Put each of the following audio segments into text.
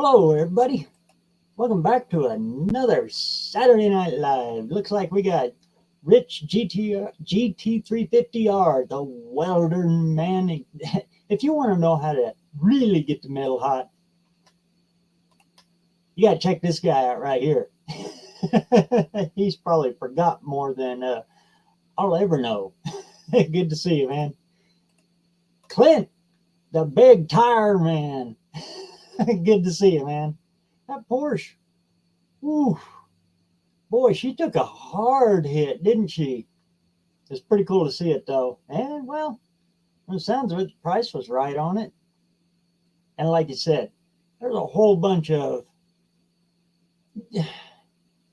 Hello, everybody. Welcome back to another Saturday Night Live. Looks like we got Rich GT350R, the welder man. If you want to know how to really get the metal hot, you got to check this guy out right here. He's probably forgot more than I'll ever know. Good to see you, man. Clint, the big tire man. Good to see you, man. That Porsche. Ooh, boy, she took a hard hit, didn't she? It's pretty cool to see it, though. And, well, it sounds of it, the price was right on it. And like you said, there's a whole bunch of,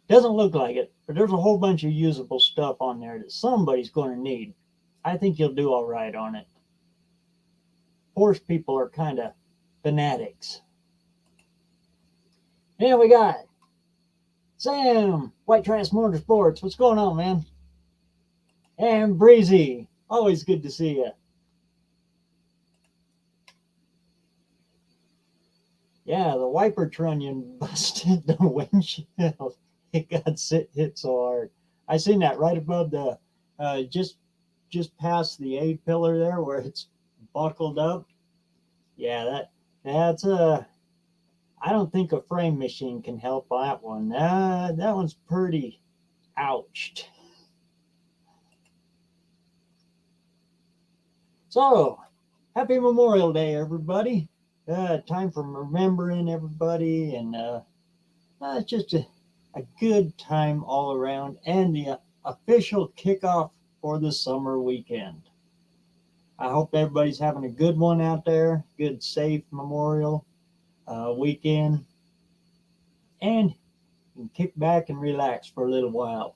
doesn't look like it, but there's a whole bunch of usable stuff on there that somebody's going to need. I think you'll do all right on it. Porsche people are kind of fanatics. And we got Sam, White Trash Motorsports. What's going on, man? And Breezy, always good to see you. Yeah, the wiper trunnion busted the windshield. It got hit so hard. I seen that right above the, just past the A pillar there where it's buckled up. Yeah, that's a. I don't think a frame machine can help that one. That one's pretty ouched. So, happy Memorial Day, everybody. Time for remembering everybody, and it's just a good time all around, and the official kickoff for the summer weekend. I hope everybody's having a good one out there, good, safe Memorial weekend, and you can kick back and relax for a little while.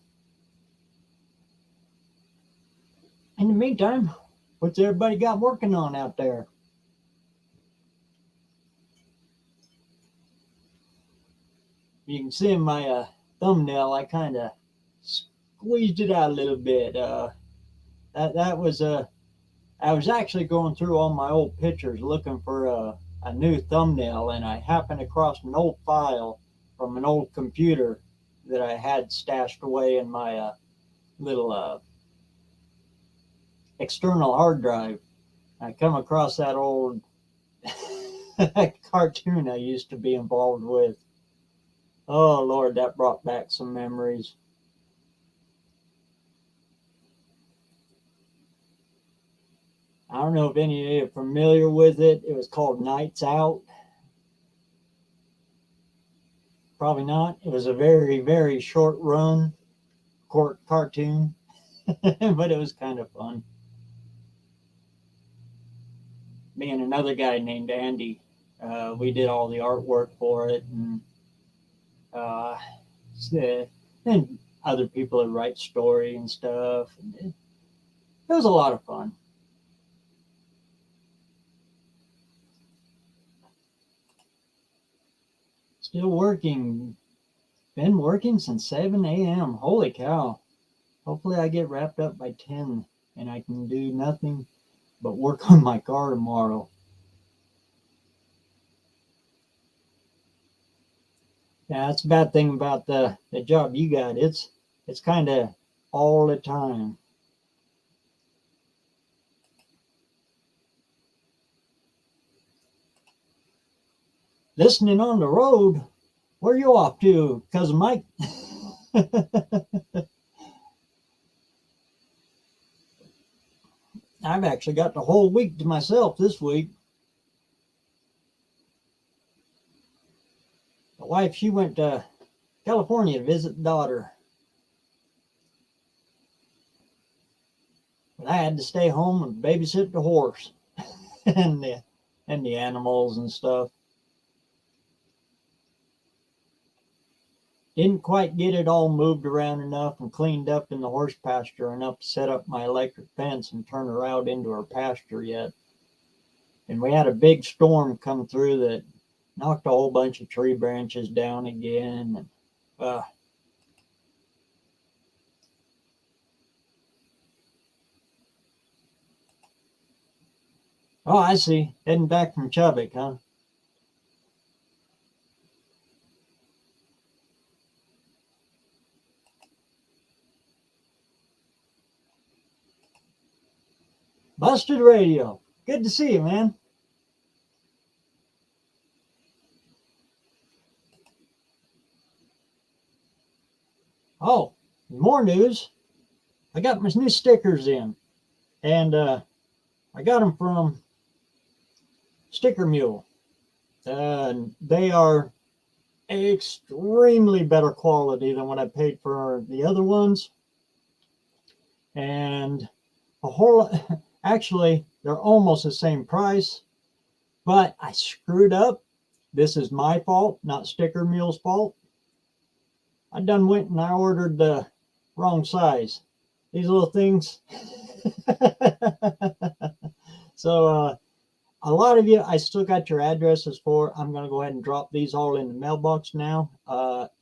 In the meantime, what's everybody got working on out there? You can see in my thumbnail, I kind of squeezed it out a little bit. That was I was actually going through all my old pictures looking for a new thumbnail, and I happened across an old file from an old computer that I had stashed away in my little external hard drive. I come across that old cartoon I used to be involved with. Oh, Lord, that brought back some memories. I don't know if any of you are familiar with it. It was called Nights Out. Probably not. It was a very, very short run cartoon, but it was kind of fun. Me and another guy named Andy, we did all the artwork for it, and and other people would write story and stuff. And it was a lot of fun. Still working. Been working since 7 a.m. Holy cow. Hopefully I get wrapped up by 10 and I can do nothing but work on my car tomorrow. Yeah, that's a bad thing about the job you got. It's kind of all the time. Listening on the road, where you off to, Cousin Mike? I've actually got the whole week to myself this week. The wife, she went to California to visit the daughter. But I had to stay home and babysit the horse and the animals and stuff. Didn't quite get it all moved around enough and cleaned up in the horse pasture enough to set up my electric fence and turn her out into her pasture yet. And we had a big storm come through that knocked a whole bunch of tree branches down again. And, oh, I see. Heading back from Chubbuck, huh? Busted Radio. Good to see you, man. Oh, more news. I got my new stickers in, and I got them from Sticker Mule. They are extremely better quality than what I paid for the other ones. And a whole actually, they're almost the same price, but I screwed up. This is my fault, not Sticker Mule's fault. I done went and I ordered the wrong size. These little things. So, a lot of you, I still got your addresses for. I'm going to go ahead and drop these all in the mailbox now.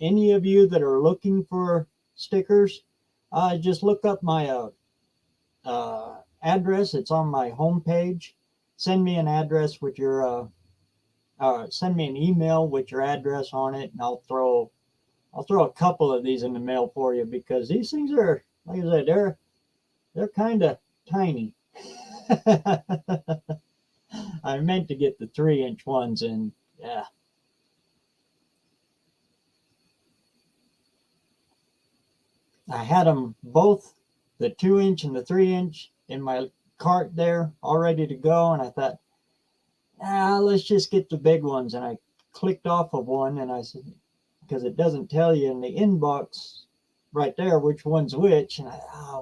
Any of you that are looking for stickers, just look up my address. It's on my homepage. Send me an address with your, send me an email with your address on it, and I'll throw a couple of these in the mail for you, because these things are, like I said, they're kind of tiny. I meant to get the 3-inch ones, and yeah. I had them both, the 2-inch and the 3-inch, in my cart there, all ready to go, and I thought, let's just get the big ones. And I clicked off of one, and I said, because it doesn't tell you in the inbox right there which one's which, and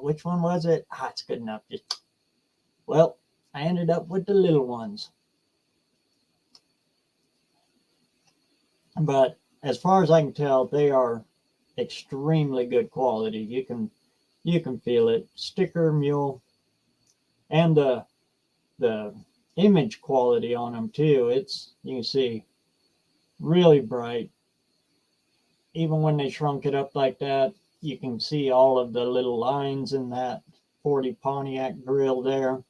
which one was it? It's good enough. Well, I ended up with the little ones. But as far as I can tell, they are extremely good quality. You can feel it. Sticker Mule, and the image quality on them too. You can see, really bright. Even when they shrunk it up like that, you can see all of the little lines in that 40 Pontiac grill there.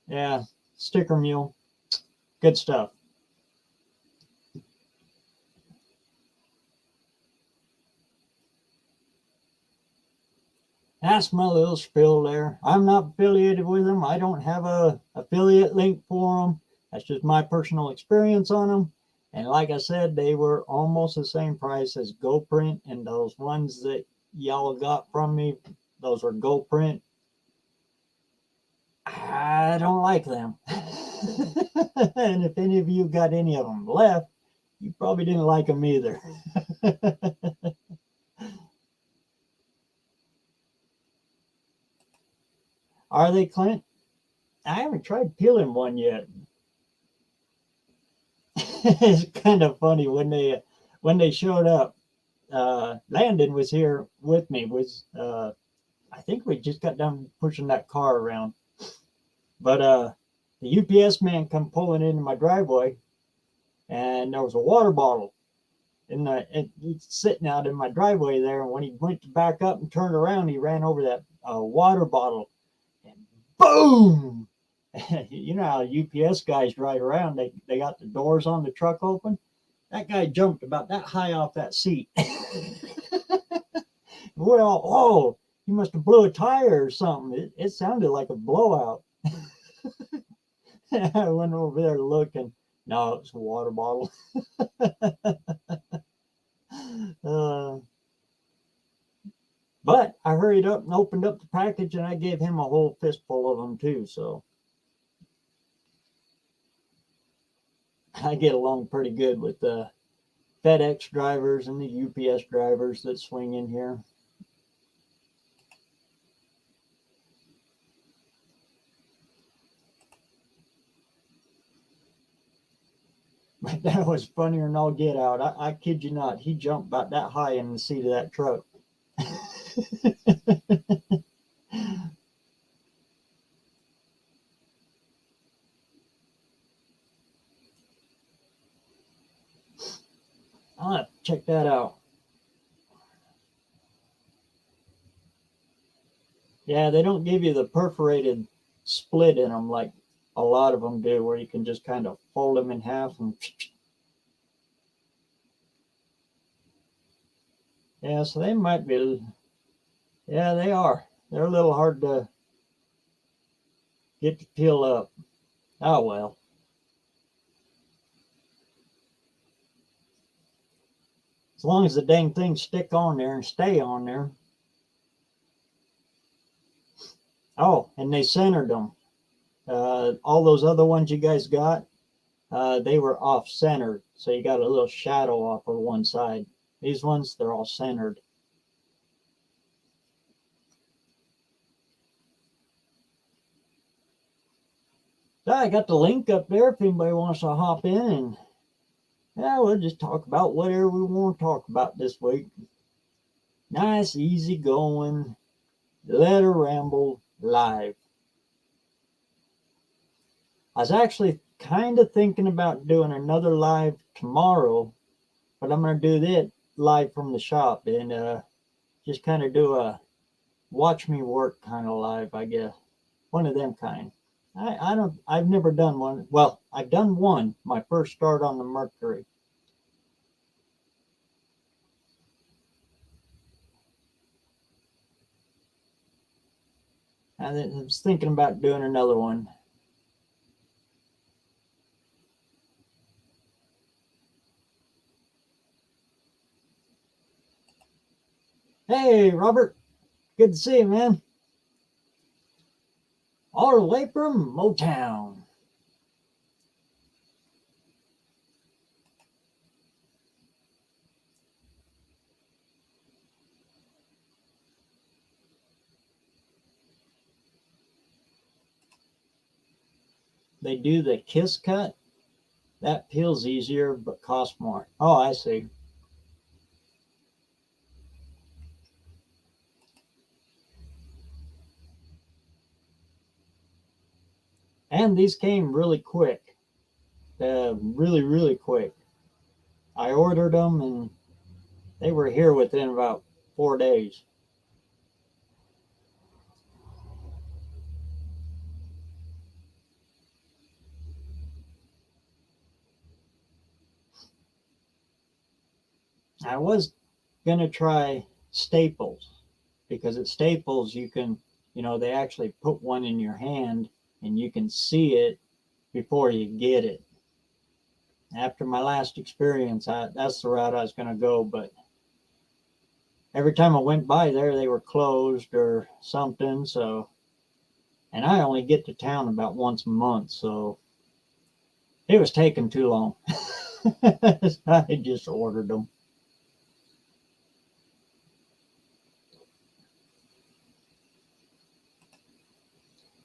Yeah, Sticker Mule, good stuff. That's my little spill there. I'm not affiliated with them. I don't have a affiliate link for them. That's just my personal experience on them. And like I said, they were almost the same price as GoPrint, and those ones that y'all got from me, those were GoPrint. I don't like them. And if any of you got any of them left, you probably didn't like them either. Are they, Clint? I haven't tried peeling one yet. It's kind of funny when they showed up. Landon was here with me. I think we just got done pushing that car around, but the UPS man come pulling into my driveway, and there was a water bottle sitting out in my driveway there. And when he went to back up and turn around, he ran over that water bottle, and boom! You know how UPS guys drive around? They got the doors on the truck open. That guy jumped about that high off that seat. We're all, oh, he must have blew a tire or something. It sounded like a blowout. I went over there to look, and no, it was a water bottle. But I hurried up and opened up the package, and I gave him a whole fistful of them too. So I get along pretty good with the FedEx drivers and the UPS drivers that swing in here. But that was funnier than all get out. I kid you not. He jumped about that high in the seat of that truck. I'll have to check that out. Yeah, they don't give you the perforated split in them like a lot of them do, where you can just kind of fold them in half and. Yeah, so they might be. Yeah, they are. They're a little hard to get to peel up. Oh well. As long as the dang things stick on there and stay on there. Oh, and they centered them. All those other ones you guys got, they were off centered. So you got a little shadow off of one side. These ones, they're all centered. So I got the link up there if anybody wants to hop in, and yeah, we'll just talk about whatever we want to talk about this week. Nice, easy going, let her ramble live. I was actually kind of thinking about doing another live tomorrow, but I'm going to do that live from the shop and just kind of do a watch me work kind of live, I guess. One of them kind. I've never done one. Well, I've done one, my first start on the Mercury. I was thinking about doing another one. Hey, Robert. Good to see you, man. All the way from Motown. They do the kiss cut. That peels easier but costs more. Oh, I see. And these came really quick. Really, really quick. I ordered them and they were here within about 4 days. I was going to try Staples because at Staples you can, they actually put one in your hand and you can see it before you get it. After my last experience, that's the route I was going to go, but every time I went by there, they were closed or something. So, and I only get to town about once a month, so it was taking too long. I just ordered them.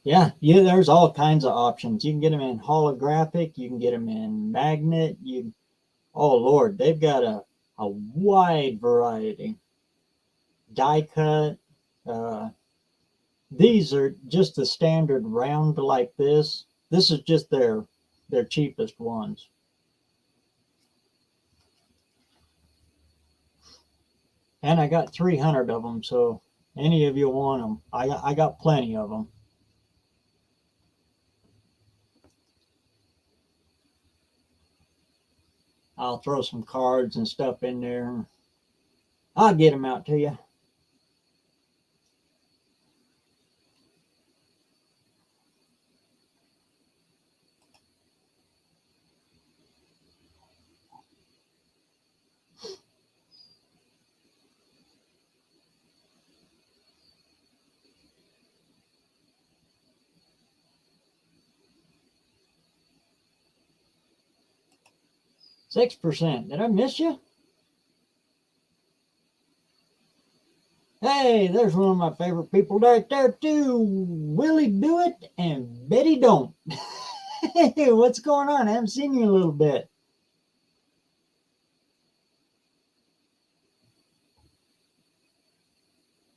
Yeah, there's all kinds of options. You can get them in holographic, you can get them in magnet. Oh Lord, they've got a wide variety. Die cut. Uh, these are just the standard round like this. This is just their cheapest ones. And I got 300 of them, so any of you want them, I got plenty of them. I'll throw some cards and stuff in there. I'll get them out to you. 6%. Did I miss you? Hey, there's one of my favorite people right there too. Willie Do It and Betty Don't. Hey, what's going on? I haven't seen you in a little bit.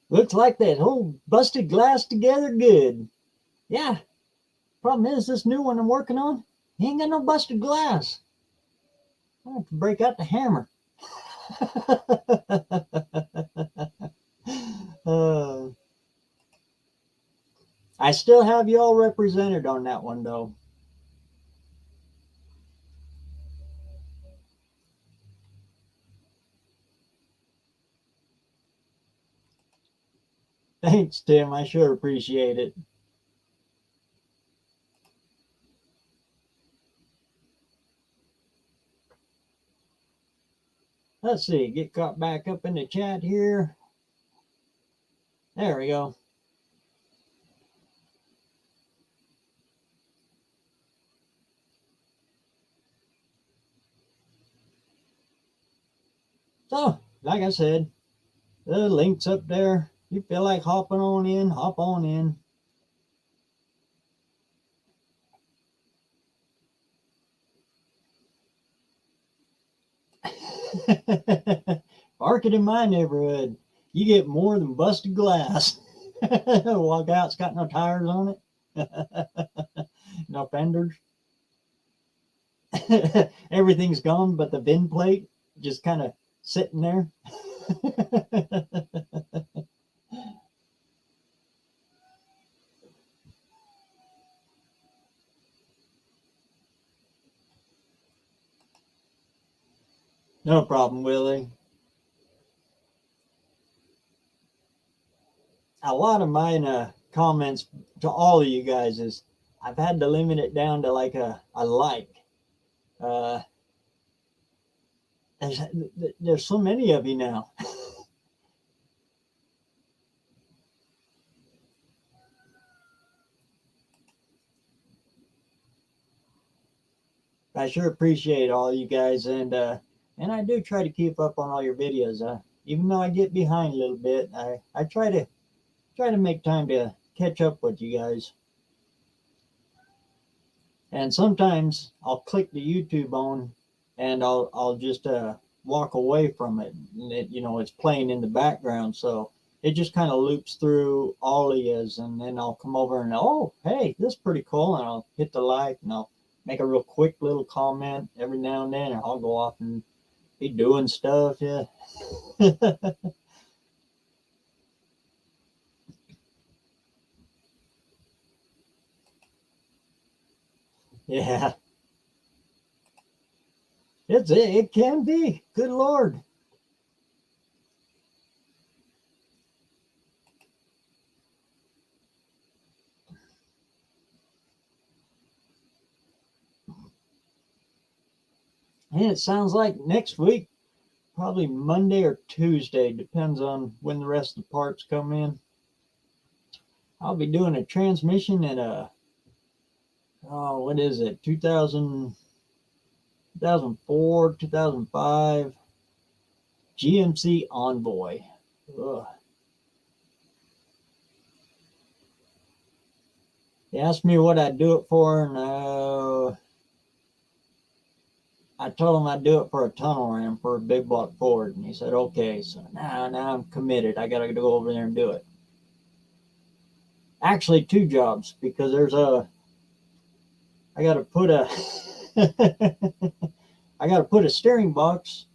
Looks like that whole busted glass together good. Yeah. Problem is, this new one I'm working on, he ain't got no busted glass. I have to break out the hammer. uh, I still have you all represented on that one, though. Thanks, Tim. I sure appreciate it. Let's see, get caught back up in the chat here. There we go. So, like I said, the link's up there. You feel like hopping on in, hop on in. Park it in my neighborhood. You get more than busted glass. Walk out, it's got no tires on it. No fenders. Everything's gone but the VIN plate just kind of sitting there. No problem, Willie. A lot of my comments to all of you guys is I've had to limit it down to like a like. There's so many of you now. I sure appreciate all you guys, and I do try to keep up on all your videos. Even though I get behind a little bit, I try to make time to catch up with you guys. And sometimes I'll click the YouTube on, and I'll just walk away from it. And it's playing in the background, so it just kind of loops through all of yous, and then I'll come over and oh, hey, this is pretty cool, and I'll hit the like, and I'll make a real quick little comment every now and then, and I'll go off and be doing stuff. Yeah. Yeah. It can be. Good Lord. And it sounds like next week, probably Monday or Tuesday, depends on when the rest of the parts come in. I'll be doing a transmission in what is it, 2004, 2005 GMC Envoy. Ugh. They asked me what I'd do it for, and I told him I'd do it for a tunnel ram for a big block Ford, and he said, okay. So now I'm committed. I got to go over there and do it. Actually, 2 jobs, because I got to put a I got to put a steering box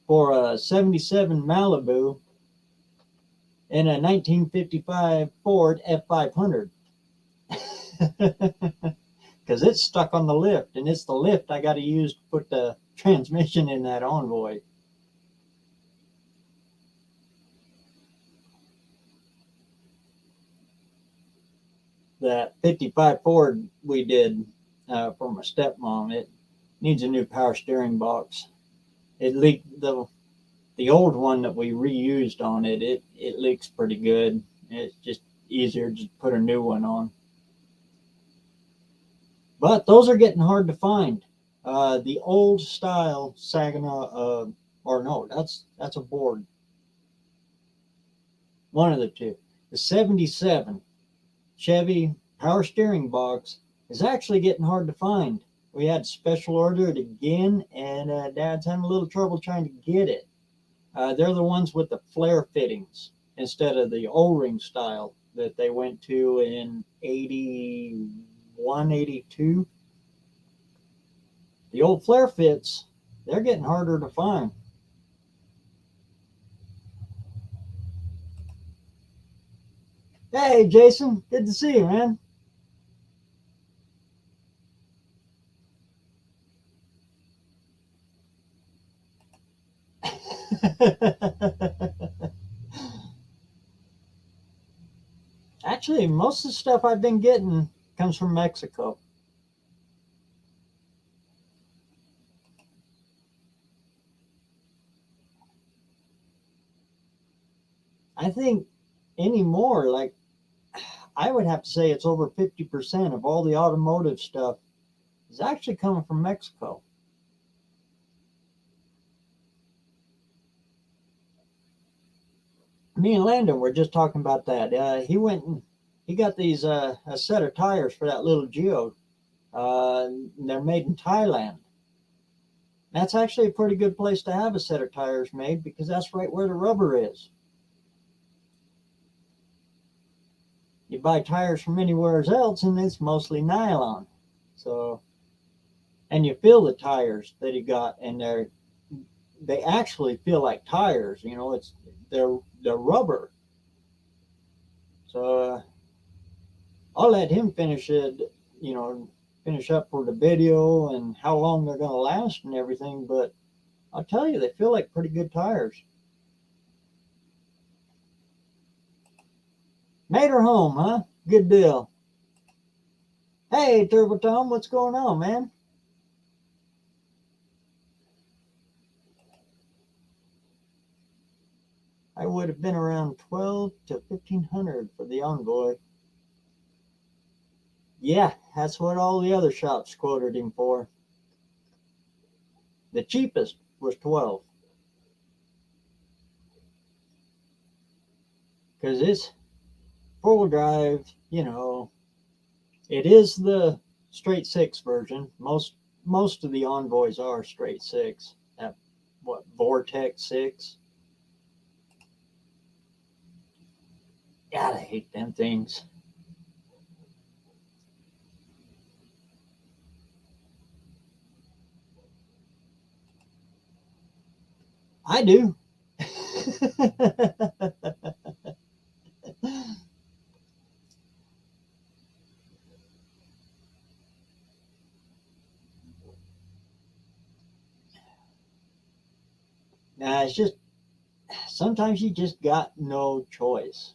for a 77 Malibu in a 1955 Ford F500. Because it's stuck on the lift, and it's the lift I got to use to put the transmission in that Envoy. That 55 Ford we did for my stepmom, it needs a new power steering box. It leaked the old one that we reused on it. It leaks pretty good. It's just easier to put a new one on. But those are getting hard to find. The old style Saginaw, or no, that's a Ford. One of the two. The 77 Chevy power steering box is actually getting hard to find. We had special order it again, and Dad's having a little trouble trying to get it. They're the ones with the flare fittings instead of the O-ring style that they went to in 81, 82. The old flare fits, they're getting harder to find. Hey, Jason, good to see you, man. Actually, most of the stuff I've been getting comes from Mexico. I think anymore, like I would have to say it's over 50% of all the automotive stuff is actually coming from Mexico. Me and Landon were just talking about that. He went and he got these a set of tires for that little Geo. They're made in Thailand. That's actually a pretty good place to have a set of tires made because that's right where the rubber is. You buy tires from anywhere else and it's mostly nylon. So, and you feel the tires that he got, and they actually feel like tires. You know, they're rubber. So I'll let him finish it. You know, finish up for the video and how long they're going to last and everything. But I'll tell you, they feel like pretty good tires. Made her home, huh? Good deal. Hey, Turbo Tom, what's going on, man? I would have been around 12 to 1500 for the Envoy. Yeah, that's what all the other shops quoted him for. The cheapest was 12. Because it's four-wheel drive, you know, it is the straight six version. Most of the Envoys are straight six. That what Vortex 6. God, I hate them things. I do. Nah, it's just sometimes you just got no choice.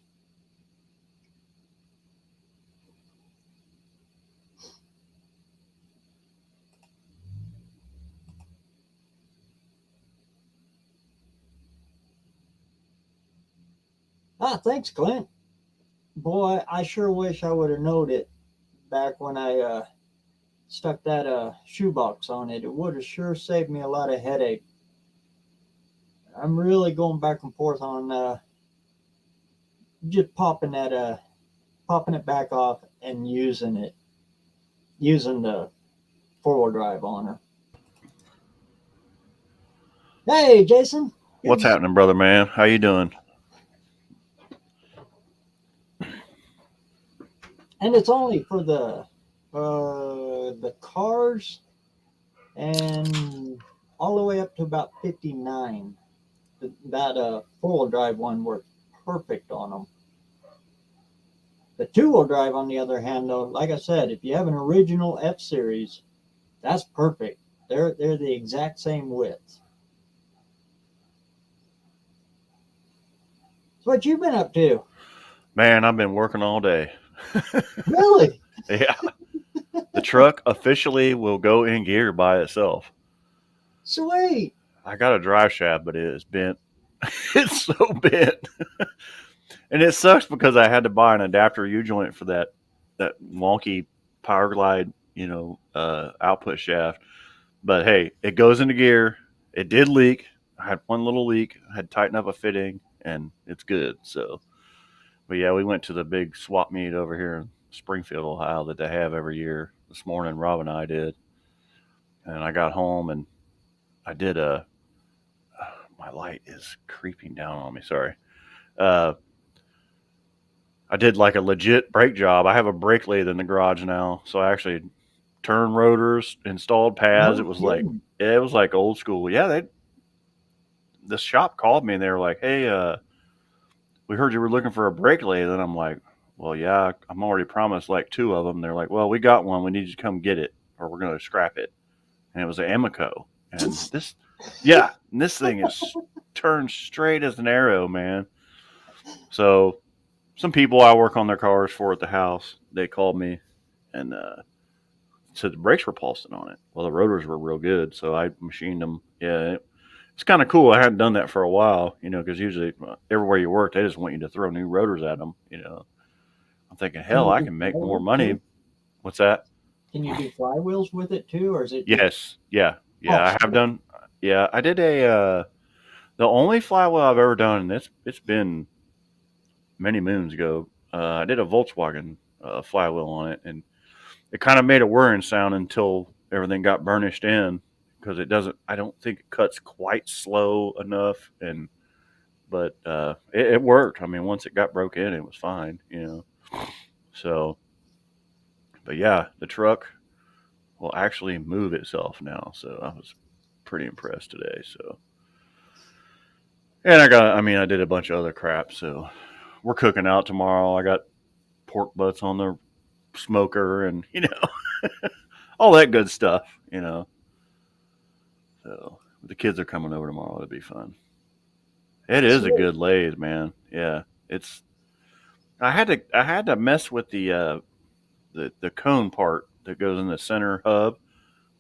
Ah, thanks, Clint. Boy, I sure wish I would have known it back when I stuck that shoebox on it. It would have sure saved me a lot of headache. I'm really going back and forth on just popping it back off and using the four-wheel drive on her. Hey, Jason. What's happening, brother man? How you doing? And it's only for the cars and all the way up to about 59. That four-wheel drive one works perfect on them. The two-wheel drive, on the other hand, though, like I said, if you have an original F series, that's perfect. They're the exact same width. So what you been up to? Man, I've been working all day. Really? Yeah. The truck officially will go in gear by itself. Sweet. I got a drive shaft, but it is bent. It's so bent. And it sucks because I had to buy an adapter U-joint for that wonky Power Glide, output shaft. But hey, it goes into gear. It did leak. I had one little leak. I had to tighten up a fitting, and it's good. So, but yeah, we went to the big swap meet over here in Springfield, Ohio, that they have every year. This morning, Rob and I did, and I got home and I did a. My light is creeping down on me. Sorry. Uh, I did like a legit brake job. I have a brake lathe in the garage now, so I actually turned rotors, installed pads. No kidding. It was like old school. Yeah, the shop called me and they were like, "Hey, we heard you were looking for a brake lathe," and I'm like, "Well, yeah, I'm already promised like two of them." They're like, "Well, we got one. We need you to come get it, or we're going to scrap it." And it was an Amico, and this thing is turned straight as an arrow, man. So some people I work on their cars for at the house, they called me and said the brakes were pulsing on it. Well, the rotors were real good, so I machined them. Yeah, It's kind of cool. I hadn't done that for a while, because usually everywhere you work, they just want you to throw new rotors at them. I'm thinking, Can hell, you I do can make more flywheels money. too? What's that? Can you do flywheels with it too, or is it just Yes, yeah, oh I have done. Yeah, I did the only flywheel I've ever done, and it's been many moons ago. I did a Volkswagen flywheel on it, and it kind of made a whirring sound until everything got burnished in because it doesn't. I don't think it cuts quite slow enough, but it worked. I mean, once it got broke in, it was fine. So, but yeah, the truck will actually move itself now. So I was pretty impressed today. So, and I did a bunch of other crap. So we're cooking out tomorrow. I got pork butts on the smoker and, all that good stuff. So the kids are coming over tomorrow. It'll be fun. It is a sweet? good lathe, man. Yeah. It's, I had to mess with the cone part that goes in the center hub.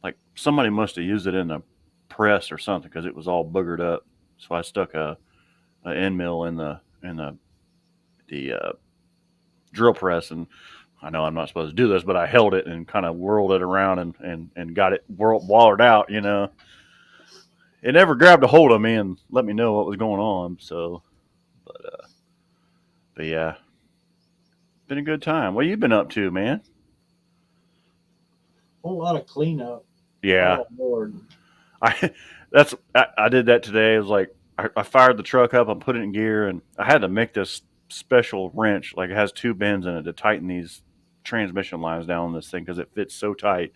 Like somebody must have used it in a press or something because it was all boogered up. So I stuck a end mill in the drill press, and I know I'm not supposed to do this, but I held it and kind of whirled it around and got it wallered out. It never grabbed a hold of me and let me know what was going on. So, but yeah, been a good time. What you been up to, man? Whole lot of cleanup. Yeah, Oh Lord. I I did that today. It was like I fired the truck up and put it in gear, and I had to make this special wrench. Like it has two bends in it to tighten these transmission lines down on this thing because it fits so tight.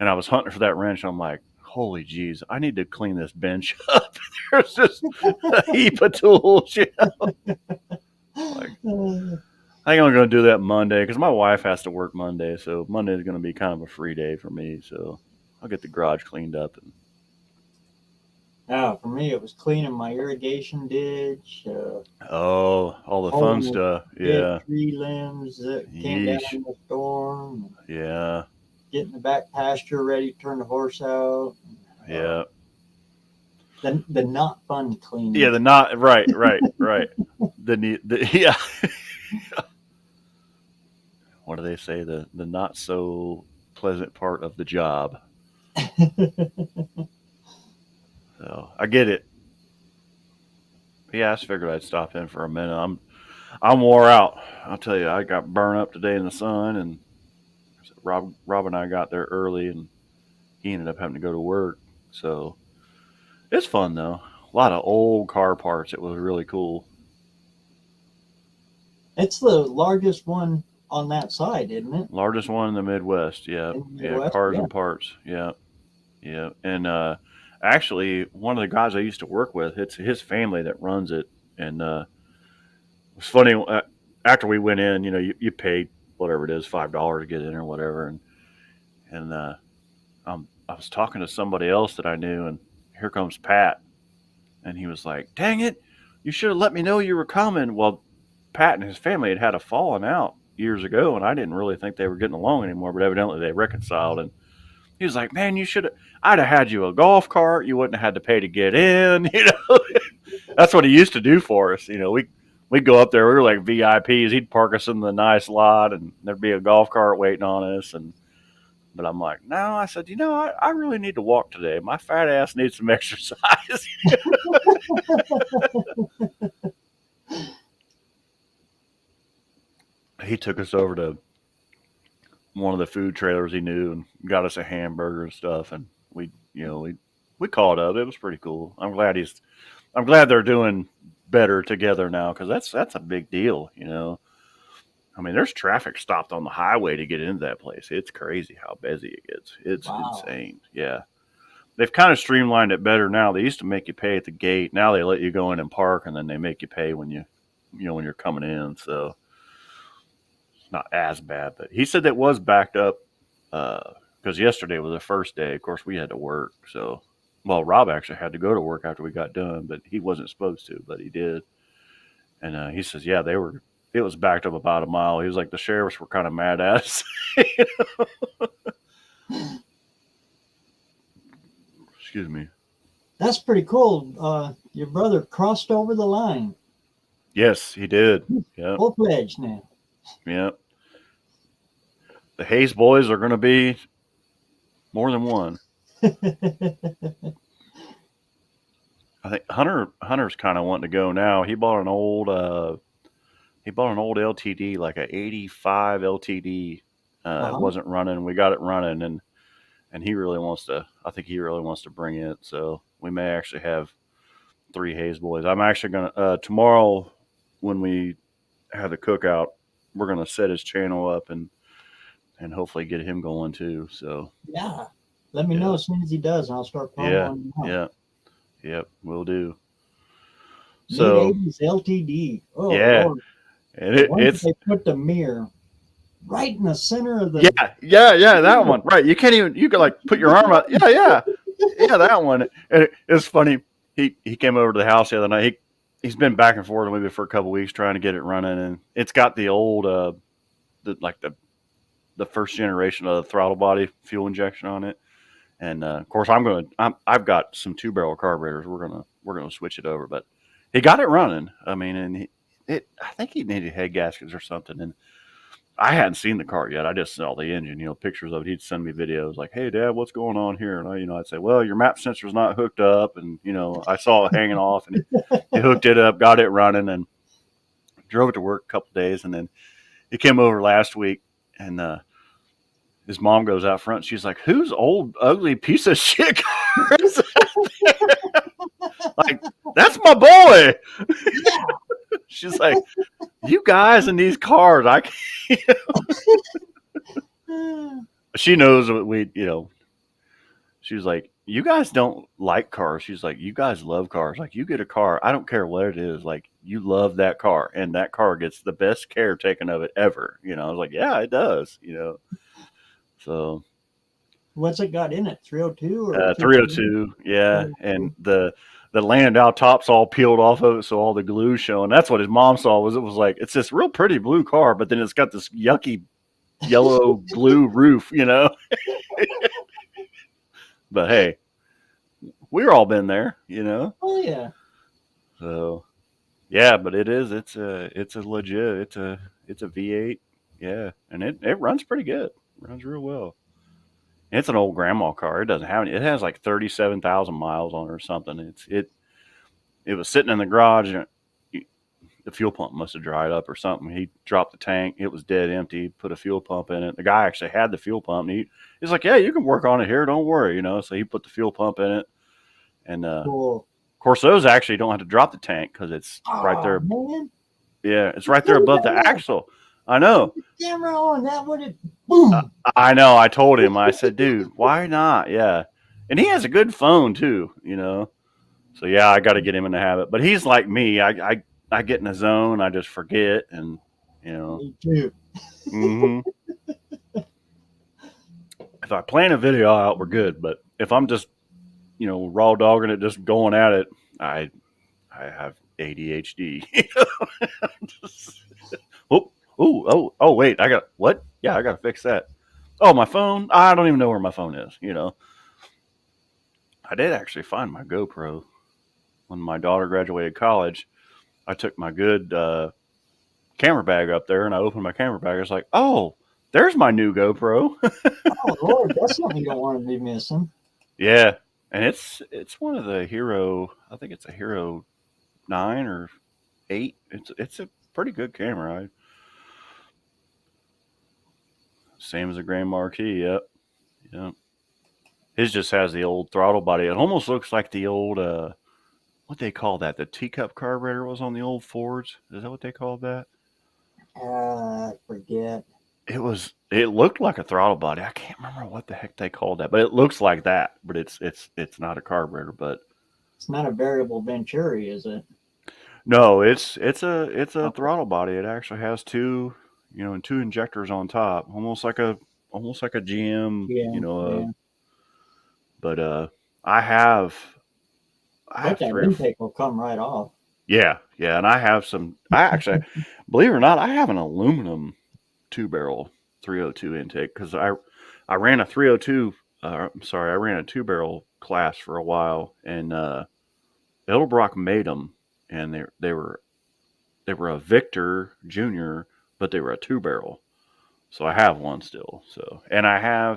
And I was hunting for that wrench. And I'm like, holy jeez, I need to clean this bench up. There's just a heap of tools. Like I think I'm going to do that Monday because my wife has to work Monday, so Monday is going to be kind of a free day for me. So I'll get the garage cleaned up. And For me, it was cleaning my irrigation ditch, oh, all the fun pulling the stuff. dead Yeah. tree limbs that came down Yeesh. in the storm, Yeah. getting the back pasture ready to turn the horse out. Uh, Yeah. the not fun Yeah. cleaning. The not right. Right. Right. The yeah. What do they say? The not so pleasant part of the job. So I get it. Yeah, I just figured I'd stop in for a minute. I'm wore out. I'll tell you, I got burned up today in the sun, and Rob and I got there early, and he ended up having to go to work. So it's fun though. A lot of old car parts. It was really cool. It's the largest one on that side, isn't it? Largest one in the Midwest. Yeah, In the yeah. Midwest? Cars Yeah. and parts. Yeah, yeah. And actually, one of the guys I used to work with, it's his family that runs it, and it's funny. After we went in, you paid whatever it is, $5 to get in or whatever, and I was talking to somebody else that I knew, and here comes Pat, and he was like, "Dang it, you should have let me know you were coming." Well, Pat and his family had a falling out years ago, and I didn't really think they were getting along anymore, but evidently they reconciled. And he was like, "Man, you should have. I'd have had you a golf cart. You wouldn't have had to pay to get in." That's what he used to do for us. We'd go up there. We were like VIPs. He'd park us in the nice lot, and there'd be a golf cart waiting on us. But I'm like, no. I said, I really need to walk today. My fat ass needs some exercise. He took us over to one of the food trailers he knew and got us a hamburger and stuff. And we caught up. It was pretty cool. I'm glad they're doing better together now because that's a big deal. I mean, there's traffic stopped on the highway to get into that place. It's crazy how busy it gets. It's Wow. insane. Yeah. They've kind of streamlined it better now. They used to make you pay at the gate. Now they let you go in and park, and then they make you pay when you're coming in. So it's not as bad. But he said that was backed up because yesterday was the first day. Of course, we had to work. So, well, Rob actually had to go to work after we got done, but he wasn't supposed to, but he did. And he says, yeah, it was backed up about a mile. He was like, the sheriffs were kind of mad at us. Excuse me. That's pretty cool. Your brother crossed over the line. Yes, he did. Yep. Full fledged now. Yep. The Hayes boys are going to be more than one. I think Hunter's kind of wanting to go now. He bought an old LTD, like a 85 LTD. It wasn't running. We got it running, and he really wants to. I think he really wants to bring it. So we may actually have 3 Hayes boys. I'm actually gonna tomorrow when we have the cookout, we're gonna set his channel up and hopefully get him going too. So yeah, let me know as soon as he does, and I'll start following him. Yeah. Yep, will do. So mid-80s LTD. Oh, yeah, Lord. And it's they put the mirror right in the center of the. Yeah, that one. Right, you can't even. You can like put your arm out. Yeah, that one. And it's funny. He came over to the house the other night. He's been back and forth maybe for a couple of weeks trying to get it running, and it's got the old the first generation of the throttle body fuel injection on it. And of course, I've got some 2-barrel carburetors. We're gonna switch it over, but he got it running. I mean, and I think he needed head gaskets or something. And I hadn't seen the car yet. I just saw the engine, pictures of it. He'd send me videos like, "Hey, Dad, what's going on here?" And I'd say, "Well, your map sensor's not hooked up." And I saw it hanging off, and he hooked it up, got it running, and drove it to work a couple of days. And then he came over last week, and his mom goes out front. She's like, "Whose old ugly piece of shit car is that?" Like, that's my boy. Yeah. She's like, "You guys in these cars, I can't." She knows what she was like, "You guys don't like cars." She's like, "You guys love cars. Like, you get a car, I don't care what it is. Like, you love that car, and that car gets the best care taken of it ever." I was like, "Yeah, it does." So what's it got in it? 302 or 302, yeah. And the Landau top's all peeled off of it, so all the glue's showing. That's what his mom saw. It was like, it's this real pretty blue car, but then it's got this yucky yellow glue roof, But hey, we've all been there, Oh yeah. So yeah, but it's a legit, it's a V8, yeah, and it runs pretty good. It runs real well. It's an old grandma car. It doesn't have any. It has like 37,000 miles on it or something. It was sitting in the garage. And the fuel pump must have dried up or something. He dropped the tank. It was dead empty. Put a fuel pump in it. The guy actually had the fuel pump. And he's like, "Yeah, you can work on it here. Don't worry." So he put the fuel pump in it. And cool. Of course, those actually don't have to drop the tank because it's right there. Man. Yeah, it's right there above the axle. I know. Camera on that would it boom. I know. I told him. I said, "Dude, why not?" Yeah, and he has a good phone too. So yeah, I got to get him in the habit. But he's like me. I get in the zone. I just forget, and Me too. Mm-hmm. If I plan a video out, we're good. But if I'm just raw dogging it, just going at it, I have ADHD. Oh, wait, I got what? Yeah, I got to fix that. Oh, my phone? I don't even know where my phone is, I did actually find my GoPro when my daughter graduated college. I took my good camera bag up there, and I opened my camera bag. I was like, "Oh, there's my new GoPro." Oh, Lord, that's something you don't want to be missing. Yeah, and it's one of the Hero. I think it's a Hero 9 or 8. It's a pretty good camera. Same as a Grand Marquis. Yep. His just has the old throttle body. It almost looks like the old what they call that? The teacup carburetor was on the old Fords. Is that what they called that? I forget. It looked like a throttle body. I can't remember what the heck they called that, but it looks like that. But it's not a carburetor. But it's not a variable Venturi, is it? No, it's a throttle body. It actually has two, and two injectors on top, almost like a GM, Yeah. But I have That intake will come right off. Yeah, and I have some. I actually, believe it or not, I have an aluminum 2-barrel 302 intake because I ran a 302 I'm sorry, I ran a 2 barrel class for a while, and Edelbrock made them, and they were a Victor Junior, but they were a 2 barrel. So I have one still. So, and I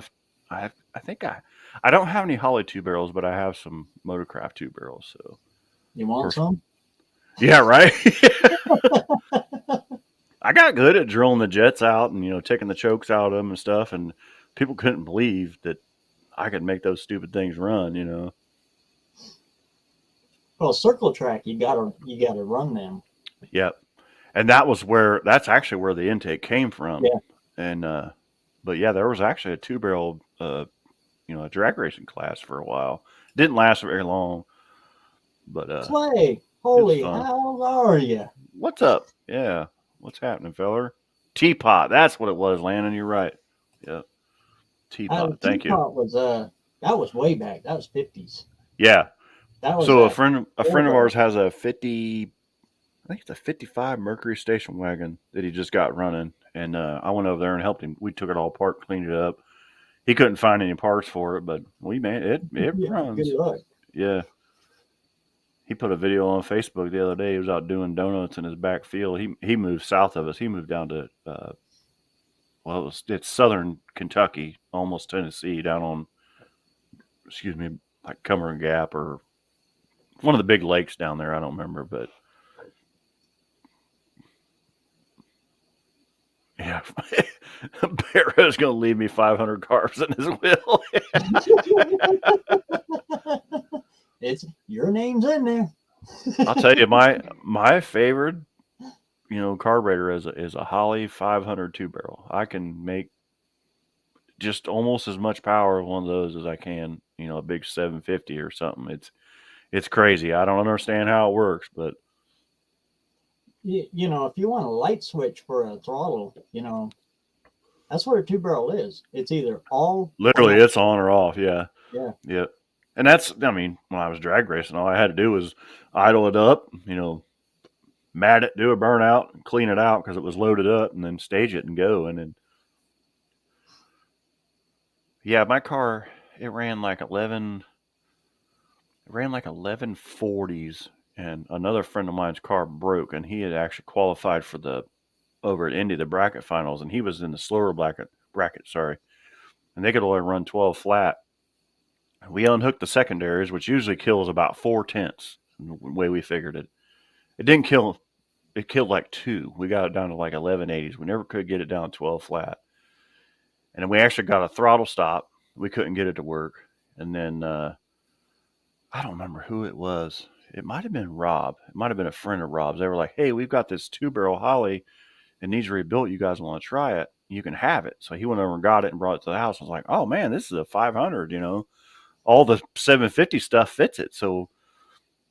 think I don't have any Holly 2 barrels, but I have some Motorcraft 2 barrels. So, of You want course, some? yeah, right. I got good at drilling the jets out and taking the chokes out of them and stuff, and people couldn't believe that I could make those stupid things run. Well, circle track, you gotta run them. Yep. And that's actually where the intake came from. Yeah. And but yeah, there was actually a 2 barrel a drag racing class for a while. Didn't last very long, but Clay, it was holy, fun. how are you? What's up? Yeah. What's happening, feller? Teapot. That's what it was, Landon. You're right. Yeah. The Teapot. Thank you. teapot was that was way back. That was 50s. Yeah. That was So a that friend four of ours barrel. has a 50, I think it's a 55 Mercury station wagon that he just got running, and I went over there and helped him. We took it all apart, cleaned it up. He couldn't find any parts for it, but we made it. It Yeah, good runs. luck. Yeah. He put a video on Facebook the other day. He was out doing donuts in his back field. He moved south of us. He moved down to it's southern Kentucky, almost Tennessee, down on like Cumberland Gap or one of the big lakes down there. I don't remember, but yeah, BareRose gonna leave me 500 carbs in his will. It's your name's in there. I'll tell you, my favorite carburetor is a Holly 500 2 barrel. I can make just almost as much power with one of those as I can, a big 750 or something. It's crazy. I don't understand how it works, but If you want a light switch for a throttle, that's what a two barrel is. It's either all or literally not. it's on or off. Yeah, Yeah. yeah. And I mean, when I was drag racing, all I had to do was idle it up, mat it, do a burnout, and clean it out because it was loaded up, and then stage it and go. And then, yeah, my car it ran like 1140s, and another friend of mine's car broke, and he had actually qualified for the over at Indy the bracket finals, and he was in the slower bracket, sorry, and they could only run 12 flat. We unhooked the secondaries, which usually kills about 4/10, the way we figured it. It didn't kill. It killed like 2. We got it down to like 1180s. We never could get it down 12 flat, and then we actually got a throttle stop. We couldn't get it to work, and then I don't remember who it was. It might have been Rob. It might have been a friend of Rob's. They were like, "Hey, we've got this 2 barrel Holly. It needs rebuilt. You guys want to try it? You can have it." So he went over and got it and brought it to the house. I was like, "Oh man, this is a 500. All the 750 stuff fits it." So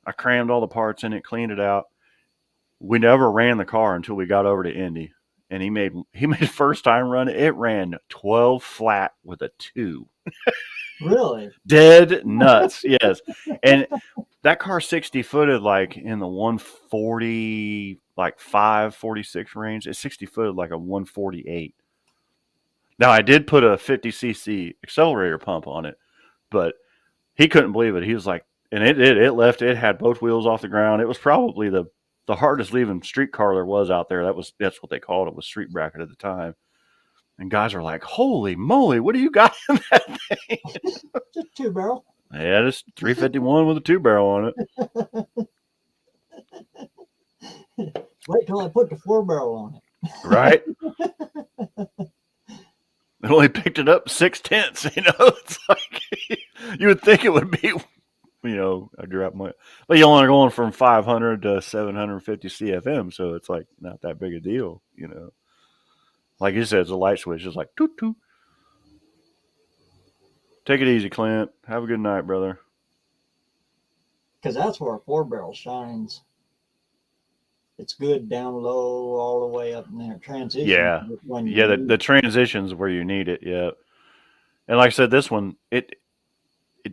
I crammed all the parts in it, cleaned it out. We never ran the car until we got over to Indy, and he made first time run. It ran 12 flat with a 2. Really? Dead nuts, yes. And that car 60 footed like in the 140, like 546 range. It's 60 footed like a 148. Now I did put a 50cc accelerator pump on it, but he couldn't believe it. He was like, and it left. It had both wheels off the ground. It was probably the hardest leaving street car there was out there. That's what they called it, was street bracket at the time. And guys are like, "Holy moly, what do you got in that thing?" Just two barrel. Yeah, it's 351 with a 2 barrel on it. Wait till I put the 4 barrel on it. Right? It only picked it up 6/10. It's like you would think it would be, a drop my, but you're only going from 500 to 750 CFM, so it's like not that big a deal. Like you said, it's a light switch, just like toot toot. Take it easy, Clint. Have a good night, brother. Because that's where a 4 barrel shines. It's good down low all the way up in there. Transition. Yeah, When yeah. you The transitions where you need it. Yeah, and like I said, this one it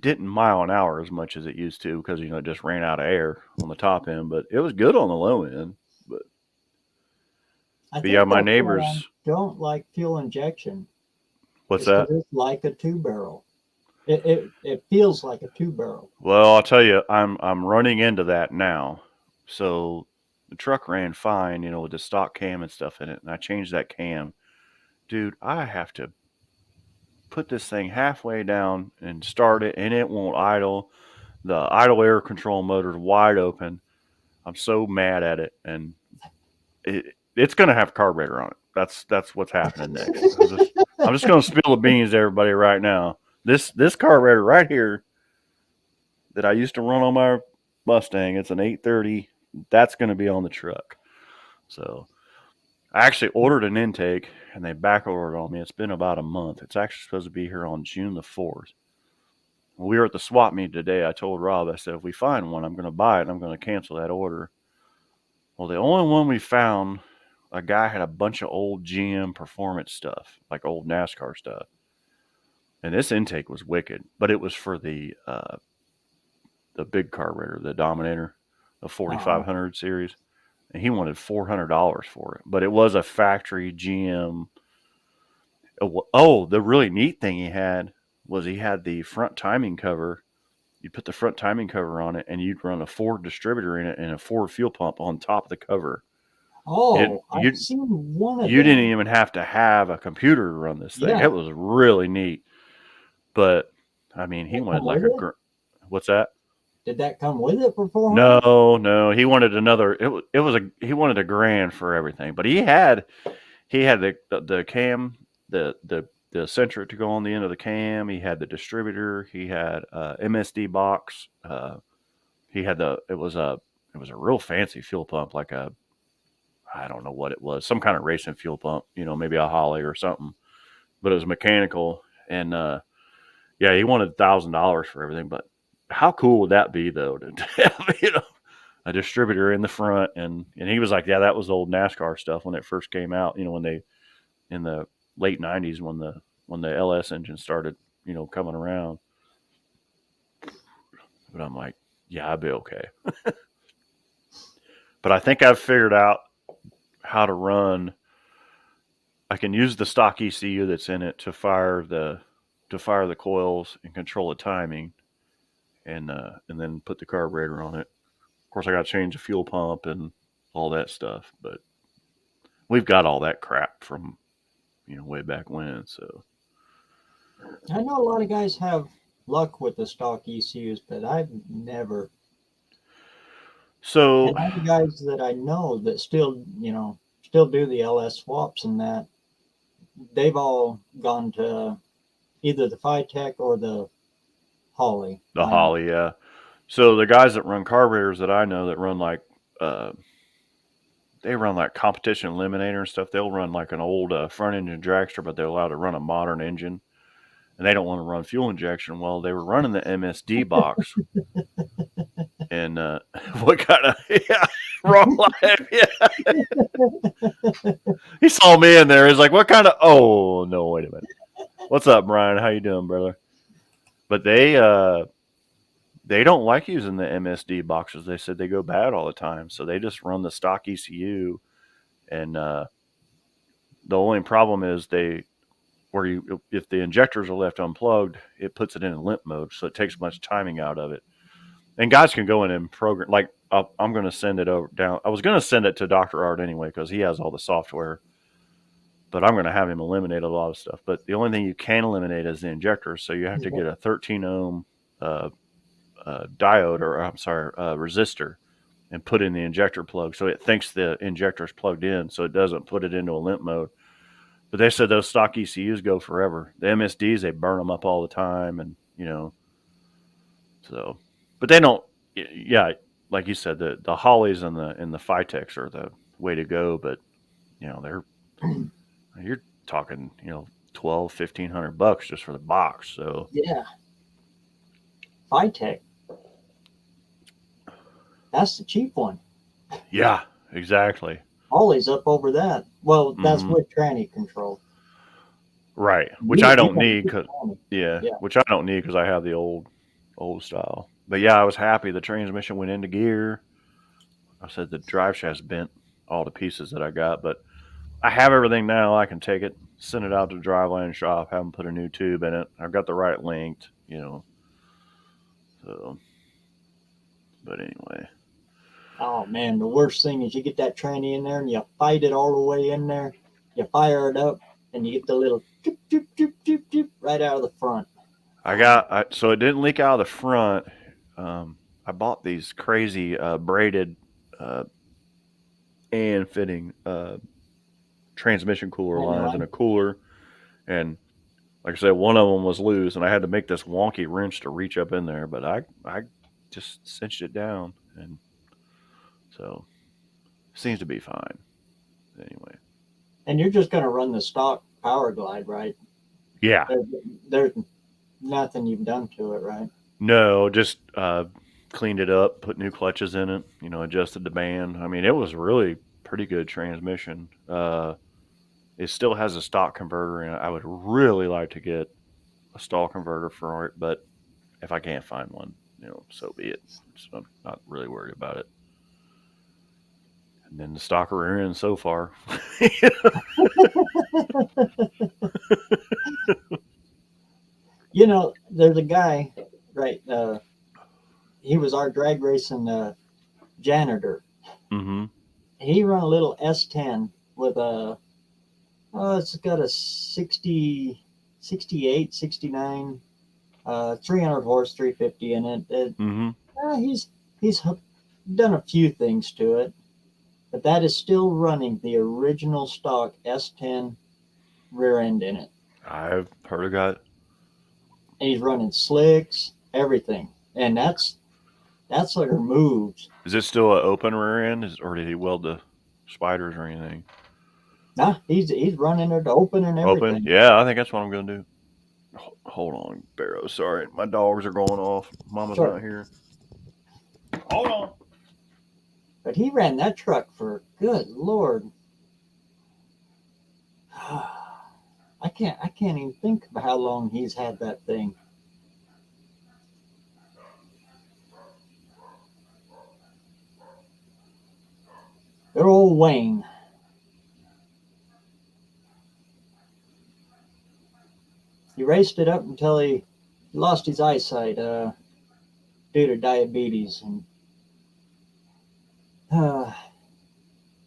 didn't mile an hour as much as it used to because it just ran out of air on the top end, but it was good on the low end. But yeah, my that's why I neighbors. don't like fuel injection. What's It's because that? it's like a 2 barrel. It feels like a two barrel. Well, I'll tell you, I'm running into that now. So the truck ran fine, with the stock cam and stuff in it, and I changed that cam. Dude, I have to put this thing halfway down and start it, and it won't idle. The idle air control motor's wide open. I'm so mad at it, and it's going to have carburetor on it. That's what's happening next. I'm just going to spill the beans to everybody right now. This carburetor right here that I used to run on my Mustang, it's an 830. That's going to be on the truck. So I actually ordered an intake, and they back ordered on me. It's been about a month. It's actually supposed to be here on June the 4th. When we were at the swap meet today, I told Rob, I said, if we find one, I'm going to buy it, and I'm going to cancel that order. Well, the only one we found, a guy had a bunch of old GM performance stuff, like old NASCAR stuff. And this intake was wicked, but it was for the big carburetor, the Dominator, the 4500 series. And he wanted $400 for it, but it was a factory GM. Oh, the really neat thing he had was he had the front timing cover. You put the front timing cover on it, and you'd run a Ford distributor in it and a Ford fuel pump on top of the cover. I've seen one of them. You didn't even have to have a computer to run this thing. Yeah. It was really neat. But I mean, he wanted like what's that? Did that come with it for $400? No. He wanted another. He wanted $1,000 for everything. But he had the cam, the centric to go on the end of the cam. He had the distributor. He had MSD box. He had it was a real fancy fuel pump, like I don't know what it was, some kind of racing fuel pump, maybe a Holly or something. But it was mechanical, and yeah, he wanted $1,000 for everything. But how cool would that be, though, to have a distributor in the front? And he was like, yeah, that was old NASCAR stuff when it first came out. When they in the late '90s when the LS engine started, coming around. But I'm like, yeah, I'd be okay. But I think I've figured out how to run. I can use the stock ECU that's in it to fire the coils and control the timing, and then put the carburetor on it. Of course, I got to change the fuel pump and all that stuff, but we've got all that crap from way back when. So I know a lot of guys have luck with the stock ECUs, but I've never. So and other guys that I know that still do the LS swaps and that, they've all gone to either the Phytech or the Holly. The Holly, yeah. So the guys that run carburetors that I know that run like they run like competition eliminator and stuff. They'll run like an old front engine dragster, but they're allowed to run a modern engine, and they don't want to run fuel injection. Well, they were running the MSD box. And what kind of wrong life? Yeah. He saw me in there. He's like, "What kind of?" Oh no! Wait a minute. What's up, Brian? How you doing, brother? But they don't like using the MSD boxes. They said they go bad all the time, so they just run the stock ECU. And the only problem is if the injectors are left unplugged, it puts it in limp mode, so it takes much timing out of it. And guys can go in and program. Like I'm going to send it over down. I was going to send it to Dr. Art anyway because he has all the software. But I'm going to have him eliminate a lot of stuff. But the only thing you can eliminate is the injectors. So you have to get a 13 ohm diode, or resistor, and put in the injector plug. So it thinks the injector is plugged in, so it doesn't put it into a limp mode. But they said those stock ECUs go forever. The MSDs, they burn them up all the time, and so. But they don't. Yeah, like you said, the Hollies and the Phytechs are the way to go. But they're you're talking $1,200-$1,500 just for the box. So yeah, Phytech. That's the cheap one. Yeah, exactly. Holly's up over that. Well, that's with tranny control. Right, which I don't need because which I don't need because I have the old style. But yeah, I was happy the transmission went into gear. I said the drive shaft's bent all to pieces that I got, but I have everything now. I can take it, send it out to the driveline shop, have them put a new tube in it. I've got the right length. you know. So, but anyway. Oh man, the worst thing is you get that tranny in there and you fight it all the way in there. You fire it up and you get the little doop, doop, doop, doop, doop, right out of the front. So it didn't leak out of the front. I bought these crazy braided uh, and fitting transmission cooler lines and Anyway, a cooler, and like I said, one of them was loose, and I had to make this wonky wrench to reach up in there, but I just cinched it down, and so it seems to be fine. Anyway, and you're just going to run the stock Power Glide, right? yeah, There, there's nothing you've done to it, right? no, just cleaned it up, put new clutches in it, adjusted the band. I mean, it was really pretty good transmission. It still has a stock converter in it. I would really like to get a stall converter for it, but if I can't find one, so be it. So I'm not really worried about it. And then the stock rear end so far. There's a guy, right? He was our drag racing janitor. Mm-hmm. He run a little S10 with it's got a 60, 68, 69, 300 horse, 350 in it. Mm-hmm. He's done a few things to it, but that is still running the original stock S10 rear end in it. I've heard of that. And he's running slicks, everything, and that's what moves. Is it still an open rear end, or did he weld the spiders or anything? Nah, he's running it open and Open? everything. Yeah, I think that's what I'm going to do. Hold on, Barrow. Sorry, my dogs are going off. Mama's Sure. not here. Hold on. But he ran that truck for, good Lord. I can't even think of how long he's had that thing. Good old Wayne. He raced it up until he lost his eyesight due to diabetes, and now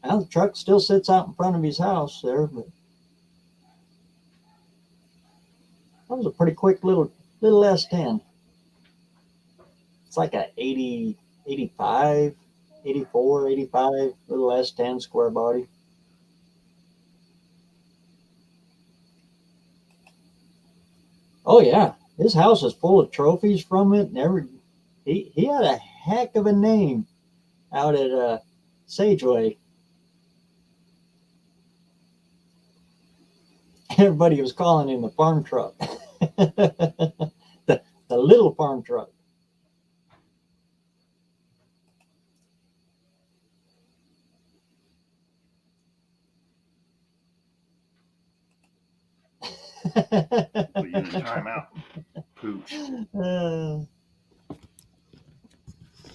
the truck still sits out in front of his house there. But that was a pretty quick little S10. It's like a 80, 85, 84, 85 little S10 square body. Oh yeah, his house is full of trophies from it, and he had a heck of a name out at Sageway. Everybody was calling him the farm truck, the little farm truck. Put you in timeout. Pooch.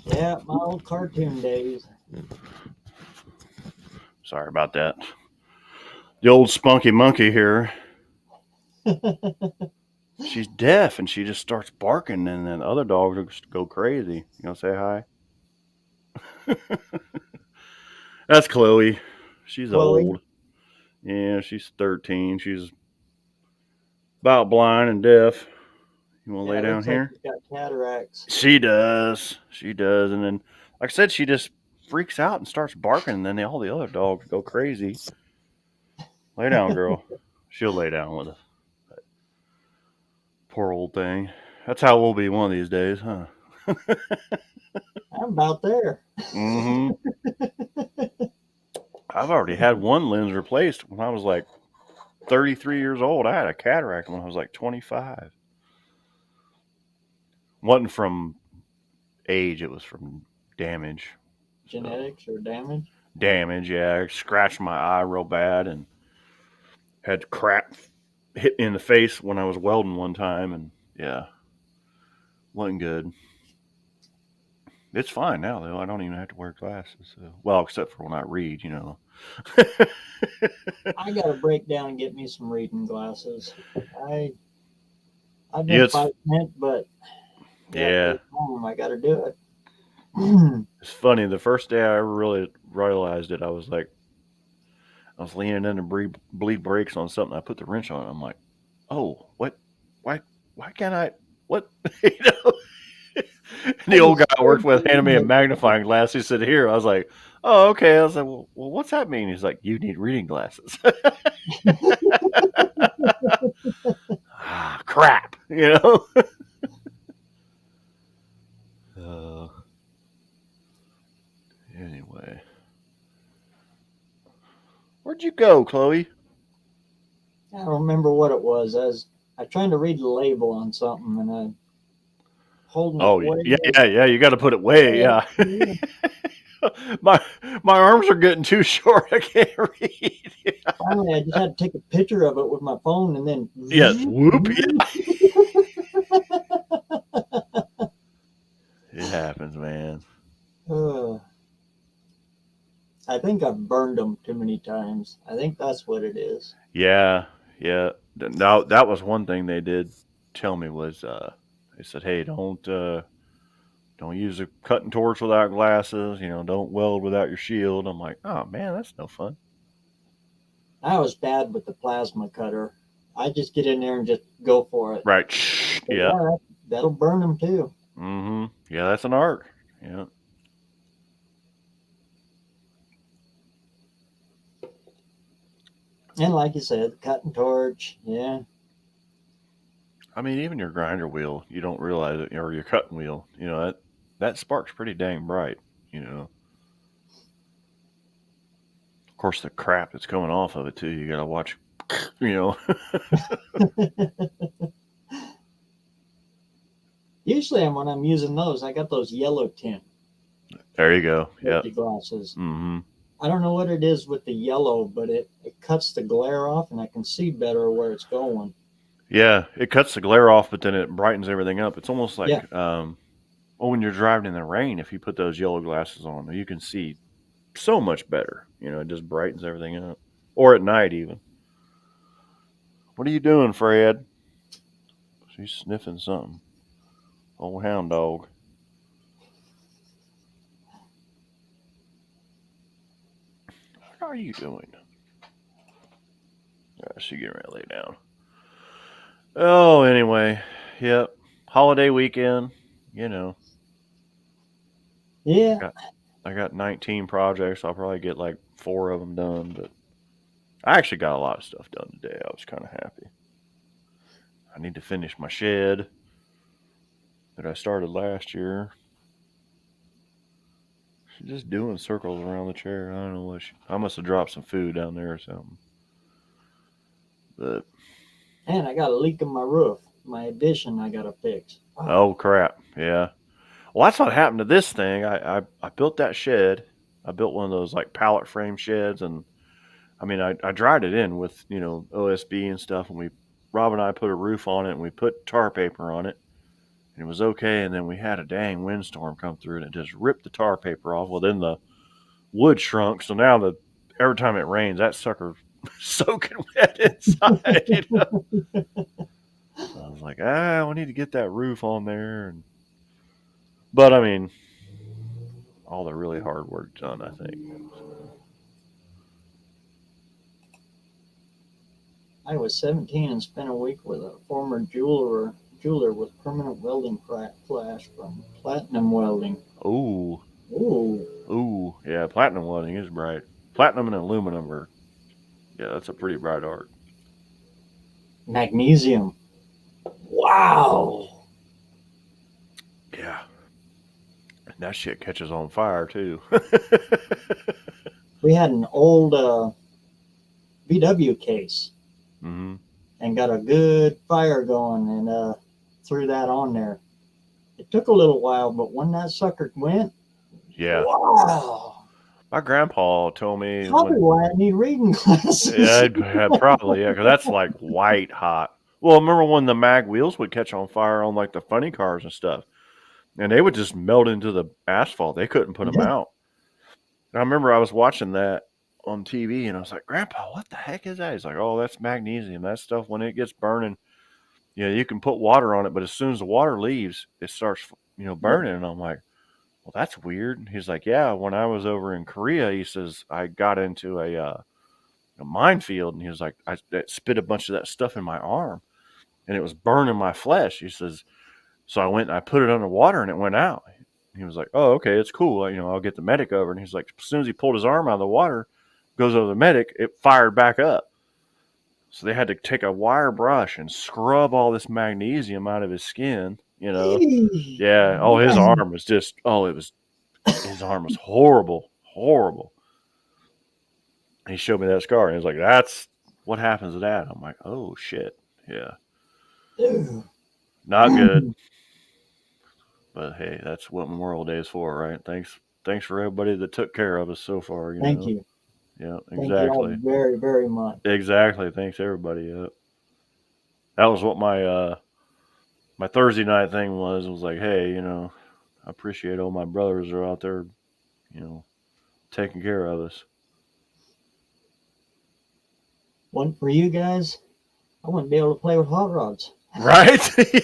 Yeah, my old cartoon days. Sorry about that. The old spunky monkey here. She's deaf and she just starts barking, and then other dogs just go crazy. Say hi? That's Chloe. She's Chloe. old. Yeah, she's 13. She's about blind and deaf. You want to lay down Looks like here? she's got cataracts. She does. She does. And then, like I said, she just freaks out and starts barking, and then all the other dogs go crazy. Lay down, girl. She'll lay down with us. Poor old thing. That's how we'll be one of these days, huh? I'm about there. Mm-hmm. I've already had one lens replaced when I was like 33 years old. I had a cataract when I was like 25. Wasn't from age, it was from damage. Genetics or damage? Damage, yeah. I scratched my eye real bad and had crap hit me in the face when I was welding one time, and yeah, wasn't good. It's fine now though. I don't even have to wear glasses. Well, except for when I read. I got to break down and get me some reading glasses. I've Yeah, been fighting it, but yeah. I got to do it. It's funny. The first day I ever really realized it, I was like, I was leaning in to bleed brakes on something. I put the wrench on. I'm like, oh, what? Why? Why can't I? What? you know? And I the old guy was I so worked with handed me a magnifying glass. He said, "Here." I was like, "Oh, okay." I was like, "Well, what's that mean?" He's like, "You need reading glasses." Ah, crap. You know. Uh, anyway, where'd you go, Chloe? I don't remember what it was. I trying to read the label on something and I holding it Oh, way yeah. You got to put it way, yeah. yeah. my my arms are getting too short. I can't read. Finally, I just had to take a picture of it with my phone and then. Yeah, whoop. Yeah. It happens, man. Uh, I think I've burned them too many times. I think that's what it is. Yeah, yeah. Now that was one thing they did tell me was they said, "Hey, don't use a cutting torch without glasses. You know, don't weld without your shield." I'm like, "Oh man, that's no fun." I was bad with the plasma cutter. I just get in there and just go for it. Right. But Yeah. yeah, that'll burn them too. Mm-hmm. Yeah, that's an art. Yeah. And like you said, cutting torch. Yeah. I mean, even your grinder wheel, you don't realize it, or your cutting wheel, that sparks pretty dang bright. You know, of course, the crap that's coming off of it too. You gotta watch. You know. Usually, when I'm using those, I got those yellow tint There you go. Yep. safety glasses. Mm-hmm. I don't know what it is with the yellow, but it cuts the glare off and I can see better where it's going. Yeah, it cuts the glare off, but then it brightens everything up. It's almost Yeah. like, when you're driving in the rain, if you put those yellow glasses on, you can see so much better. You know, it just brightens everything up. Or at night, even. What are you doing, Fred? She's sniffing something. Old hound dog. What are you doing? She getting ready to lay down. Oh, anyway, yep. Holiday weekend. You know, I Yeah. got I got 19 projects. I'll probably get like 4 of them done, but I actually got a lot of stuff done today. I was kind of happy. I need to finish my shed that I started last year. She's just doing circles around the chair. I don't know what I must have dropped some food down there or something. But And I got a leak in my roof. My addition I got to fix. oh crap, yeah. Well, that's what happened to this thing. I built that shed. I built one of those like pallet frame sheds, and I mean I dried it in with OSB and stuff, and Rob and I put a roof on it, and we put tar paper on it, and it was okay. And then we had a dang windstorm come through, and it just ripped the tar paper off. Well, then the wood shrunk, so now every time it rains, that sucker soaking wet inside. So I was like, we need to get that roof on there, but I mean, all the really hard work done, I think. So. I was 17 and spent a week with a former jeweler with permanent welding flash from platinum welding. Ooh, Ooh. ooh, yeah, platinum welding is bright. Platinum and aluminum that's a pretty bright art. Magnesium. Wow. Yeah, and that shit catches on fire too. We had an old VW case Mm-hmm. and got a good fire going and threw that on there. It took a little while, but when that sucker went, Yeah, wow. my grandpa told me Probably why I need reading glasses. yeah, probably because that's like white hot. Well, remember when the mag wheels would catch on fire on like the funny cars and stuff, and they would just melt into the asphalt. They couldn't put them Yeah. out. And I remember I was watching that on TV, and I was like, "Grandpa, what the heck is that?" He's like, "Oh, that's magnesium. That stuff when it gets burning, Yeah, you can put water on it, but as soon as the water leaves, it starts, burning. And I'm like, well, that's weird. And he's like, yeah, when I was over in Korea, he says, I got into a minefield. And he was like, I spit a bunch of that stuff in my arm and it was burning my flesh. He says, so I went and I put it under water and it went out. He was like, oh, okay, it's cool. I'll get the medic over. And he's like, as soon as he pulled his arm out of the water, goes over the medic, it fired back up. So they had to take a wire brush and scrub all this magnesium out of his skin, Yeah. Oh, his arm was just, his arm was horrible, horrible. He showed me that scar and he was like, that's what happens to that. I'm like, oh, shit. Yeah. Not good. But hey, that's what Memorial Day is for, right? Thanks for everybody that took care of us so far. Thank you. Yeah, Thank you all exactly. very, very much. Exactly. Thanks everybody. Yeah. That was what my Thursday night thing was. It was like, hey, I appreciate all my brothers are out there, taking care of us. One for you guys, I wouldn't be able to play with hot rods. Right? It'd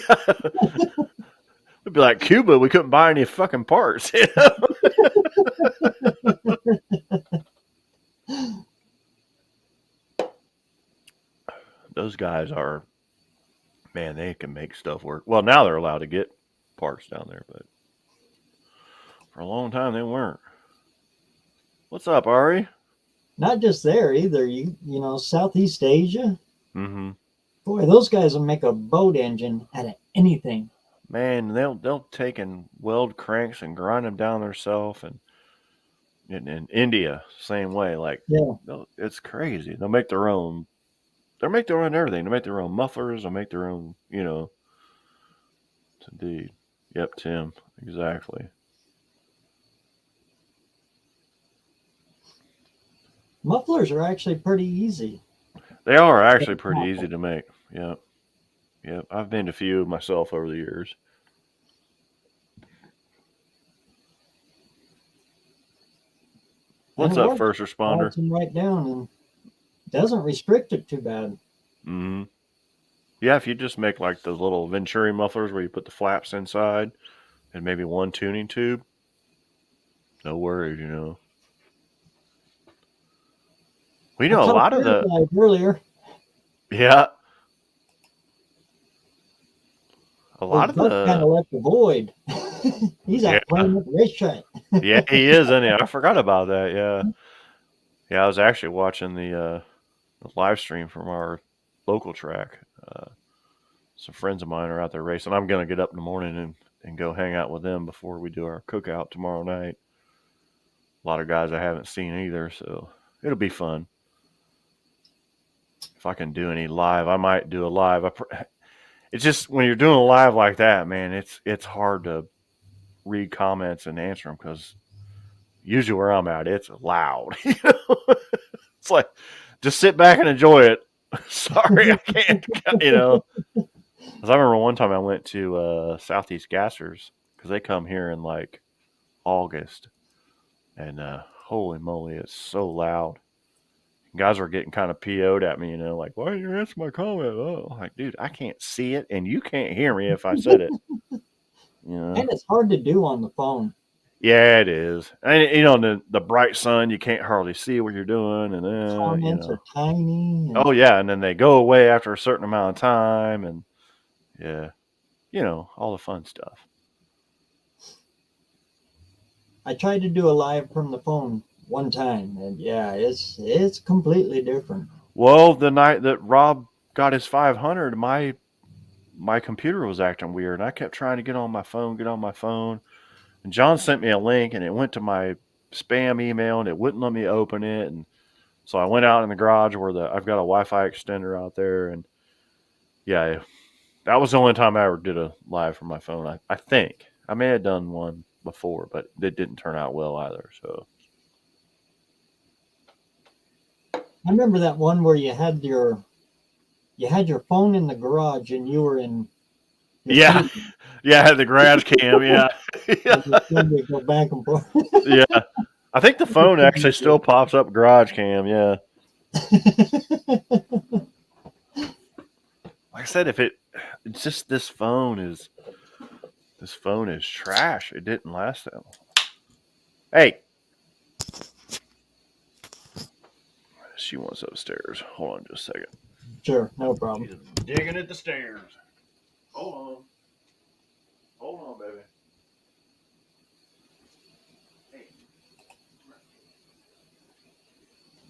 be like Cuba. We couldn't buy any fucking parts. Those guys are, man, they can make stuff work. Well, now they're allowed to get parts down there, but for a long time they weren't. What's up, Ari? Not just there either. You know, Southeast Asia. Mm-hmm. Boy, those guys will make a boat engine out of anything. Man, they'll take and weld cranks and grind them down themselves, and in India, same way. Like, Yeah, it's crazy. They'll make their own. They'll make their own everything. They'll make their own mufflers. They'll make their own. Indeed. Yep, Tim. Exactly. mufflers are actually pretty easy. They are actually pretty easy to make. Yep. Yep. I've made a few myself over the years. What's up, first responder? Them right down and doesn't restrict it too bad. Mm-hmm. Yeah, if you just make like those little Venturi mufflers where you put the flaps inside and maybe one tuning tube, no worries, We know a lot of the earlier. Yeah. A lot of the kind of left the void. He's out playing with the racetrack. Yeah, he is, isn't he? I forgot about that. Yeah. Yeah, I was actually watching the live stream from our local track. Some friends of mine are out there racing. I'm going to get up in the morning and go hang out with them before we do our cookout tomorrow night. A lot of guys I haven't seen either, so it'll be fun. If I can do any live, I might do a live. It's just when you're doing a live like that, man, it's hard to read comments and answer them because usually where I'm at, it's loud. It's like, just sit back and enjoy it. Sorry, I can't, Because I remember one time I went to Southeast Gassers because they come here in like August. And holy moly, it's so loud. Guys were getting kind of PO'd at me, like, why didn't you answer my comment? Oh, like, dude, I can't see it and you can't hear me if I said it. And it's hard to do on the phone. Yeah, it is. And the bright sun, you can't hardly see what you're doing, and then comments are tiny. Oh yeah, and then they go away after a certain amount of time, and yeah, all the fun stuff. I tried to do a live from the phone one time, and yeah, it's completely different. Well, the night that Rob got his 500, my computer was acting weird, and I kept trying to get on my phone. And John sent me a link, and it went to my spam email, and it wouldn't let me open it. And so I went out in the garage where I've got a Wi-Fi extender out there, and yeah, that was the only time I ever did a live from my phone. I think I may have done one before, but it didn't turn out well either. So I remember that one where you had your phone in the garage, and you were in. Yeah, I had the garage cam. Yeah, go back and forth. Yeah, I think the phone actually still pops up garage cam. Yeah. Like I said, it's just this phone is trash. It didn't last that long. Hey, she wants upstairs. Hold on just a second. Sure, no problem. She's digging at the stairs. Hold on, baby.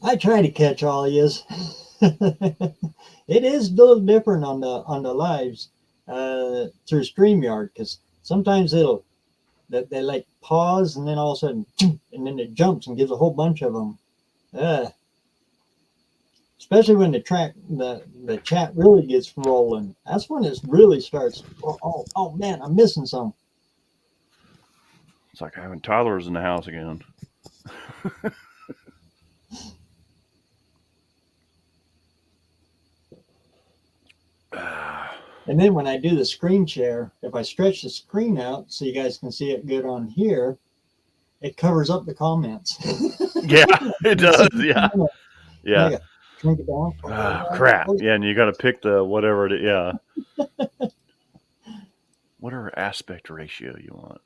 I try to catch all yous. It is a little different on the lives through StreamYard, because sometimes they like pause and then all of a sudden and then it jumps and gives a whole bunch of them. Especially when the chat really gets rolling. That's when it really starts. Oh man, I'm missing some. It's like having toddlers in the house again. And then when I do the screen share, if I stretch the screen out so you guys can see it good on here, it covers up the comments. Yeah, it does. Yeah. Yeah. Shrink it down. Crap. Yeah, and you got to pick the whatever it is. Yeah. Whatever aspect ratio you want.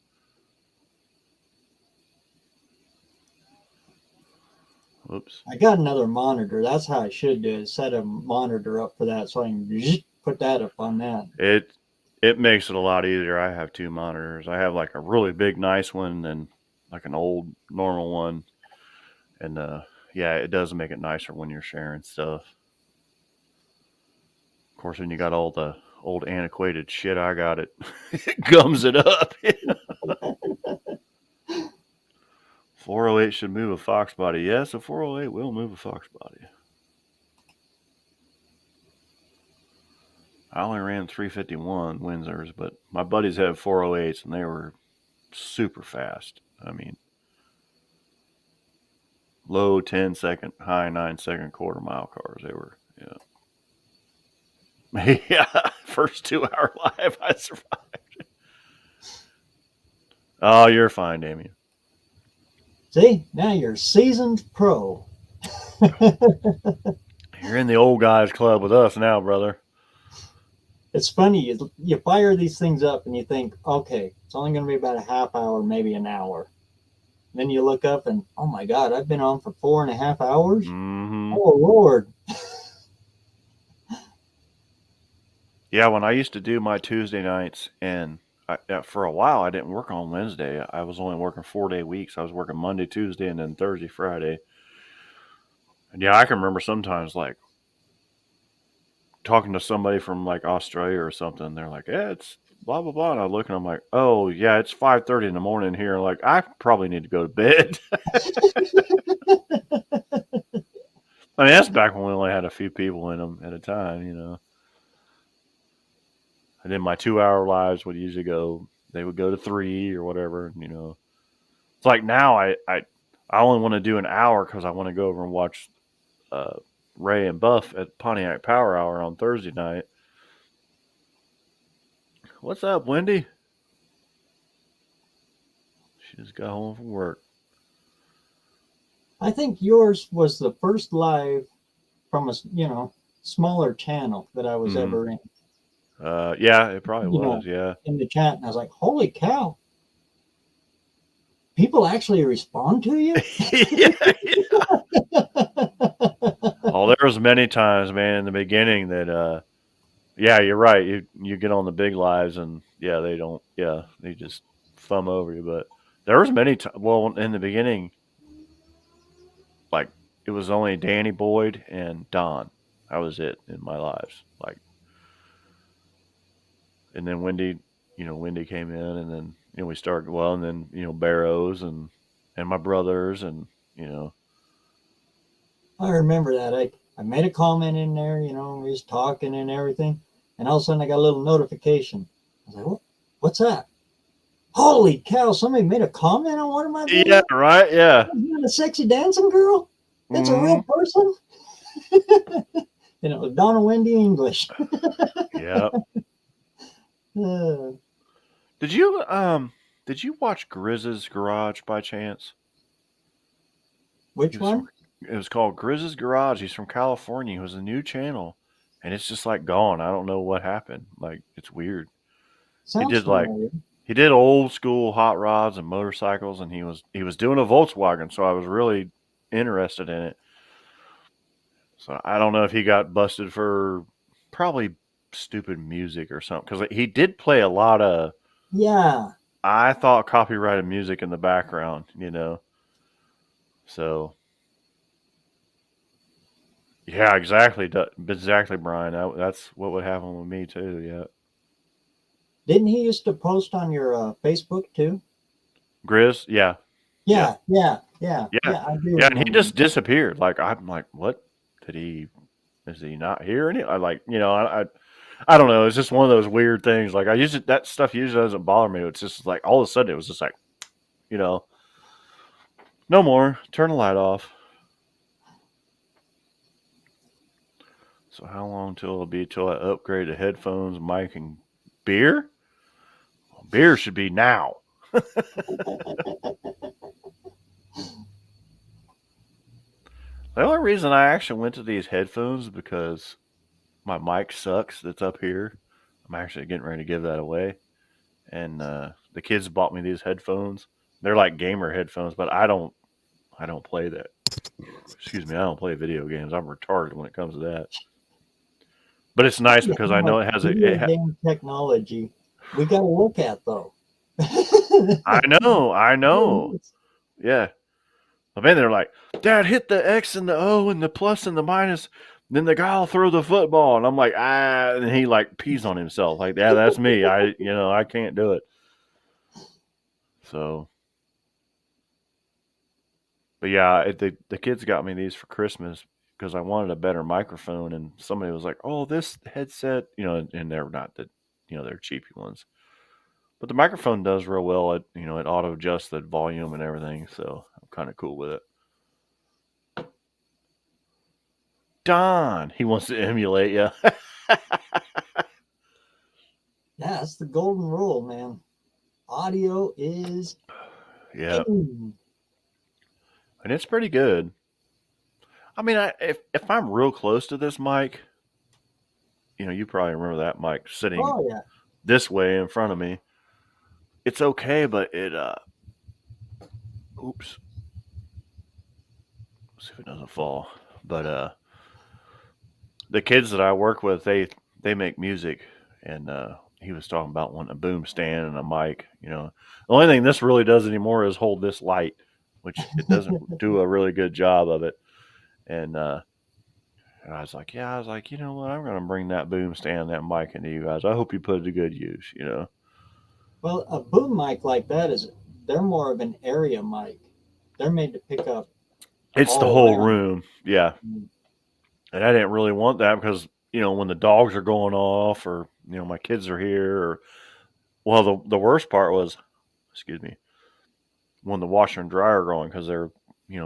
Whoops. I got another monitor. That's how I should do it. Set a monitor up for that so I can put that up on that. It makes it a lot easier. I have two monitors. I have like a really big, nice one and like an old, normal one. And yeah, it does make it nicer when you're sharing stuff. Of course, when you got all the old antiquated shit I got, it gums it up. 408 should move a Fox body. Yes, a 408 will move a Fox body. I only ran 351 Windsors, but my buddies had 408s and they were super fast. I mean, low 10-second, high 9-second quarter-mile cars. They were, yeah. Yeah, first 2-hour live, I survived. Oh, you're fine, Damien. See, now you're seasoned pro. You're in the old guys club with us now, brother. It's funny, you fire these things up and you think, okay, it's only going to be about a half hour, maybe an hour. Then you look up and, oh my God, I've been on for 4.5 hours? Mm-hmm. Oh, Lord. Yeah, when I used to do my Tuesday nights, and for a while I didn't work on Wednesday. I was only working 4-day weeks. I was working Monday, Tuesday, and then Thursday, Friday. And yeah, I can remember sometimes like talking to somebody from like Australia or something. They're like, "Yeah, it's blah blah blah," and I look and I'm like, "Oh yeah, it's 5:30 in the morning here." Like I probably need to go to bed. I mean, that's back when we only had a few people in them at a time, And then my 2-hour lives would usually they would go to 3 or whatever, It's like now I only want to do an hour because I want to go over and watch Ray and Buff at Pontiac Power Hour on Thursday night. What's up, Wendy? She just got home from work. I think yours was the first live from a smaller channel that I was ever in. Yeah, it probably was. Yeah, in the chat, and I was like, "Holy cow! People actually respond to you." yeah. Oh, there was many times, man, in the beginning that, yeah, you're right. You get on the big lives, and yeah, they don't. Yeah, they just thumb over you. But there was many times. Well, in the beginning, like it was only Danny Boyd and Don. That was it in my lives. Like, and then Wendy came in, and then we started and then BareRose and my brothers, and I remember that. I made a comment in there, we was talking and everything, and all of a sudden I got a little notification. I was like, "What's that?" Holy cow! Somebody made a comment on one of my videos. Yeah, right. Yeah, a sexy dancing girl. That's a real person. And it was Donna Wendy English. Yeah. Did you watch Grizz's Garage by chance? Which one? It was called Grizz's Garage. He's from California. It was a new channel, and it's just like gone. I don't know what happened. Like it's weird. He Sounds did like familiar. he did old school hot rods and motorcycles, and he was doing a Volkswagen, so I was really interested in it. So I don't know if he got busted for probably stupid music or something because he did play a lot of Yeah. I thought copyrighted music in the background, So yeah, exactly, exactly, Brian. That's what would happen with me too. Yeah, Didn't he used to post on your Facebook too? Grizz. Yeah, yeah, Yeah. yeah, I do yeah. And he remember. just disappeared. Like I'm like, what? Did he? Is he not here? Any? I like, I don't know. It's just one of those weird things. Like I usually that stuff usually doesn't bother me. It's just like all of a sudden it was just like, you know, no more. Turn the light off. So how long till it'll be till I upgrade to headphones, mic, and beer? Well, beer should be now. The only reason I actually went to these headphones is because my mic sucks. That's up here. I'm actually getting ready to give that away, and the kids bought me these headphones. They're like gamer headphones, but I don't play that. Excuse me, I don't play video games. I'm retarded when it comes to that. But it's nice Yeah, because how I know much it has video game technology we got to look at though. I know. Yeah. But man, they're like, Dad, hit the X and the O and the plus and the minus. Then the guy will throw the football, and I'm like, and he like pees on himself. Like, yeah, that's me. I can't do it. So, but yeah, the kids got me these for Christmas because I wanted a better microphone, and somebody was like, oh, this headset, and they're not they're cheapy ones. But the microphone does real well. It auto adjusts the volume and everything, so I'm kind of cool with it. Don, he wants to emulate you. Yeah, that's the golden rule, man. Audio is Yeah, king. and it's pretty good. I mean, if I'm real close to this mic, you probably remember that mic sitting Oh yeah. this way in front of me. It's okay, but oops, see if it doesn't fall. But the kids that I work with, they make music, and he was talking about wanting a boom stand and a mic. The only thing this really does anymore is hold this light, which it doesn't do a really good job of it. And I was like, yeah, I was like, you know what? I'm going to bring that boom stand, that mic into you guys. I hope you put it to good use. Well, a boom mic like that they're more of an area mic. They're made to pick up It's the all whole around. room. Yeah. And I didn't really want that because, when the dogs are going off or, my kids are here or, well, the worst part was, excuse me, when the washer and dryer are going because they're,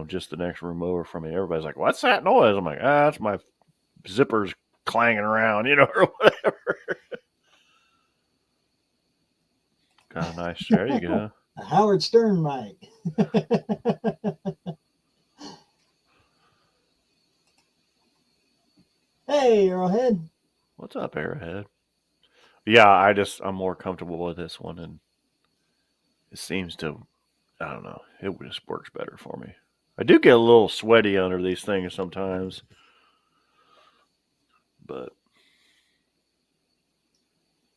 just the next room over from me. Everybody's like, what's that noise? I'm like, that's my zippers clanging around, or whatever. Kind of nice. There you go. A Howard Stern mic. Hey, Arrowhead. What's up, Arrowhead? Yeah, I'm more comfortable with this one, and it seems to, I don't know, it just works better for me. I do get a little sweaty under these things sometimes, but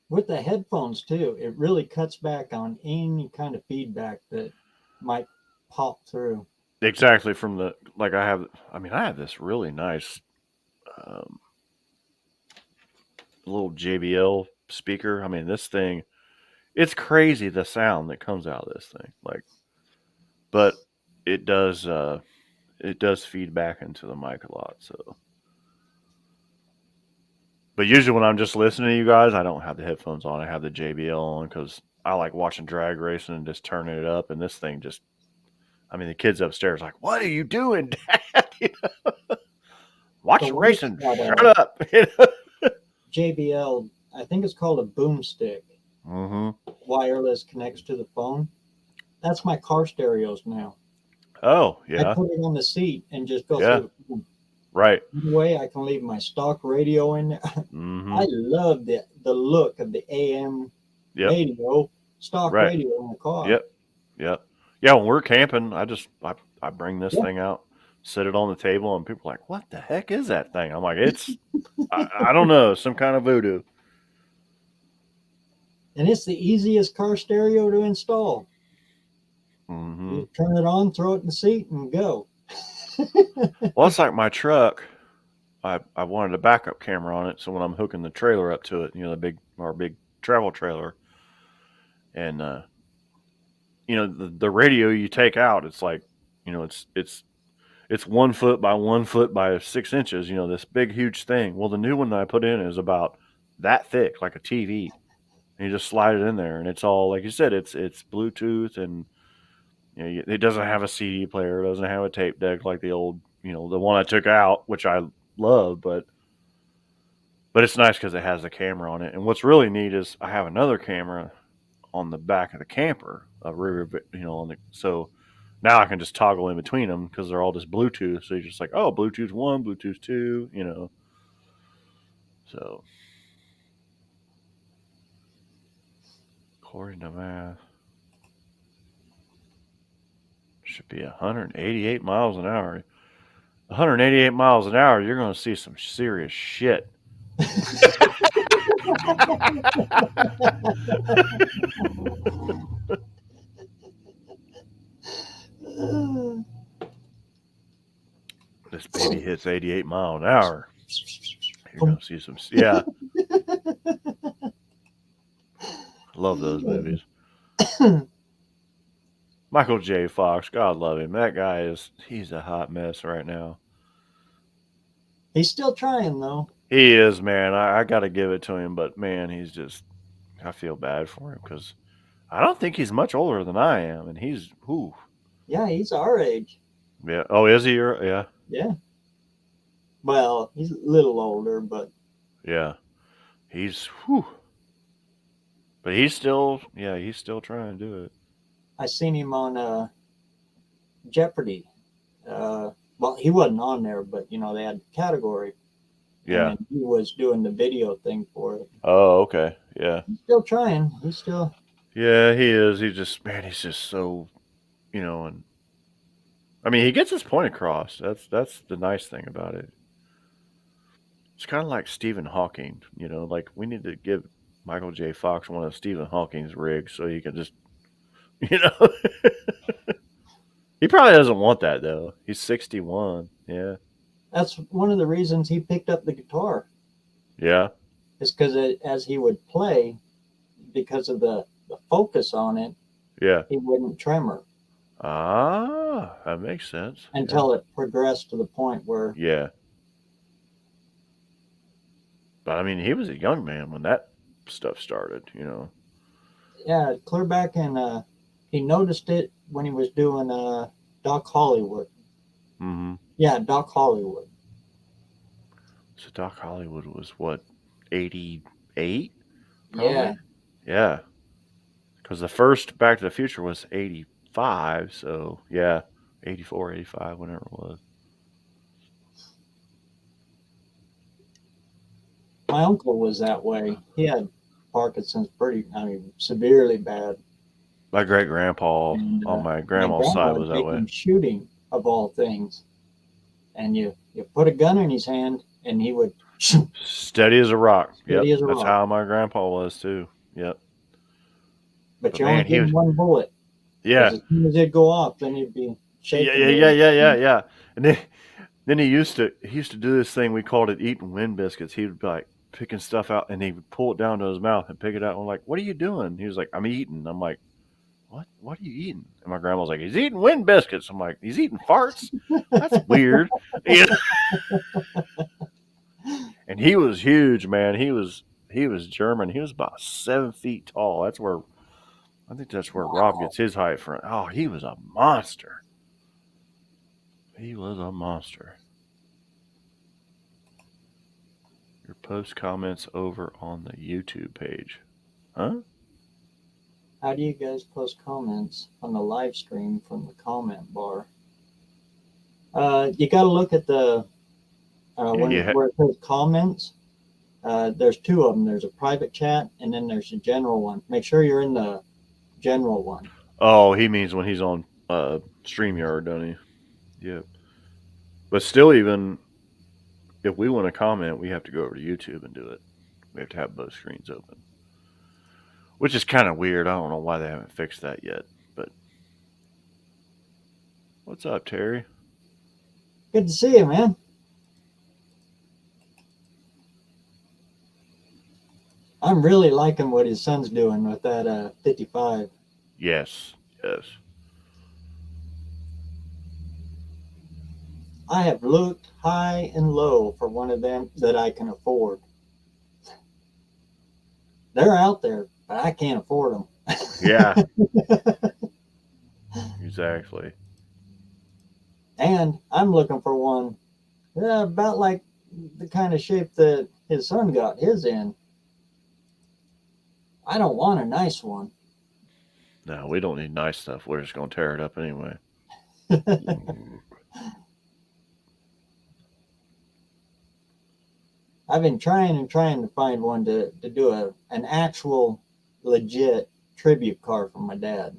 With the headphones too, it really cuts back on any kind of feedback that might pop through. exactly from I have this really nice um, little JBL speaker. I mean, this thing, it's crazy the sound that comes out of this thing. Like, but it does, it does feed back into the mic a lot. So, but usually when I'm just listening to you guys, I don't have the headphones on. I have the JBL on because I like watching drag racing and just turning it up. And this thing just, I mean, the kids upstairs like, "What are you doing, Dad? The Watch the wife's racing. got Shut a up." JBL, I think it's called a boomstick. Mm-hmm. Wireless connects to the phone. That's my car stereos now. Oh I yeah, put it on the seat and just go yeah. through the phone. Right. Anyway, I can leave my stock radio in there. Mm-hmm. I love the look of the AM Yep. radio, stock Right. radio in the car. Yep. Yep. Yeah. When we're camping, I bring this Yeah. thing out, set it on the table, and people are like, "What the heck is that thing?" I'm like, "It's I don't know, some kind of voodoo." And it's the easiest car stereo to install. Mm-hmm. You turn it on, throw it in the seat, and go. Well, it's like my truck. I wanted a backup camera on it, so when I'm hooking the trailer up to it, our big travel trailer, and the radio you take out, it's like, it's 1 foot by 1 foot by 6 inches, this big huge thing. Well, the new one that I put in is about that thick, like a TV. And you just slide it in there, and it's all, like you said, it's Bluetooth, and it doesn't have a CD player, it doesn't have a tape deck like the old, the one I took out, which I love, but it's nice because it has a camera on it. And what's really neat is I have another camera on the back of the camper, a rear, so now I can just toggle in between them because they're all just Bluetooth. So you're just like, oh, Bluetooth 1, Bluetooth 2, So, according to math, should be 188 miles an hour. 188 miles an hour, you're going to see some serious shit. This baby hits 88 mile an hour. You're going to see some, yeah. Love those movies. Michael J. Fox, God love him. That guy he's a hot mess right now. He's still trying, though. He is, man. I got to give it to him, but man, I feel bad for him because I don't think he's much older than I am, and he's, whew. Yeah, he's our age. Yeah. Oh, is he? Yeah. Yeah. Well, he's a little older, but. Yeah. He's, whew. But he's still trying to do it. I seen him on Jeopardy. Well, he wasn't on there, but they had a category. Yeah. And he was doing the video thing for it. Oh, okay. Yeah. He's still trying. He's still. Yeah, he is. He's just so, and I mean, he gets his point across. That's the nice thing about it. It's kind of like Stephen Hawking, like we need to give Michael J. Fox one of Stephen Hawking's rigs so he can just, He probably doesn't want that though. He's 61. Yeah. That's one of the reasons he picked up the guitar. Yeah. Is because as he would play, because of the focus on it, yeah, he wouldn't tremor. Ah, that makes sense. Until it progressed to the point where. Yeah. But I mean, he was a young man when that stuff started, Yeah, clear back in. He noticed it when he was doing Doc Hollywood. Mm-hmm. Yeah, Doc Hollywood. So Doc Hollywood was what, 88? Yeah. Yeah. Because the first Back to the Future was 85, so yeah, 84, 85, whatever it was. My uncle was that way. He had Parkinson's severely bad. My great grandpa on my grandma's side was that way. Shooting, of all things. And you put a gun in his hand and he would shoot. Steady as a rock. Steady as a rock. That's how my grandpa was too. Yep. But you only give him one bullet. Yeah. As soon as it'd go off, then he'd be shaking. Yeah. And then he used to do this thing, we called it eating wind biscuits. He would be like picking stuff out and he would pull it down to his mouth and pick it out. And I'm like, what are you doing? He was like, I'm eating. I'm like, what are you eating? And my grandma's like, he's eating wind biscuits. I'm like, he's eating farts? That's weird. And he was huge, man. He was German. He was about 7 feet tall. I think that's where Rob gets his height from. Oh, he was a monster. He was a monster. Your post comments over on the YouTube page. Huh? How do you guys post comments on the live stream from the comment bar? You got to look at the Yeah, Where it says comments, there's two of them. There's a private chat, and then there's a general one. Make sure you're in the general one. oh, he means when he's on StreamYard, doesn't he? Yeah. But still, even if we want to comment, we have to go over to YouTube and do it. We have to have both screens open, which is kind of weird. I don't know why they haven't fixed that yet. But what's up, Terry? Good to see you, man. I'm really liking what his son's doing with that 55. Yes, yes. I have looked high and low for one of them that I can afford. They're out there, but I can't afford them. Yeah, exactly. And I'm looking for one about like the kind of shape that his son got his in. I don't want a nice one. No, we don't need nice stuff. We're just gonna tear it up anyway. I've been trying to find one to do an actual legit tribute car for my dad.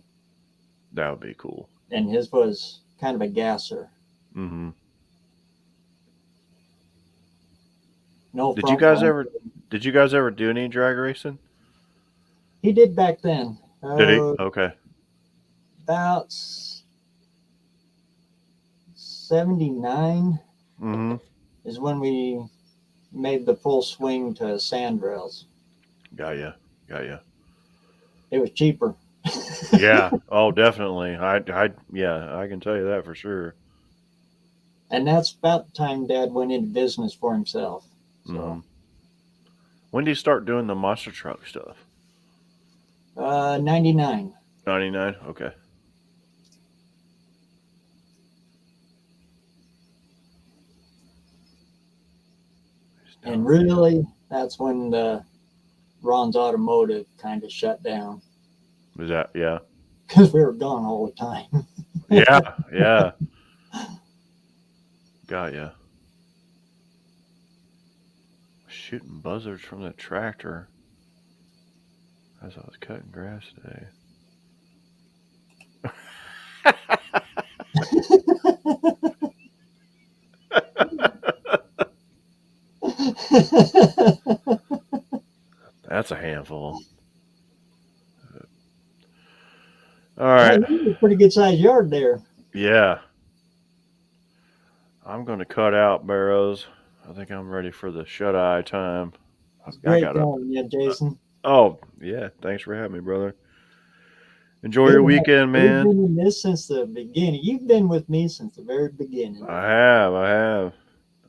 That would be cool. And his was kind of a gasser. Mm-hmm. No Did you front guys one. ever? Did you guys ever do any drag racing? He did back then. Did he? Okay. About 79 Mm-hmm. is when we made the full swing to sand rails. Got ya. Got ya. It was cheaper. Yeah. Oh, definitely. Yeah, I can tell you that for sure. And that's about the time Dad went into business for himself. Mm-hmm. So, When did you start doing the monster truck stuff? 99. 99? Okay. And really, that's when Ron's Automotive kind of shut down Is that, yeah. because we were gone all the time. Yeah, yeah. Got ya. Shooting buzzards from the tractor as I was cutting grass today. That's a handful. All Yeah, right. you have a pretty good sized yard there. Yeah. I'm going to cut out BareRose. I think I'm ready for the shut eye time. It's I great got up. knowing you, Jason. Oh, yeah. Thanks for having me, brother. Enjoy We've your weekend, been man. in this since the beginning. You've been with me since the very beginning. I have. I have.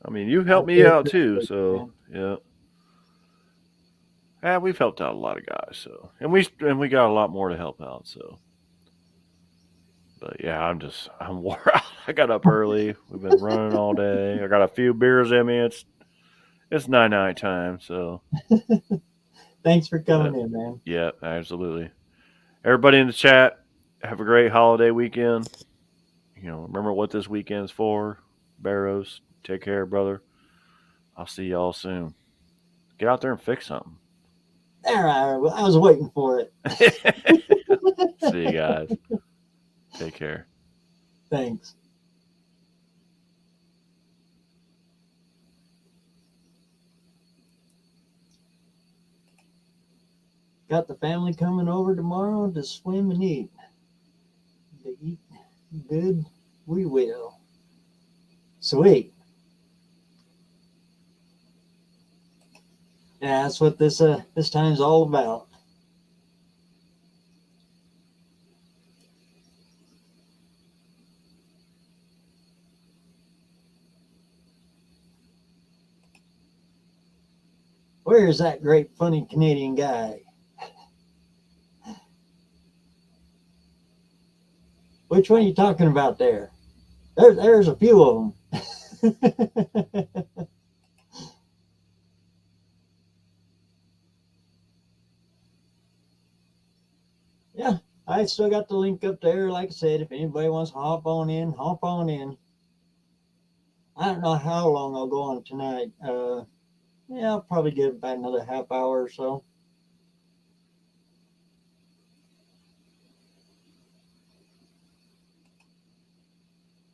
I mean, you've I helped me really out too. appreciate you, So, man. yeah. Yeah, we've helped out a lot of guys. So, and we got a lot more to help out. So, but yeah, I'm wore out. I got up early. We've been running all day. I got a few beers in me. It's night time. So, Thanks for but coming in, man. yeah, absolutely. Everybody in the chat, have a great holiday weekend. Remember what this weekend's for. BareRose, take care, brother. I'll see y'all soon. Get out there and fix something. There, I was waiting for it. See you guys. Take care. Thanks. Got the family coming over tomorrow to swim and eat. To eat good, we will. Sweet. Yeah, that's what this time's all about. Where's that great funny Canadian guy? Which one are you talking about there? There's a few of them. Yeah, I still got the link up there. Like I said, if anybody wants to hop on in, hop on in. I don't know how long I'll go on tonight. Yeah, I'll probably get about another half hour or so.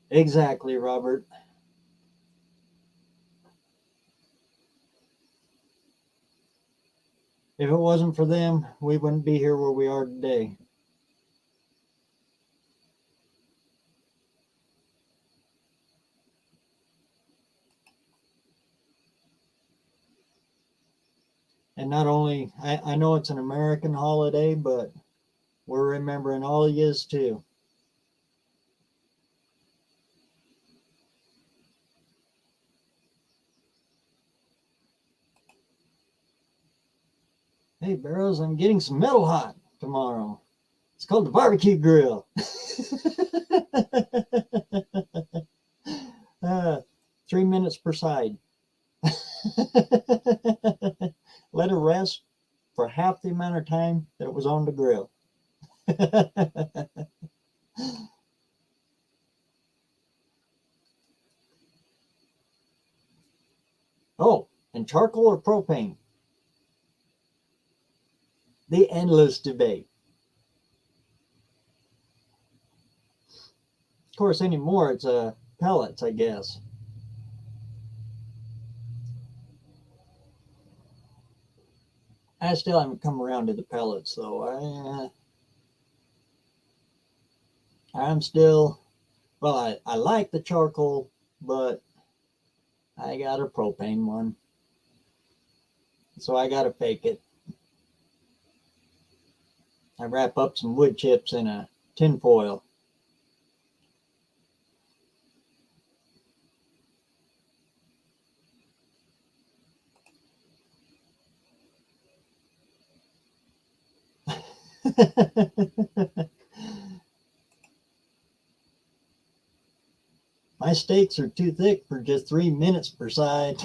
Exactly, Robert. If it wasn't for them, we wouldn't be here where we are today. And not only, I know it's an American holiday, but we're remembering all yous too. Hey, Barrows, I'm getting some metal hot tomorrow. It's called the barbecue grill. 3 minutes per side. Let it rest for half the amount of time that it was on the grill. Oh, and charcoal or propane? The endless debate. Of course, anymore it's pellets, I guess. I still haven't come around to the pellets, though. I'm still, well, I like the charcoal, but I got a propane one, so I got to fake it. I wrap up some wood chips in a tin foil. My steaks are too thick for just 3 minutes per side.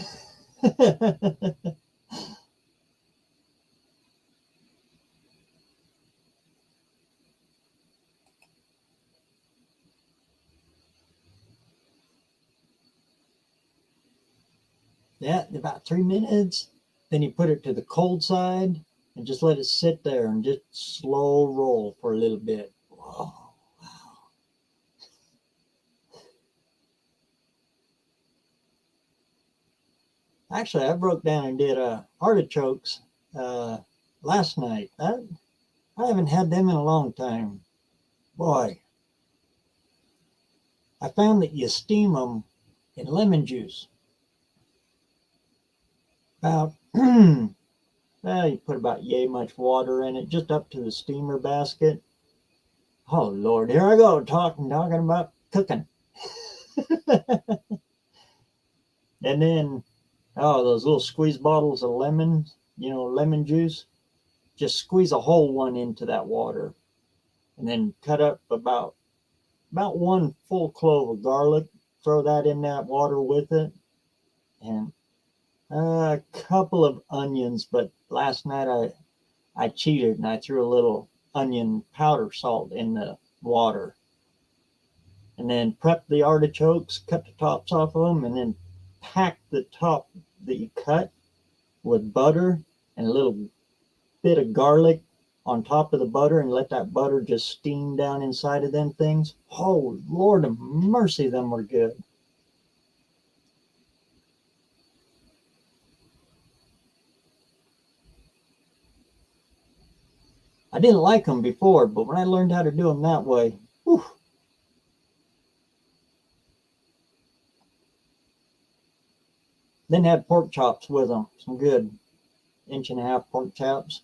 Yeah, about 3 minutes. Then you put it to the cold side and just let it sit there and just slow roll for a little bit. Whoa. Actually, I broke down and did artichokes last night. I haven't had them in a long time. Boy, I found that you steam them in lemon juice. About, well, you put about yay much water in it, just up to the steamer basket. Oh, Lord, here I go talking about cooking. And then, oh, those little squeeze bottles of lemon, lemon juice. Just squeeze a whole one into that water, and then cut up about one full clove of garlic. Throw that in that water with it, and a couple of onions. But last night I cheated and I threw a little onion powder salt in the water, and then prep the artichokes, cut the tops off of them, and then pack the top that you cut with butter and a little bit of garlic on top of the butter, and let that butter just steam down inside of them things. Oh, Lord of mercy, them were good. I didn't like them before, but when I learned how to do them that way, whew. Then had pork chops with them, some good 1.5 inch pork chops.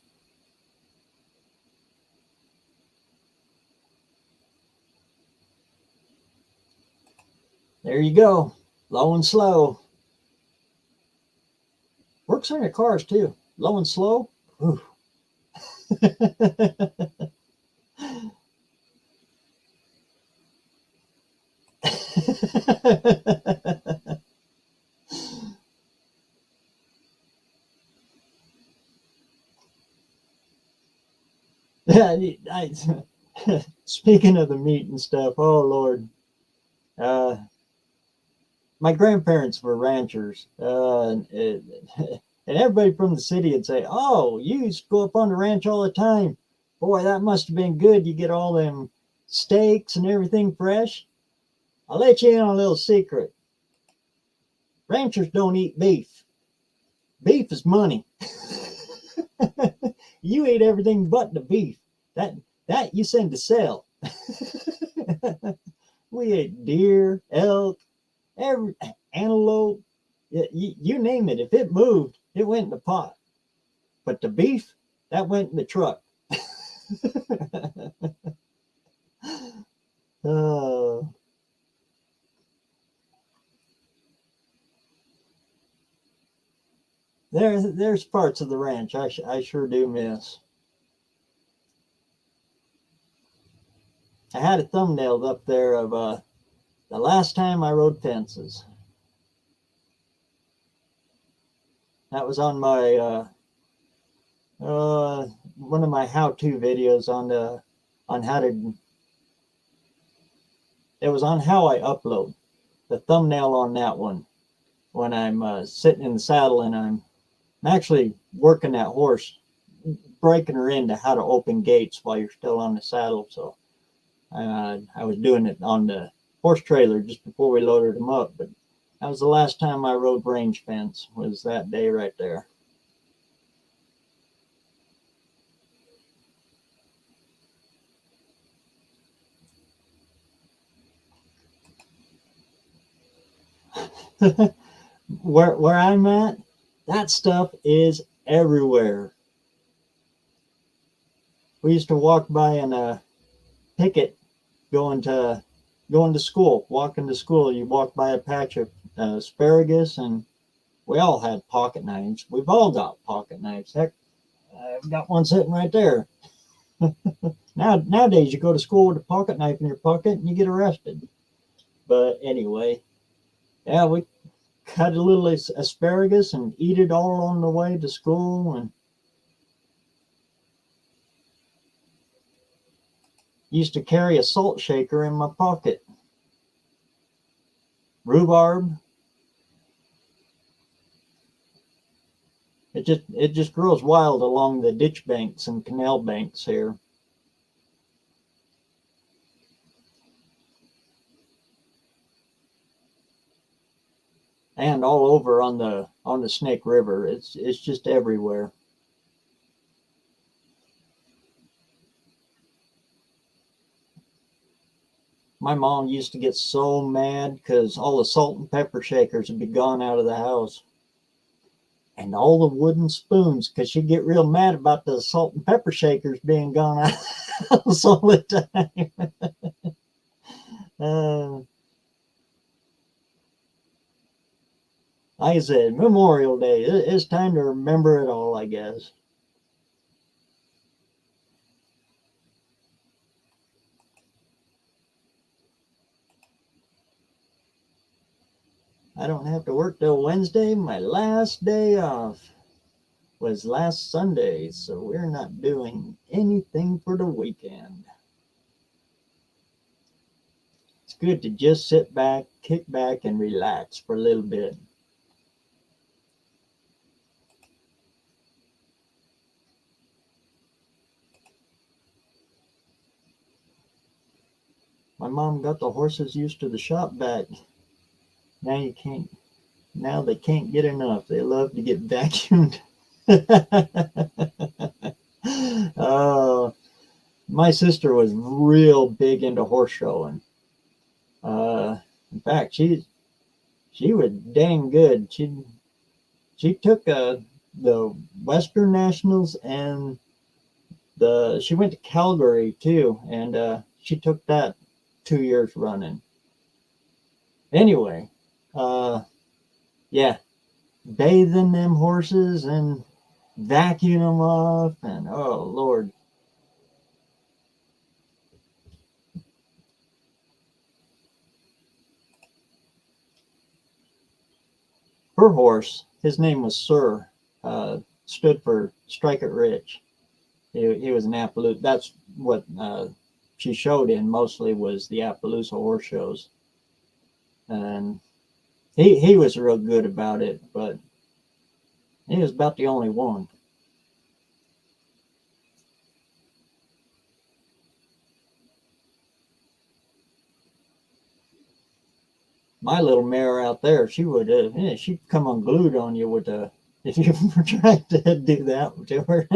There you go, low and slow. Works on your cars too, low and slow. Yeah, speaking of the meat and stuff, oh Lord, uh, my grandparents were ranchers, and everybody from the city would say, "Oh, you used to go up on the ranch all the time. Boy, that must have been good. You get all them steaks and everything fresh." I'll let you in on a little secret. Ranchers don't eat beef. Beef is money. You eat everything but the beef. That you send to sell. We ate deer, elk, every antelope. You name it. If it moved, it went in the pot. But the beef, that went in the truck. uh, there's parts of the ranch I sure do miss. I had a thumbnail up there of the last time I rode fences. That was on my one of my how-to videos on how to. It was on how I upload. The thumbnail on that one when I'm sitting in the saddle and I'm actually working that horse, breaking her into how to open gates while you're still on the saddle. So I was doing it on the horse trailer just before we loaded him up. But that was the last time I rode range fence, was that day right there. where I'm at, that stuff is everywhere. We used to walk by in a picket going to school, walking to school. You walk by a patch of asparagus, and we all had pocket knives. We've all got pocket knives. Heck, I've got one sitting right there. Nowadays, you go to school with a pocket knife in your pocket and you get arrested. But anyway, yeah, we cut a little asparagus and eat it all on the way to school. And used to carry a salt shaker in my pocket. Rhubarb. It just grows wild along the ditch banks and canal banks here. And all over on the Snake River. It's just everywhere. My mom used to get so mad because all the salt and pepper shakers would be gone out of the house. And all the wooden spoons, because she'd get real mad about the salt and pepper shakers being gone out of the house all the time. Like I said, Memorial Day, it's time to remember it all, I guess. I don't have to work till Wednesday. My last day off was last Sunday, so we're not doing anything for the weekend. It's good to just sit back, kick back, and relax for a little bit. My mom got the horses used to the shop vac. Now they can't get enough. They love to get vacuumed. My sister was real big into horse showing. In fact, she was dang good. She took the Western Nationals, and she went to Calgary too, and she took that 2 years running. Anyway, yeah, bathing them horses and vacuuming them off, and oh Lord. Her horse, his name was Sir, stood for Strike It Rich. He was an Appaloosa. That's what she showed in mostly, was the Appaloosa horse shows. And He was real good about it, but he was about the only one. My little mare out there, she would she'd come unglued on you with a if you were trying to do that to her.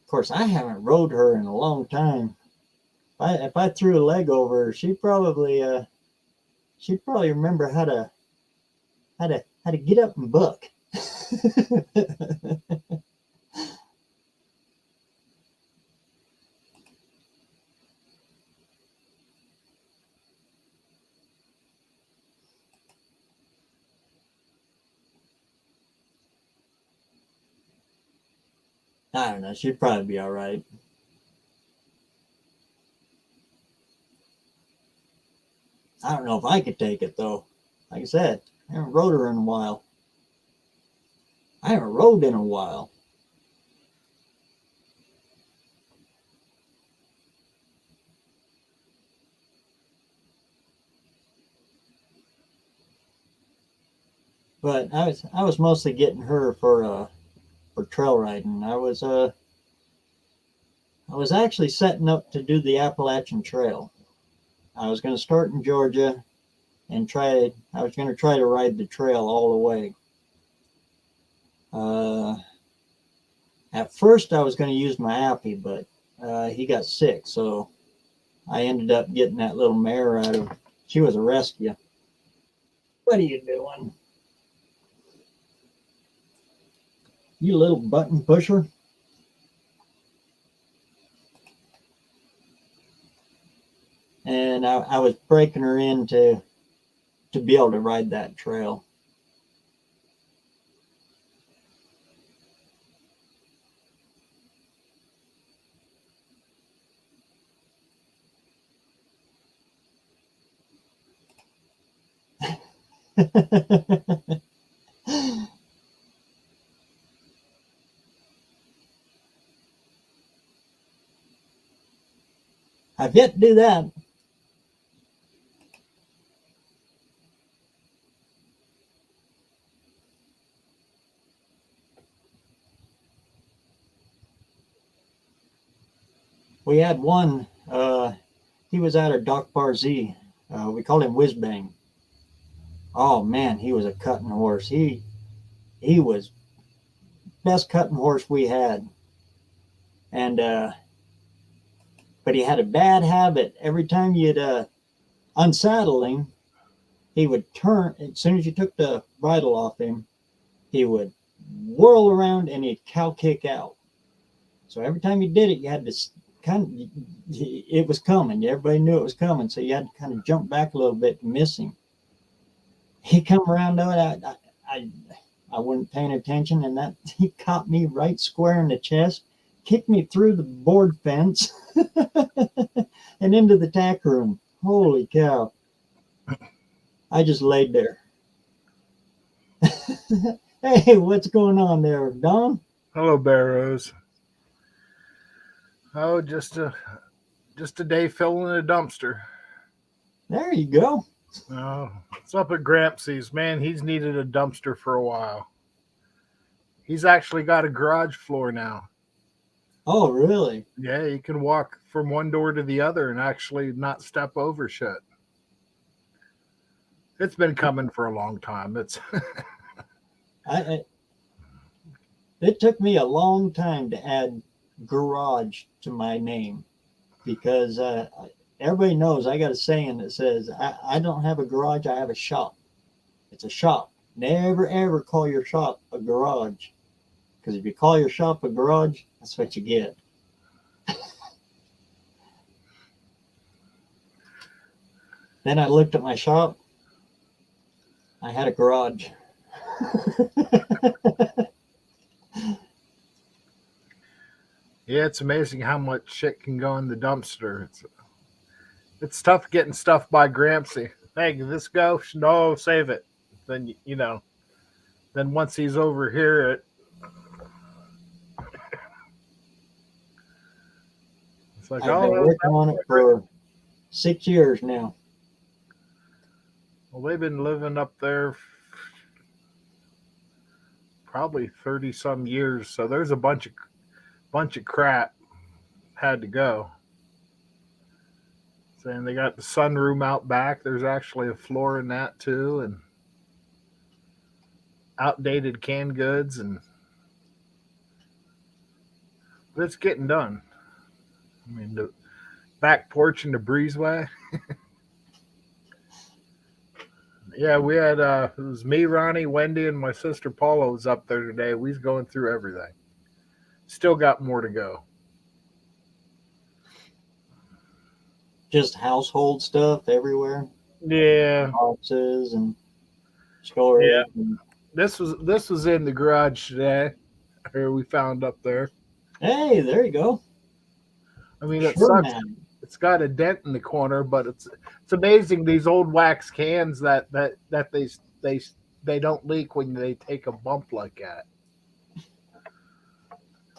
Of course, I haven't rode her in a long time. If I threw a leg over her, she'd probably remember how to get up and buck. I don't know. She'd probably be all right. I don't know if I could take it though. Like I said, I haven't rode her in a while. I haven't rode in a while. But I was mostly getting her for trail riding. I was actually setting up to do the Appalachian Trail. I was going to start in Georgia and I was going to try to ride the trail all the way. At first, I was going to use my Appy, but he got sick, so I ended up getting that little mare out of. She was a rescue. What are you doing? You little button pusher. And I was breaking her in to be able to ride that trail. I've yet to do that. We had one. He was out of Doc Bar Z. We called him Whiz Bang. Oh man, he was a cutting horse. He was best cutting horse we had, and but he had a bad habit. Every time you'd unsaddle him, he would turn as soon as you took the bridle off him. He would whirl around and he'd cow kick out. So every time you did it, you had to it was coming. Everybody knew it was coming, so you had to kind of jump back a little bit to miss him. He come around to it. I wasn't paying attention, and that he caught me right square in the chest, kicked me through the board fence, and into the tack room. Holy cow! I just laid there. Hey, what's going on there, Don? Hello, BareRose. Oh, just a day filling a dumpster. There you go. Oh, it's up at Grampsy's. Man, he's needed a dumpster for a while. He's actually got a garage floor now. Oh, really? Yeah, you can walk from one door to the other and actually not step over shit. It's been coming for a long time. It took me a long time to add garage to my name because everybody knows I got a saying that says, I don't have a garage, I have a shop. It's a shop. Never ever call your shop a garage, because if you call your shop a garage, that's what you get. Then I looked at my shop. I had a garage. Yeah, it's amazing how much shit can go in the dumpster. It's tough getting stuff by Grampsy. Hey, this go? No, save it. Then, you know. Then once he's over here, it's like, I've been oh, working on it for 6 years now. well, they've been living up there probably 30 some years. So there's a bunch of crap had to go. Saying they got the sunroom out back. There's actually a floor in that too, and outdated canned goods, but it's getting done. I mean, the back porch and the breezeway. Yeah, we had it was me, Ronnie, Wendy, and my sister Paula was up there today. We was going through everything. Still got more to go. Just household stuff everywhere. Yeah, Boxes and storage. Yeah. And, this was in the garage today. Here we found up there. hey, there you go. I mean, it Sure, sucks. man. It's got a dent in the corner, but it's amazing these old wax cans that they don't leak when they take a bump like that.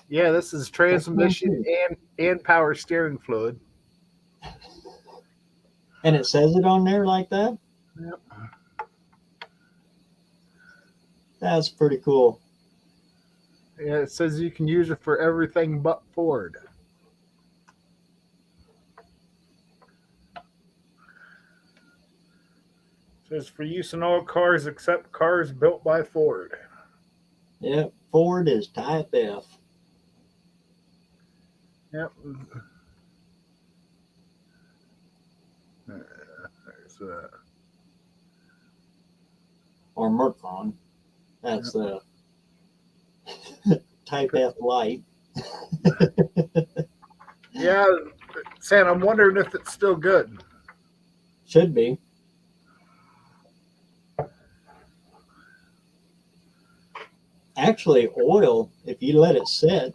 Yeah, this is transmission and power steering fluid. And it says it on there like that? Yep. That's pretty cool. Yeah, it says you can use it for everything but Ford. It says for use in all cars except cars built by Ford. Yep, Ford is type F. Yep. There's Or Mercon. That's the type F light. yeah, Sam, I'm wondering if it's still good. Should be. Actually, oil, if you let it sit,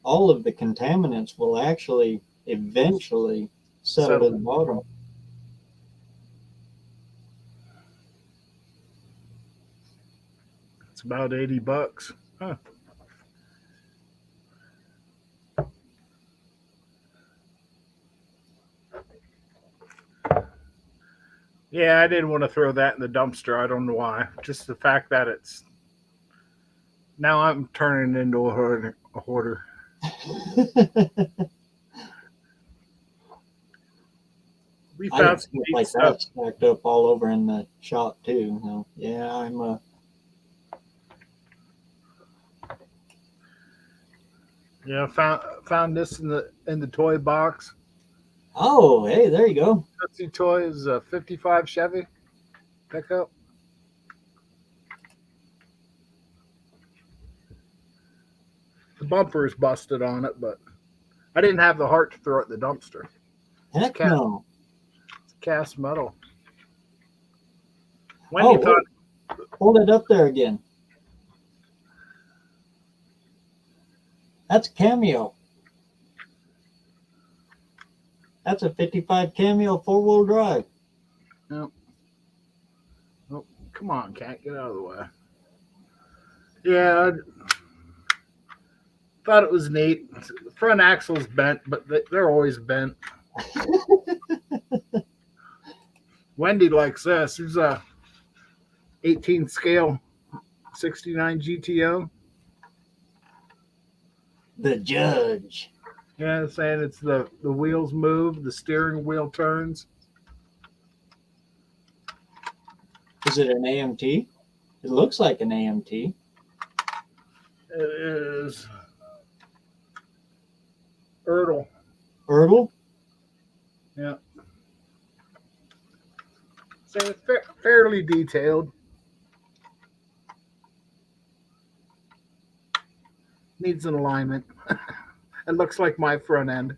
all of the contaminants will actually eventually settle to the bottom. It's about $80. Huh. Yeah, I didn't want to throw that in the dumpster. I don't know why. Just the fact that it's now I'm turning into a hoarder. We I found got some stuff neat like stuff. that stacked up all over in the shop too. So, yeah, I'm Yeah, found this in the toy box. Oh, hey, there you go. Tootsie Toy is a 55 Chevy pickup. The bumper is busted on it, but I didn't have the heart to throw it in the dumpster. Heck Cat- no. It's cast metal. Wendy thought Hold it up there again. That's a Cameo. That's a 55 Cameo 4-wheel drive. oh, come on, cat, get out of the way. Yeah, I thought it was neat. The front axle's bent, but they're always bent. Wendy likes this. There's a 18 scale 69 GTO. The Judge. Yeah, it's saying it's the wheels move, the steering wheel turns. Is it an AMT? It looks like an AMT. It is Ertl. Ertl? Yeah. So it's fairly detailed. Needs an alignment. It looks like my front end.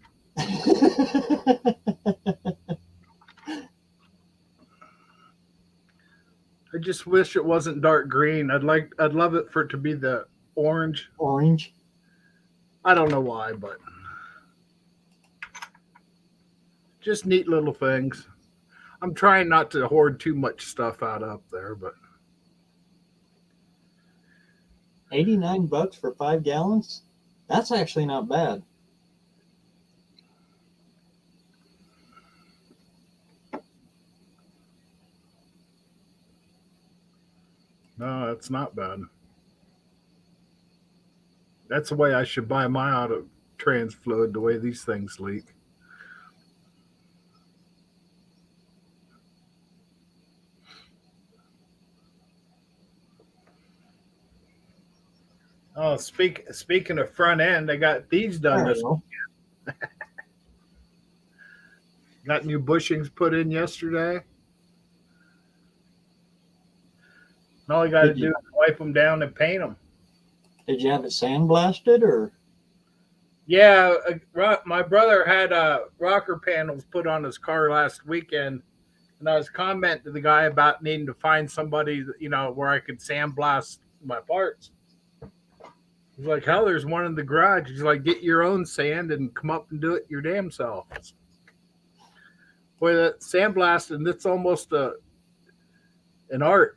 I just wish it wasn't dark green. I'd love it for it to be the orange. Orange. I don't know why, but just neat little things. I'm trying not to hoard too much stuff out up there, but $89 for 5 gallons. That's actually not bad. No, that's not bad. That's the way I should buy my auto trans fluid, the way these things leak. Oh, speaking of front end, I got these done There we this. go. Got new bushings put in yesterday. And all I got to Did you- do is wipe them down and paint them. Did you have it sandblasted or? Yeah, my brother had rocker panels put on his car last weekend, and I was commenting to the guy about needing to find somebody, where I could sandblast my parts. He's like, hell, there's one in the garage. He's like, get your own sand and come up and do it your damn self. Boy, that sandblasting, that's almost an art.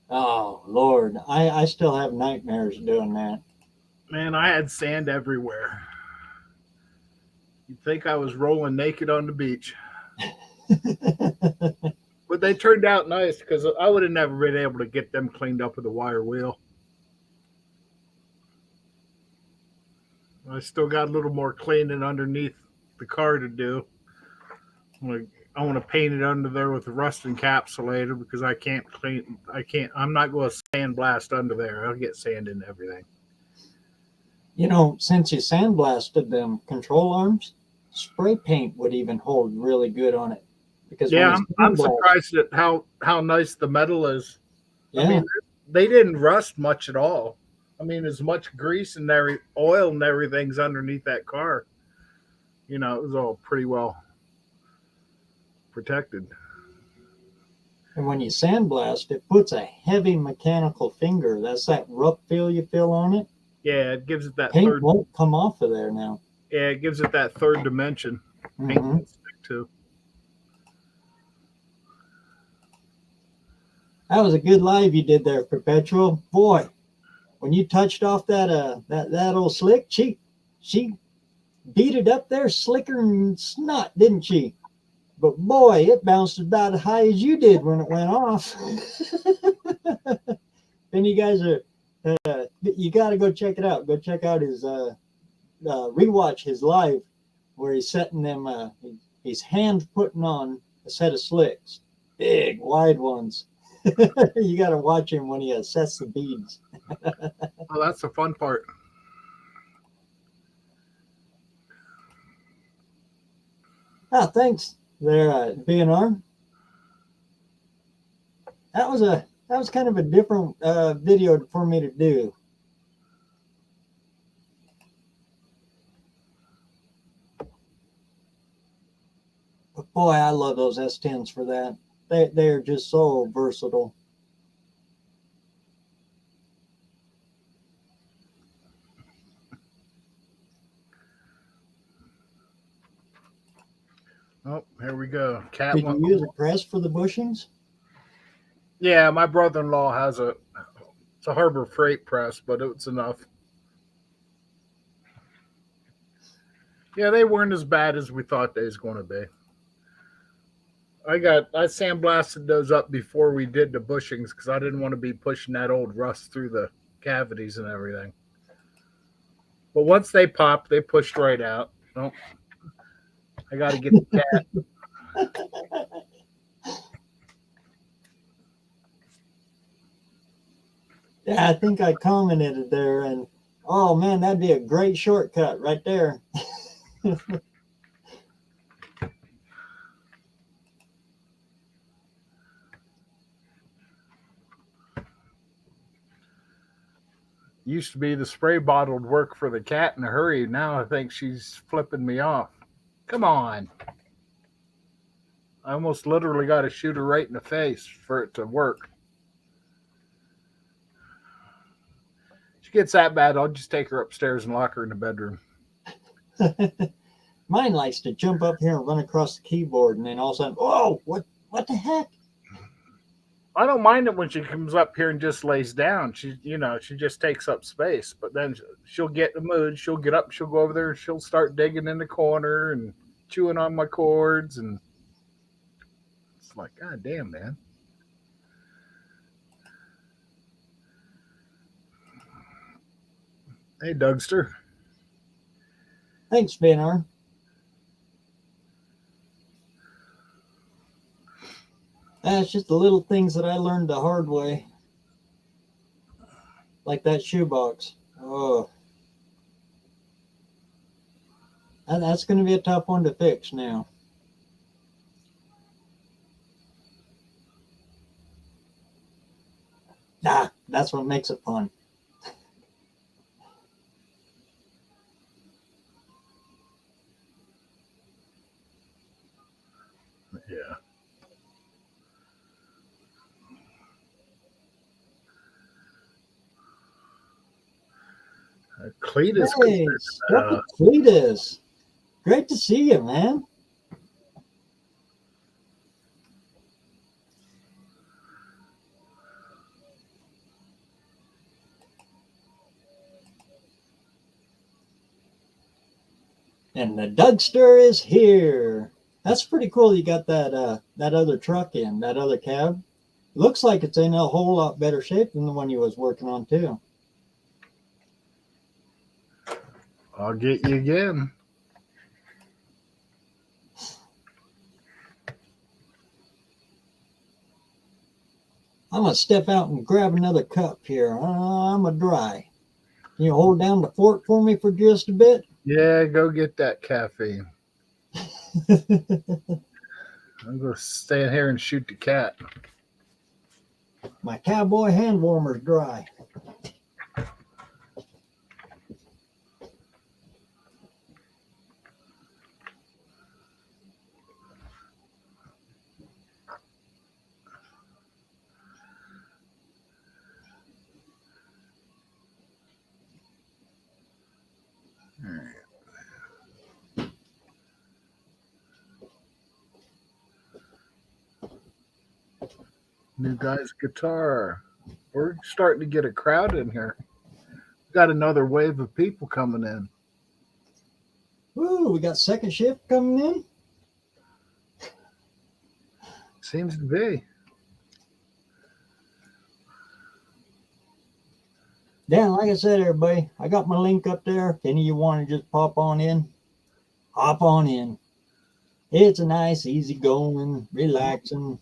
Oh Lord, I still have nightmares doing that. Man, I had sand everywhere. You'd think I was rolling naked on the beach. But they turned out nice because I would have never been able to get them cleaned up with a wire wheel. I still got a little more cleaning underneath the car to do. I want to paint it under there with the rust encapsulator because I'm not going to sandblast under there. I'll get sand in everything. Since you sandblasted them control arms, spray paint would even hold really good on it. Because yeah, I'm surprised at how nice the metal is. Yeah. I mean, they didn't rust much at all. I mean, as much grease and oil and everything's underneath that car. It was all pretty well protected. And when you sandblast, it puts a heavy mechanical finger. That's that rough feel you feel on it. Yeah, it gives it that Paint third. won't come off of there now. Yeah, it gives it that third dimension. Paint Mhm. can stick to. That was a good live you did there, Perpetual. Boy, when you touched off that old slick, she beat it up there slicker than snot, didn't she? But boy, it bounced about as high as you did when it went off. Then you guys you got to go check it out. Go check out his rewatch his live where he's setting them. He's hand putting on a set of slicks, big wide ones. You got to watch him when he sets the beads. Oh, that's the fun part. Oh, thanks there, BNR. That was kind of a different video for me to do. But boy, I love those S10s for that. They are just so versatile. Oh, here we go. Cat Did one. you use a press for the bushings? Yeah, my brother-in-law has it's a Harbor Freight press, but it's enough. Yeah, they weren't as bad as we thought they was going to be. I sandblasted those up before we did the bushings because I didn't want to be pushing that old rust through the cavities and everything. But once they popped, they pushed right out. Oh, I got to get the cat. Yeah, I think I commented there, and oh man, that'd be a great shortcut right there. Used to be the spray bottle would work for the cat in a hurry. Now I think she's flipping me off. Come on. I almost literally got to shoot her right in the face for it to work. If she gets that bad, I'll just take her upstairs and lock her in the bedroom. Mine likes to jump up here and run across the keyboard, and then all of a sudden, oh, what the heck? I don't mind it when she comes up here and just lays down. She just takes up space. But then she'll get in the mood. She'll get up. She'll go over there and she'll start digging in the corner and chewing on my cords. And it's like, God damn, man. Hey, Dougster. Thanks, Spinner. That's just the little things that I learned the hard way. Like that shoebox. Oh. And that's going to be a tough one to fix now. Nah, that's what makes it fun. Yeah. Cletus. Hey, Cletus. Great to see you, man. And the Dougster is here. That's pretty cool. You got that that other truck in, that other cab. Looks like it's in a whole lot better shape than the one you was working on too. I'll get you again. I'm going to step out and grab another cup here. I'm a dry. Can you hold down the fort for me for just a bit? Yeah, go get that caffeine. I'm going to stay in here and shoot the cat. My cowboy hand warmer's dry. New guy's guitar. We're starting to get a crowd in here. Got another wave of people coming in. Ooh, we got second shift coming in. Seems to be. Dan, like I said, everybody, I got my link up there. If any of you want to just pop on in, hop on in. It's a nice, easy going, relaxing.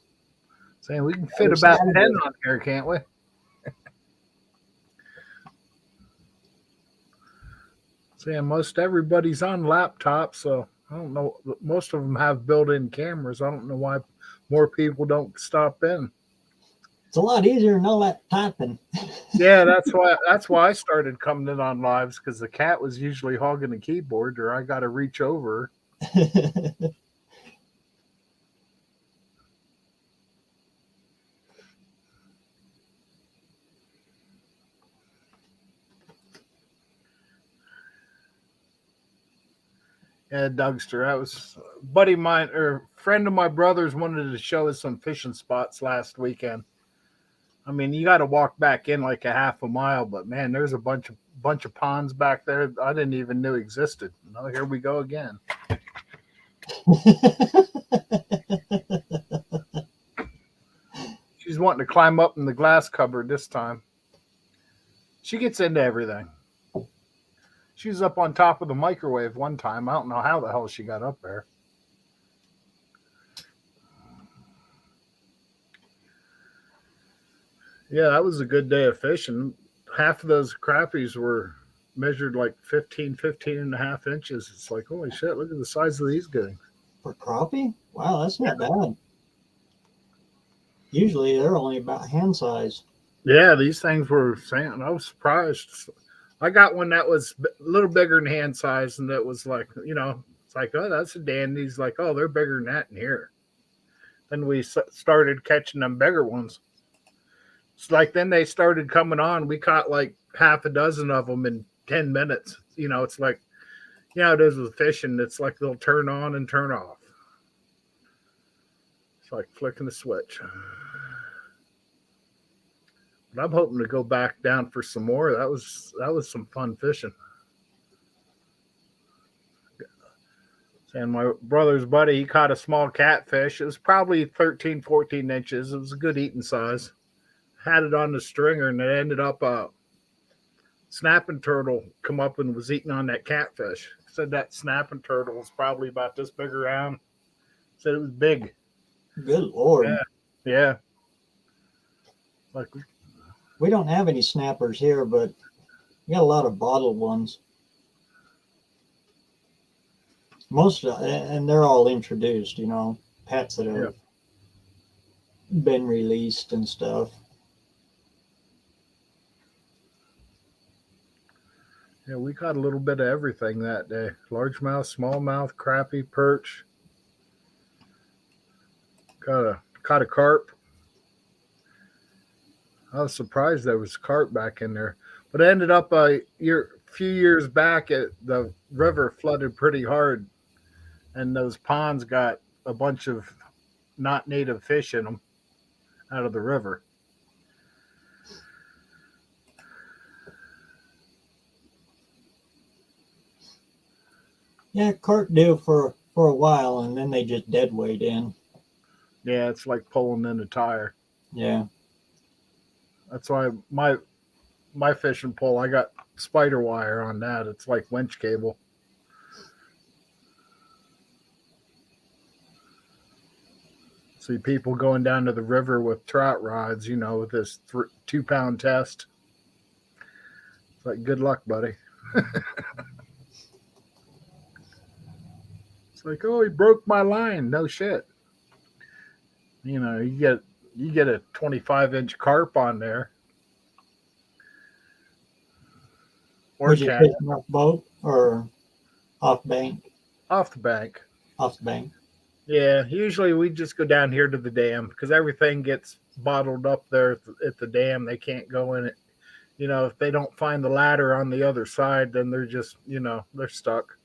Saying we can fit about 10 on here, can't we? Saying most everybody's on laptops, so I don't know. Most of them have built-in cameras. I don't know why more people don't stop in. It's a lot easier than all that typing. Yeah, that's why I started coming in on lives, because the cat was usually hogging the keyboard, or I got to reach over. Yeah, Dougster. That was a buddy of mine, or friend of my brother's, wanted to show us some fishing spots last weekend. I mean, you got to walk back in like a half a mile, but man, there's a bunch of ponds back there I didn't even know existed. Oh, here we go again. She's wanting to climb up in the glass cupboard this time. She gets into everything. She was up on top of the microwave one time. I don't know how the hell she got up there. Yeah, that was a good day of fishing. Half of those crappies were measured like 15 and a half inches. It's like, holy shit, look at the size of these guys. For crappie? Wow, that's not bad. Usually they're only about hand size. Yeah, these things were saying, I was surprised. I got one that was a little bigger than hand size, and that was like, it's like, oh, that's a dandy. He's like, oh, they're bigger than that in here. Then we started catching them bigger ones. It's like then they started coming on. We caught like half a dozen of them in 10 minutes. It's like, it is with fishing. It's like they'll turn on and turn off. It's like flicking the switch. But I'm hoping to go back down for some more. That was some fun fishing. And my brother's buddy, he caught a small catfish. It was probably 13, 14 inches. It was a good eating size. Had it on the stringer, and it ended up a snapping turtle come up and was eating on that catfish. Said that snapping turtle was probably about this big around. Said it was big. Good Lord. Yeah. Yeah. Like, We don't have any snappers here, but we got a lot of bottled ones. And they're all introduced, pets that have been released and stuff. yeah, we caught a little bit of everything that day. Largemouth, smallmouth, crappie, perch. Caught a carp. I was surprised there was carp back in there. But it ended up a few years back, the river flooded pretty hard, and those ponds got a bunch of not native fish in them out of the river. Yeah, carp do for a while, and then they just dead weight in. Yeah, it's like pulling in a tire. Yeah. That's why my fishing pole, I got spider wire on that. It's like winch cable. See people going down to the river with trout rods, with this 2-pound test. It's like, good luck, buddy. It's like, oh, he broke my line. No shit. You get a 25-inch carp on there. Or Was you cat fishing off boat or off bank? off the bank. Off the bank. Yeah, usually we just go down here to the dam because everything gets bottled up there at the dam. They can't go in it. If they don't find the ladder on the other side, then they're just, they're stuck.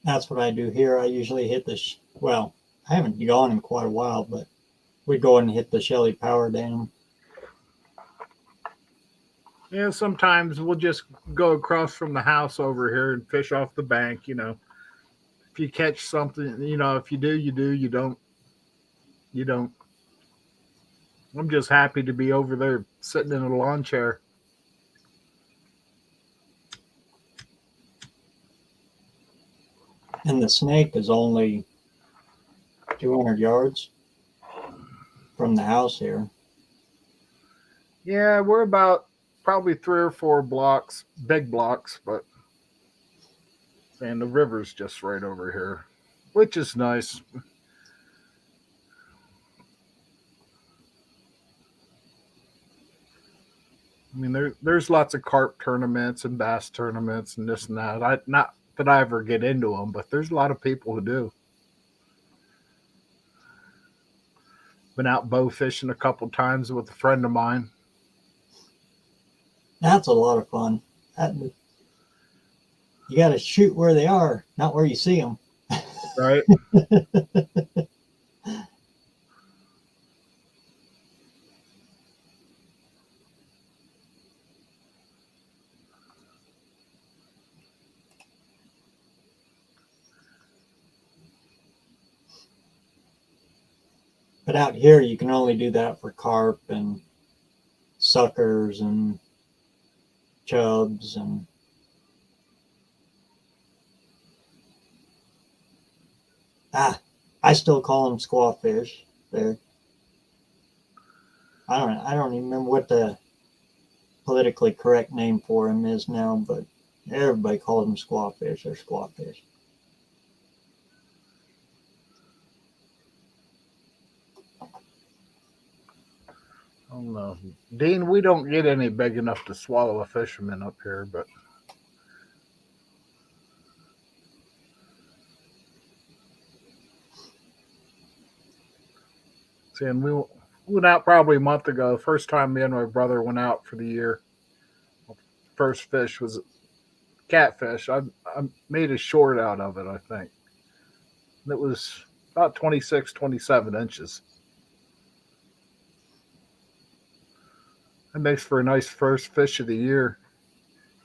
That's what I do here. I usually hit well, I haven't gone in quite a while, but we go and hit the Shelley Power Dam. Yeah, sometimes we'll just go across from the house over here and fish off the bank. If you catch something, if you do, you do. You don't, you don't. I'm just happy to be over there sitting in a lawn chair. And the snake is only 200 yards from the house here. Yeah, we're about probably 3 or 4 blocks, big blocks, and the river's just right over here, which is nice. I mean, there's lots of carp tournaments and bass tournaments and this and that. Not that I ever get into them, but there's a lot of people who do. Been out bow fishing a couple times with a friend of mine. That's a lot of fun. You got to shoot where they are, not where you see them. Right. But out here, you can only do that for carp and suckers and chubs and I still call them squawfish there. I don't even remember what the politically correct name for them is now, but everybody calls them squawfish. They're squawfish. I don't know. Dean, we don't get any big enough to swallow a fisherman up here, but and we went out probably a month ago. First time me and my brother went out for the year. First fish was catfish. I made a short out of it, I think. It was about 26, 27 inches. That makes for a nice first fish of the year.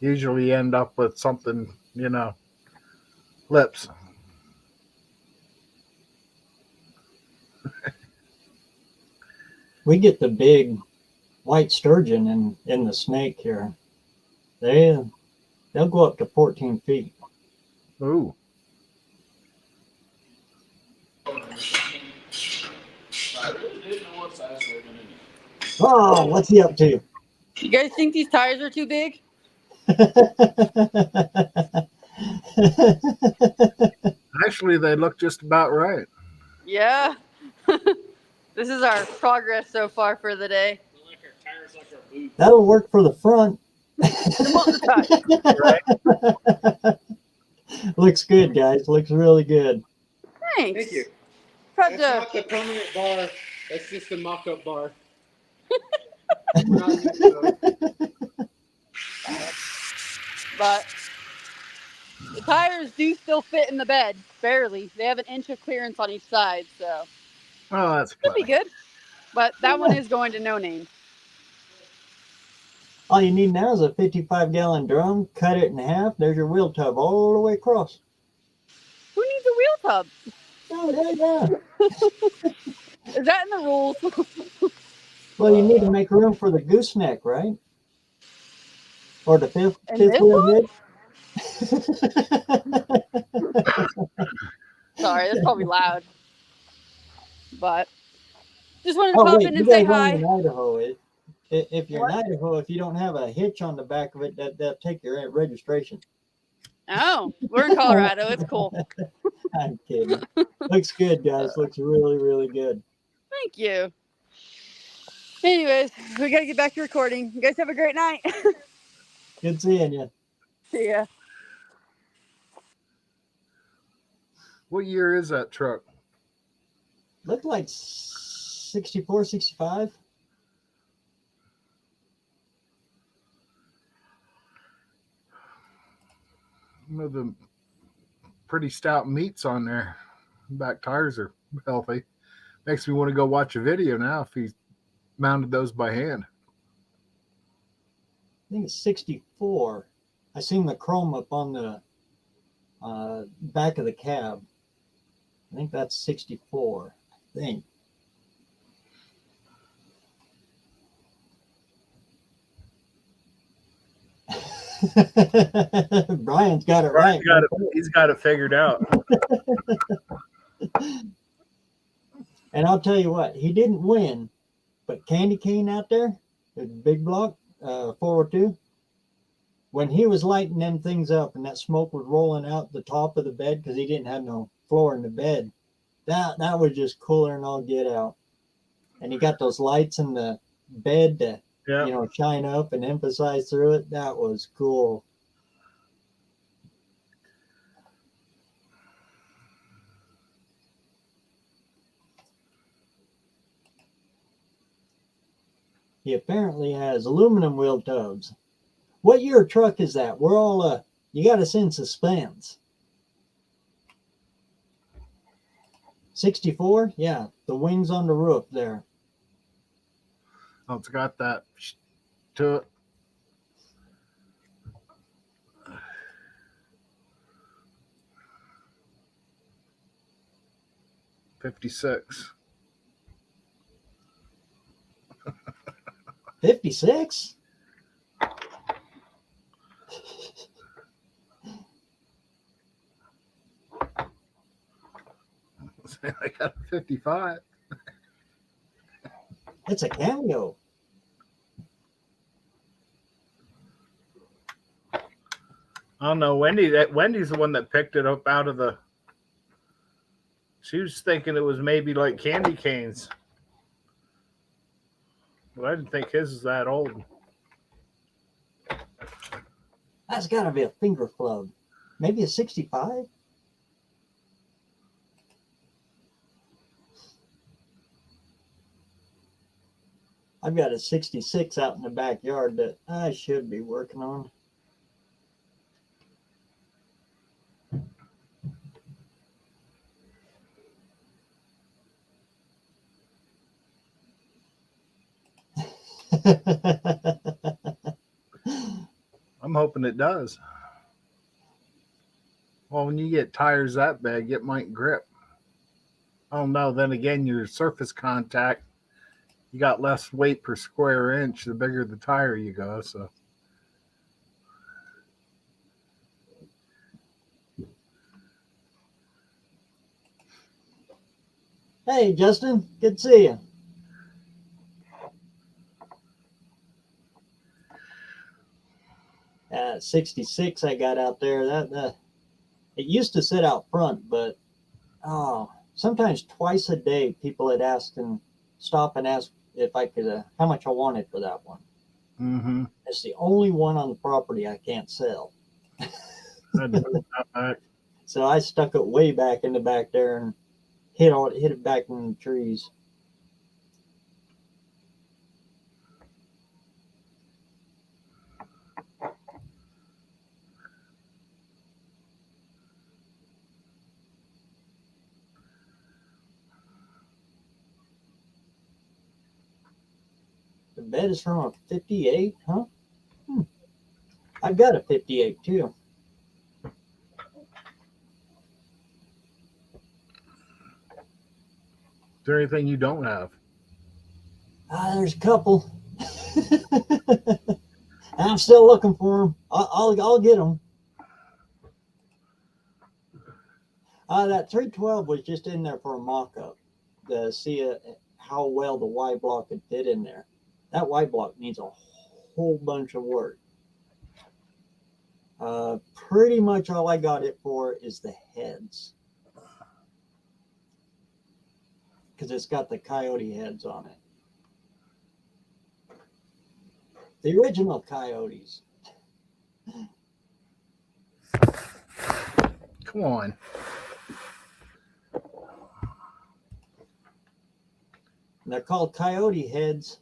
Usually end up with something, lips. We get the big white sturgeon in the snake here. They'll go up to 14 feet. Ooh. Oh, what's he up to? You guys think these tires are too big? Actually, they look just about right. Yeah. This is our progress so far for the day. That'll work for the front. Looks good, guys. Looks really good. Thanks. Thank you. Proud That's to- not the permanent bar. That's just the mock-up bar. We're not using those. But the tires do still fit in the bed, barely. They have an inch of clearance on each side, so Oh, that's could be plenty. good. But that one is going to no name. All you need now is a 55-gallon drum. Cut it in half. There's your wheel tub all the way across. Who needs a wheel tub? Oh, yeah. Is that in the rules? Well, you need to make room for the gooseneck, right? Or the fifth And this wheel one? head. Sorry, that's probably loud. But just wanted to Oh, pop wait, in you and say guys hi. aren't in Idaho. If you're What? in Idaho, if you don't have a hitch on the back of it, that'll take your registration. Oh, we're in Colorado. It's cool. I'm kidding. Looks good, guys. Looks really, really good. Thank you. Anyways, we got to get back to recording. You guys have a great night. Good seeing you. See ya. What year is that truck? Looked like 64, 65. The pretty stout meats on there. Back tires are healthy. Makes me want to go watch a video now if he mounted those by hand. I think it's 64. I seen the chrome up on the back of the cab. I think that's 64. I think. Brian's got it right. He's got it figured out. And I'll tell you what, he didn't win, but Candy Cane out there, the big block, 402, when he was lighting them things up and that smoke was rolling out the top of the bed because he didn't have no floor in the bed, that was just cooler than all get out. And he got those lights in the bed to shine up and emphasize through it. That was cool. He apparently has aluminum wheel tubs. What year truck is that? We're all, you got us in suspense. 64? Yeah, the wings on the roof there. Oh, it's got that to it. $56. 56? I got a 55. It's a cameo. I don't know. Wendy's the one that picked it up out of the. She was thinking it was maybe like candy canes. But I didn't think his was that old. That's got to be a finger plug. Maybe a 65? I've got a 66 out in the backyard that I should be working on. I'm hoping it does. Well, when you get tires that big, it might grip. Oh no, then again, your surface contact, you got less weight per square inch the bigger the tire you go. So Hey, Justin, good to see you. At 66, I got out there. That it used to sit out front, but sometimes twice a day, people had asked and stop and ask if I could, how much I wanted for that one. mm-hmm. It's the only one on the property I can't sell. Had to move that back. So I stuck it way back in the back there and hit it back in the trees. The bed is from a 58, huh? I've got a 58 too. Is there anything you don't have? There's a couple. I'm still looking for them. I'll get them. That 312 was just in there for a mock-up to see how well the Y block could fit in there. That Y block needs a whole bunch of work. Pretty much all I got it for is the heads, because it's got the coyote heads on it. The original coyotes. Come on. And they're called coyote heads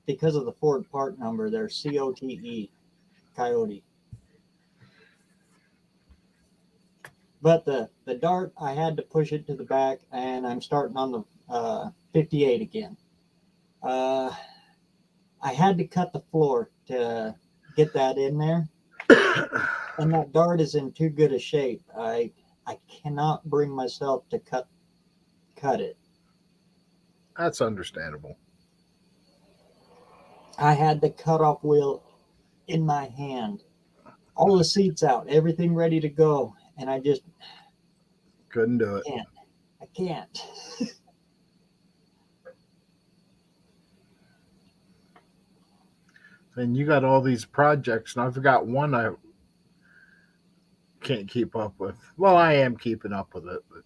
because of the Ford part number. They're COTE, coyote. But the Dart, I had to push it to the back, and I'm starting on the 58 again. I had to cut the floor to get that in there. And that Dart is in too good a shape. I cannot bring myself to cut it. That's understandable. I had the cutoff wheel in my hand, all the seats out, everything ready to go, and I just couldn't do it. I can't. And you got all these projects, and I forgot one I can't keep up with. Well, I am keeping up with it, but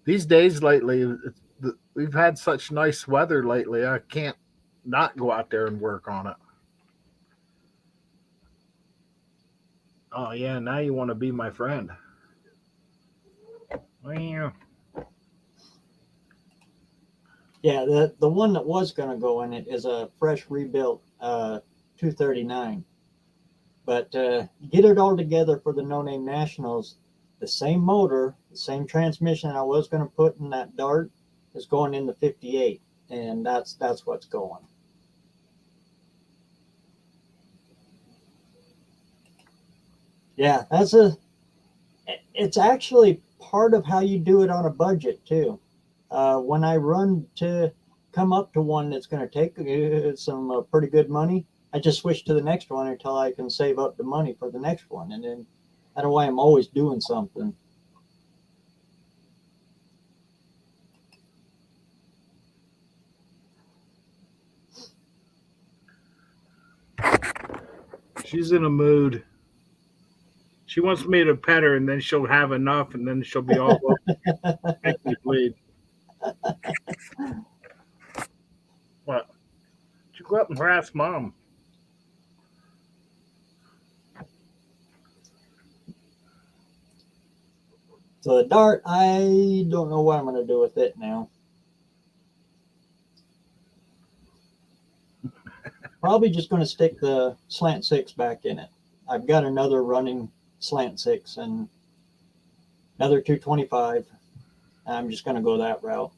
these days lately, we've had such nice weather lately, I can't not go out there and work on it. Oh, yeah, now you want to be my friend. Well, Yeah, the one that was going to go in it is a fresh rebuilt 239. But get it all together for the No Name Nationals. The same motor, the same transmission I was going to put in that Dart is going in the 58, and that's what's going. Yeah, it's actually part of how you do it on a budget too. When I run to come up to one that's going to take some pretty good money, I just switch to the next one until I can save up the money for the next one. And then that's why I'm always doing something. she's in a mood. She wants me to pet her, and then she'll have enough, and then she'll be all over, make me bleed. What? Did you go up and harass Mom? So the Dart, I don't know what I'm going to do with it now. Probably just going to stick the slant 6 back in it. I've got another running slant 6 and another 225. I'm just going to go that route.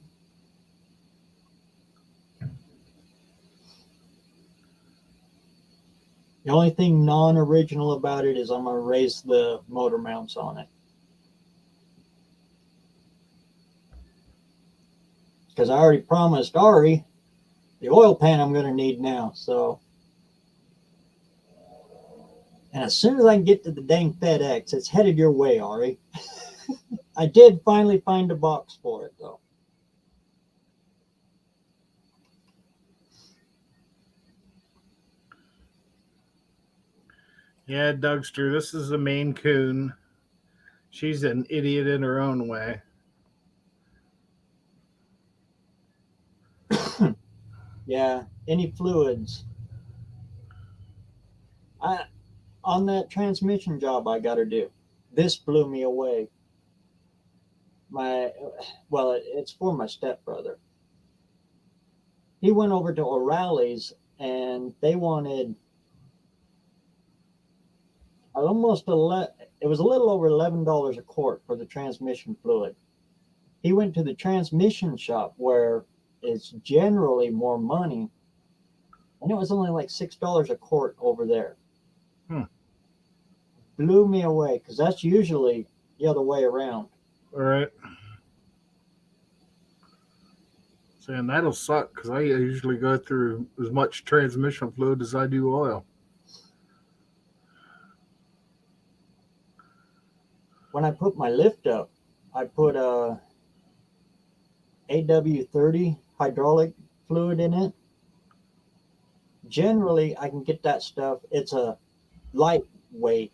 The only thing non-original about it is I'm going to raise the motor mounts on it. Because I already promised Ari the oil pan I'm going to need now. So, and as soon as I can get to the dang FedEx, it's headed your way, Ari. I did finally find a box for it, though. Yeah, Dougster, this is the Maine Coon. She's an idiot in her own way. Yeah, any fluids. On that transmission job I got to do, this blew me away. It's for my stepbrother. He went over to O'Reilly's and they wanted it was a little over $11 a quart for the transmission fluid. He went to the transmission shop where it's generally more money, and it was only like $6 a quart over there. Blew me away because that's usually the other way around. All right. Saying that'll suck because I usually go through as much transmission fluid as I do oil. When I put my lift up, I put a AW30 hydraulic fluid in it. Generally, I can get that stuff. It's a lightweight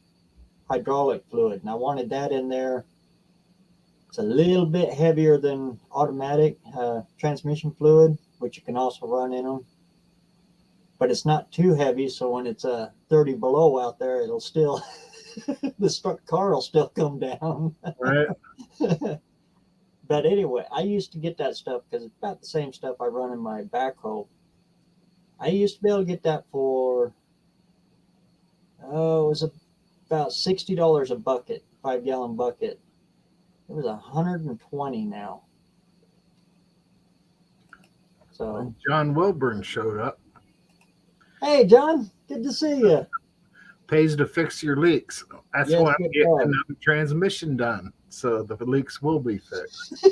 hydraulic fluid, and I wanted that in there. It's a little bit heavier than automatic transmission fluid, which you can also run in them. But it's not too heavy, so when it's 30 below out there, it'll still... the car will still come down. Right. But anyway, I used to get that stuff because it's about the same stuff I run in my backhoe. I used to be able to get that for, it was about $60 a bucket, 5-gallon bucket. It was $120 now. So John Wilburn showed up. Hey, John, good to see you. Pays to fix your leaks. That's Yes, why I'm it getting does. another transmission done, so the leaks will be fixed.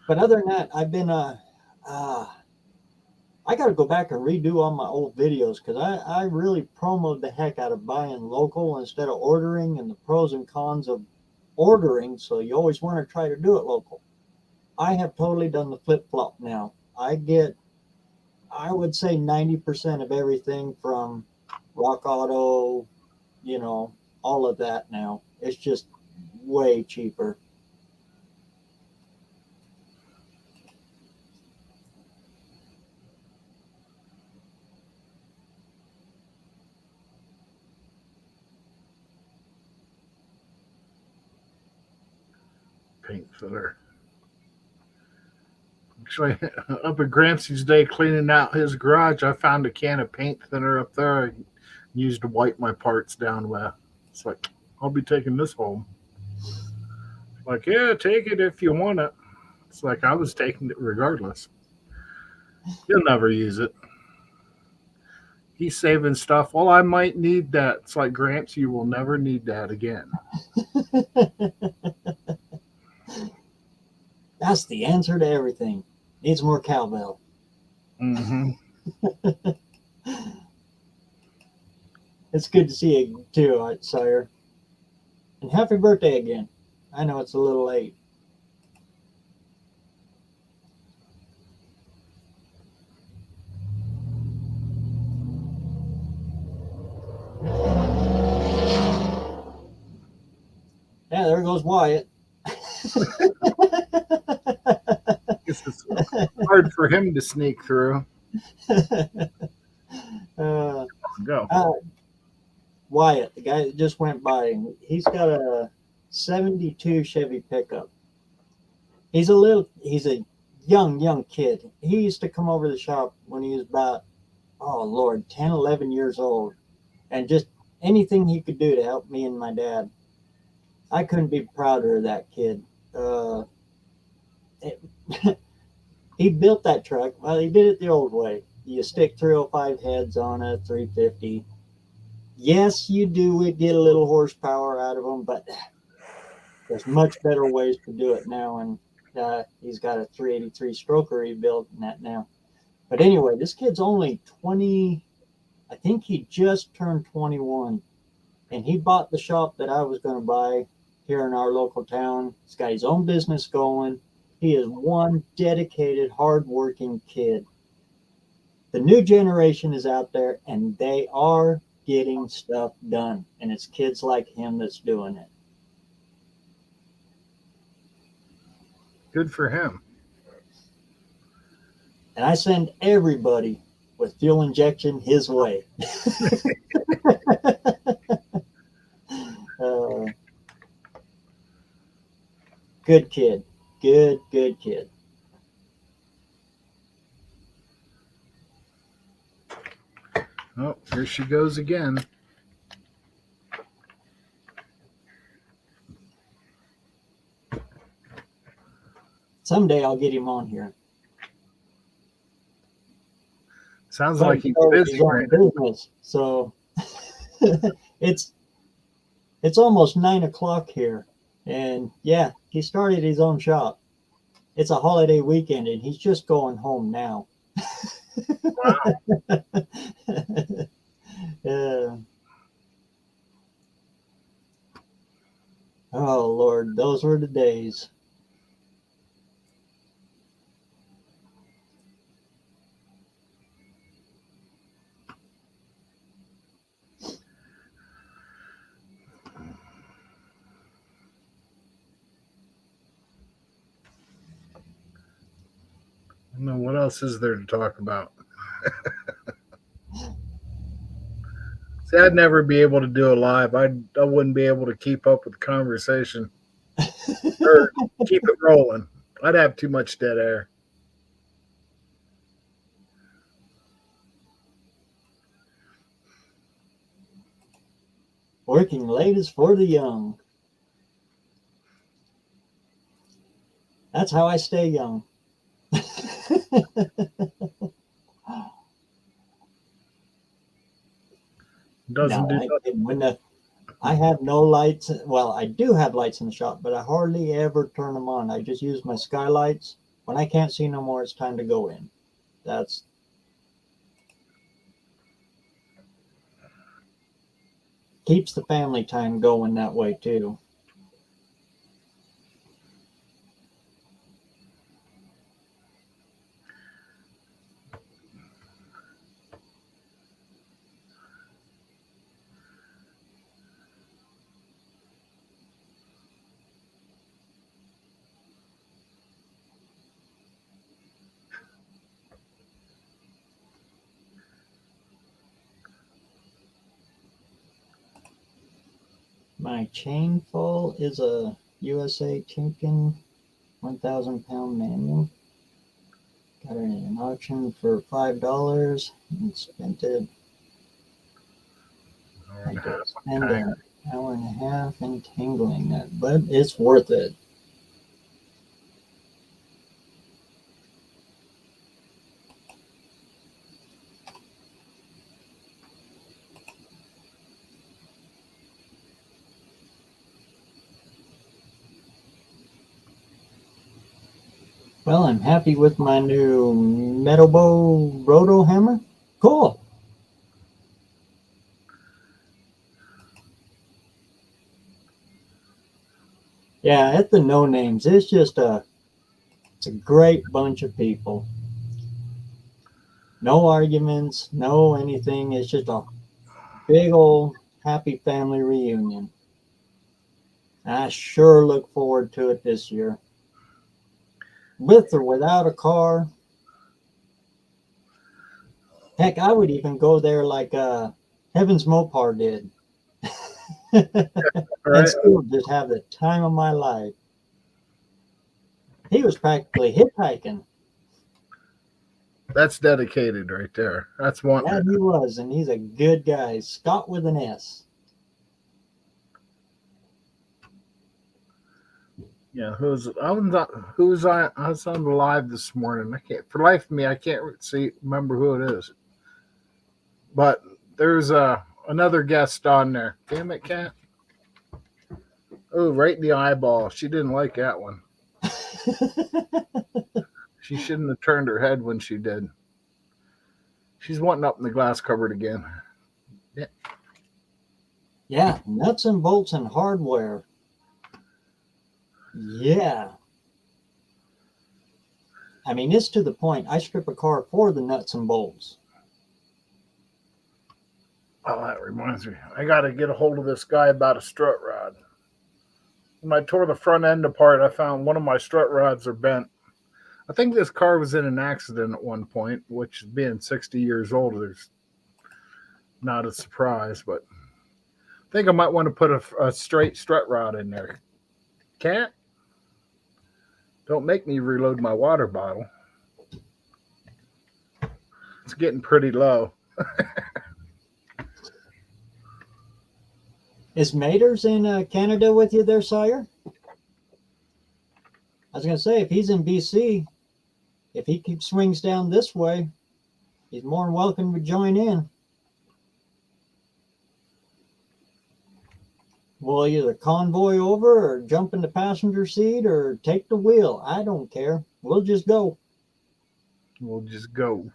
But other than that, I've been I got to go back and redo all my old videos because I really promoted the heck out of buying local instead of ordering and the pros and cons of ordering. So you always want to try to do it local. I have totally done the flip flop now. I would say 90% of everything from Rock Auto, all of that now. It's just way cheaper. Paint thinner. Actually, up at Gramsci's day cleaning out his garage, I found a can of paint thinner up there I used to wipe my parts down with. It's like, I'll be taking this home. Like, yeah, take it if you want it. It's like I was taking it regardless. You'll never use it. He's saving stuff. Well, I might need that. It's like, Gramps, you will never need that again. That's the answer to everything. Needs more cowbell. Mm-hmm. It's good to see you too, sire. And happy birthday again. I know it's a little late. Yeah, there goes Wyatt. It's hard for him to sneak through. Go. Wyatt, the guy that just went by, he's got a 72 Chevy pickup. He's a young kid. He used to come over to the shop when he was about, 10, 11 years old. And just anything he could do to help me and my dad. I couldn't be prouder of that kid. Uh, it- he built that truck. Well, he did it the old way. You stick 305 heads on a 350. Yes, you do get a little horsepower out of them, but there's much better ways to do it now. And he's got a 383 stroker he built in that now. But anyway, this kid's only 20. I think he just turned 21. And he bought the shop that I was going to buy here in our local town. He's got his own business going. He is one dedicated, hardworking kid. The new generation is out there, and they are getting stuff done. And it's kids like him that's doing it. Good for him. And I send everybody with fuel injection his way. Good kid. Good kid. Oh, here she goes again. Someday I'll get him on here. Sounds like he's busy right business. So it's almost 9 o'clock here. And yeah, he started his own shop. It's a holiday weekend and he's just going home now. Wow. Oh Lord, those were the days. I don't know what else is there to talk about. See, I'd never be able to do a live. I wouldn't be able to keep up with the conversation or keep it rolling. I'd have too much dead air. Working late is for the young. That's how I stay young. Doesn't do nothing. I have no lights. Well, I do have lights in the shop, but I hardly ever turn them on. I just use my skylights. When I can't see no more, it's time to go in. That's keeps the family time going that way too. My chain fall is a USA Timken 1,000-pound manual. Got it in an auction for $5 and spent it. I did spend an hour and a half entangling it, but it's worth it. Well, I'm happy with my new Metal Bow Roto hammer. Cool. Yeah, at the No Names, it's just it's a great bunch of people. No arguments, no anything. It's just a big old happy family reunion. I sure look forward to it this year. With or without a car. Heck, I would even go there like Heavens Mopar did. And still just have the time of my life. He was practically hitchhiking. That's dedicated right there. That's one. Yeah, he was, and he's a good guy. Scott with an S. Yeah, I was on the live this morning. I can't for life of me I can't remember who it is. But there's another guest on there. Damn it, Cat. Oh, right in the eyeball. She didn't like that one. She shouldn't have turned her head when she did. She's wanting up in the glass cupboard again. Yeah. Yeah, nuts and bolts and hardware. Yeah. I mean, it's to the point. I strip a car for the nuts and bolts. Oh, that reminds me. I got to get a hold of this guy about a strut rod. When I tore the front end apart, I found one of my strut rods are bent. I think this car was in an accident at one point, which being 60 years old, there's not a surprise, but I think I might want to put a straight strut rod in there. Cat, don't make me reload my water bottle. It's getting pretty low. Is Maters in Canada with you there, Sire? I was going to say, if he's in BC, if he swings down this way, he's more than welcome to join in. We'll either convoy over or jump in the passenger seat or take the wheel. I don't care. We'll just go. We'll just go.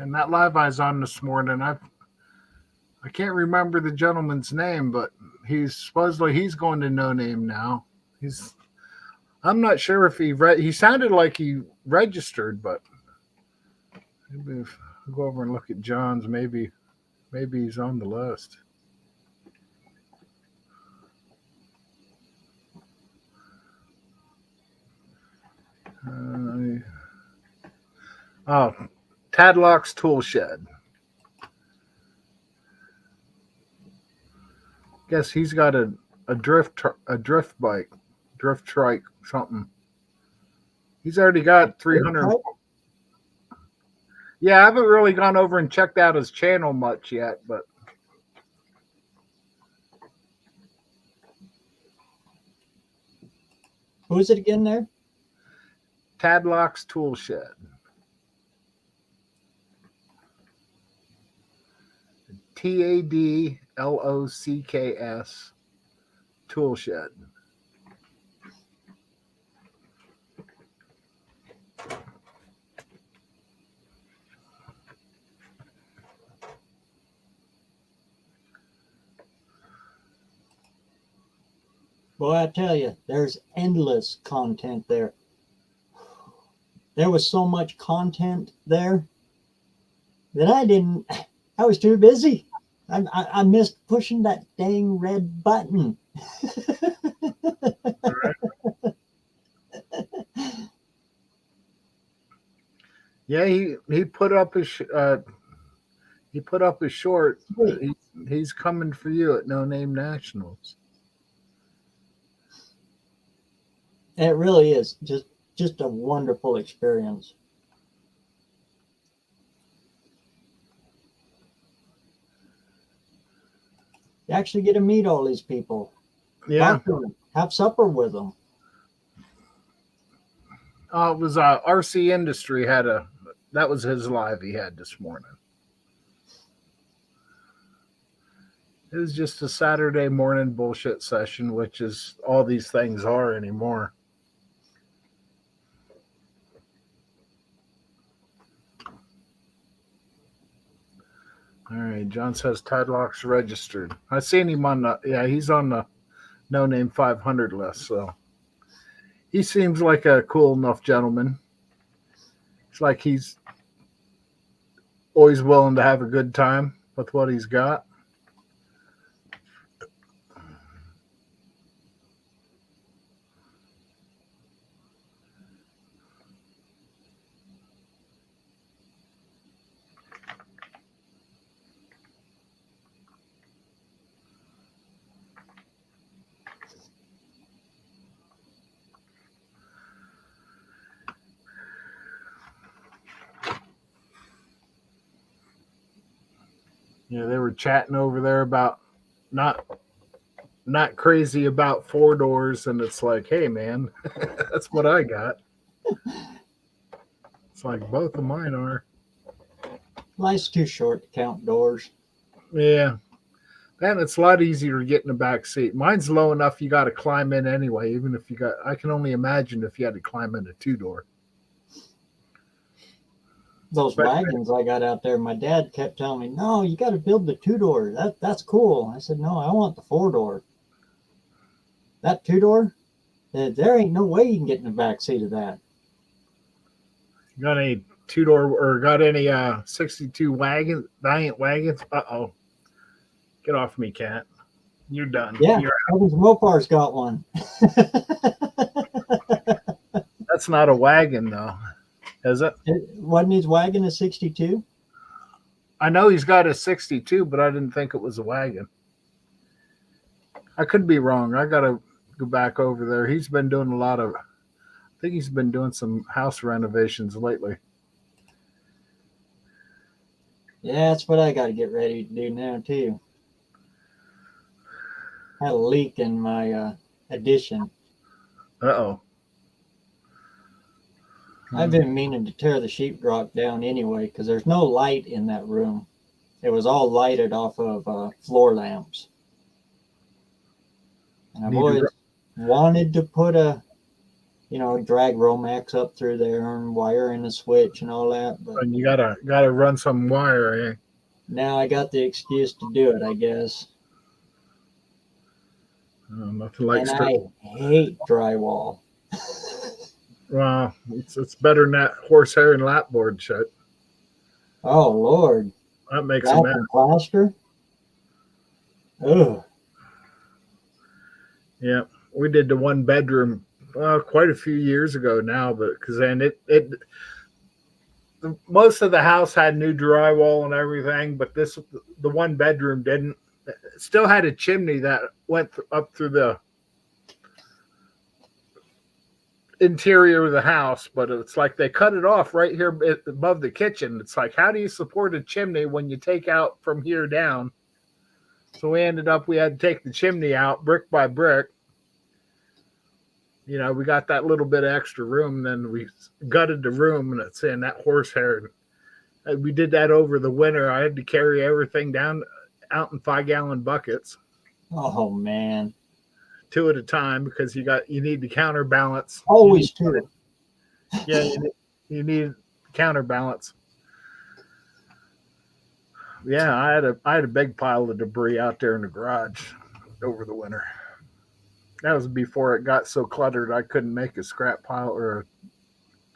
And that live I was on this morning, I can't remember the gentleman's name, but he's going to No Name now. I'm not sure if he sounded like he registered, but maybe if I go over and look at John's, maybe he's on the list. Tadlock's Tool Shed. Guess he's got a drift bike, drift trike, something. He's already got 300. Yeah, I haven't really gone over and checked out his channel much yet, but Who is it again there? Tadlock's Tool Shed. TADLOCKS Tool Shed. Boy, I tell you, there's endless content there. There was so much content there that I was too busy. I missed pushing that dang red button. Yeah, he put up his short. He's coming for you at No Name Nationals. It really is just a wonderful experience. You actually get to meet all these people. Yeah. Talk to them, have supper with them. It was RC Industry that was his live he had this morning. It was just a Saturday morning bullshit session, which is all these things are anymore. All right, John says Tadlock's registered. I seen him he's on the No Name 500 list, so he seems like a cool enough gentleman. It's like he's always willing to have a good time with what he's got. Yeah, they were chatting over there about not crazy about 4 doors, and it's like, hey man, that's what I got. It's like both of mine are. Life's too short to count doors. Yeah. And it's a lot easier to get in the back seat. Mine's low enough you got to climb in anyway, even if you got, I can only imagine if you had to climb in a 2-door. Those wagons I got out there, my dad kept telling me, no, you got to build the 2-door. That's cool. I said, no, I want the 4-door. That 2-door, there ain't no way you can get in the back seat of that. You got any 2-door or got any 62 wagons, Giant wagons? Uh-oh. Get off me, cat. You're done. Yeah, Evans Mopar's got one. That's not a wagon, though, is it? Wasn't his wagon a 62? I know he's got a 62, but I didn't think it was a wagon. I could be wrong. I got to go back over there. He's been doing a lot of, I think he's been doing some house renovations lately. Yeah, that's what I got to get ready to do now, too. Had a leak in my addition. Uh-oh. I've been meaning to tear the sheetrock down anyway because there's no light in that room. It was all lighted off of floor lamps. And I've always wanted to put a, drag Romex up through there and wire in the switch and all that. But and you gotta run some wire, eh? Now I got the excuse to do it, I guess. Nothing like and straight. I hate drywall. Well, it's better than that horsehair and lapboard shit. Oh Lord, that makes a mess. Plaster. Ugh. Yeah, we did the 1-bedroom quite a few years ago now, but because then most of the house had new drywall and everything, but the 1-bedroom didn't. It still had a chimney that went up through the interior of the house, but it's like they cut it off right here above the kitchen. It's like, how do you support a chimney when you take out from here down? So we had to take the chimney out brick by brick. We got that little bit of extra room, then we gutted the room, and it's in that horsehair. We did that over the winter. I had to carry everything down out in 5-gallon buckets. Oh man. 2 at a time, because you need to counterbalance. Always 2. Yeah, you need counterbalance. Yeah, I had a big pile of debris out there in the garage over the winter. That was before it got so cluttered I couldn't make a scrap pile or a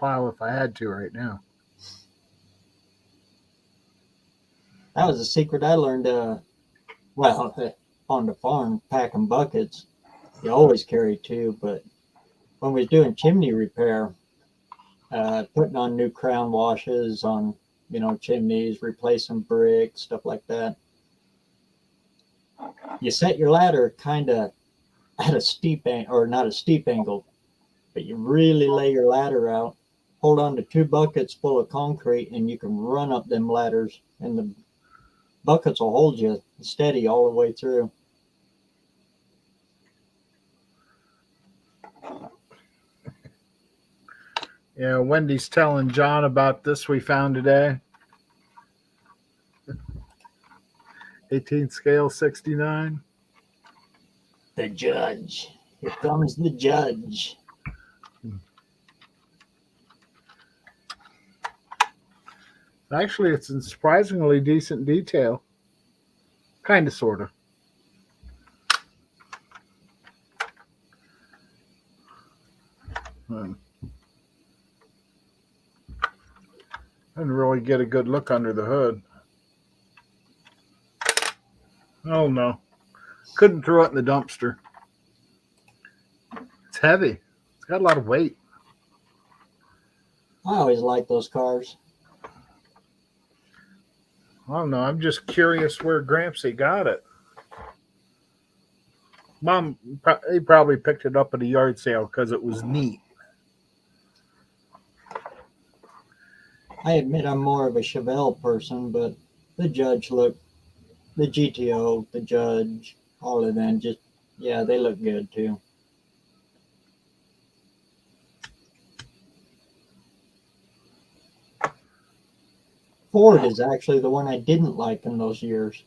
pile if I had to right now. That was a secret I learned. On the farm, packing buckets. You always carry 2, but when we was doing chimney repair, putting on new crown washes on, chimneys, replacing bricks, stuff like that. You set your ladder kind of at a steep angle, or not a steep angle, but you really lay your ladder out, hold on to 2 buckets full of concrete, and you can run up them ladders, and the buckets will hold you steady all the way through. Yeah, Wendy's telling John about this we found today. 18 scale 69. The judge. Here comes the judge. Actually, it's in surprisingly decent detail. Kind of, sort of. Didn't really get a good look under the hood. Oh no. Couldn't throw it in the dumpster. It's heavy. It's got a lot of weight. I always like those cars. I don't know. I'm just curious where Grampsy got it. Mom, he probably picked it up at a yard sale because it was neat. I admit I'm more of a Chevelle person, but the judge looked The GTO, the Judge, all of them, just, yeah, they look good too. Ford is actually the one I didn't like in those years.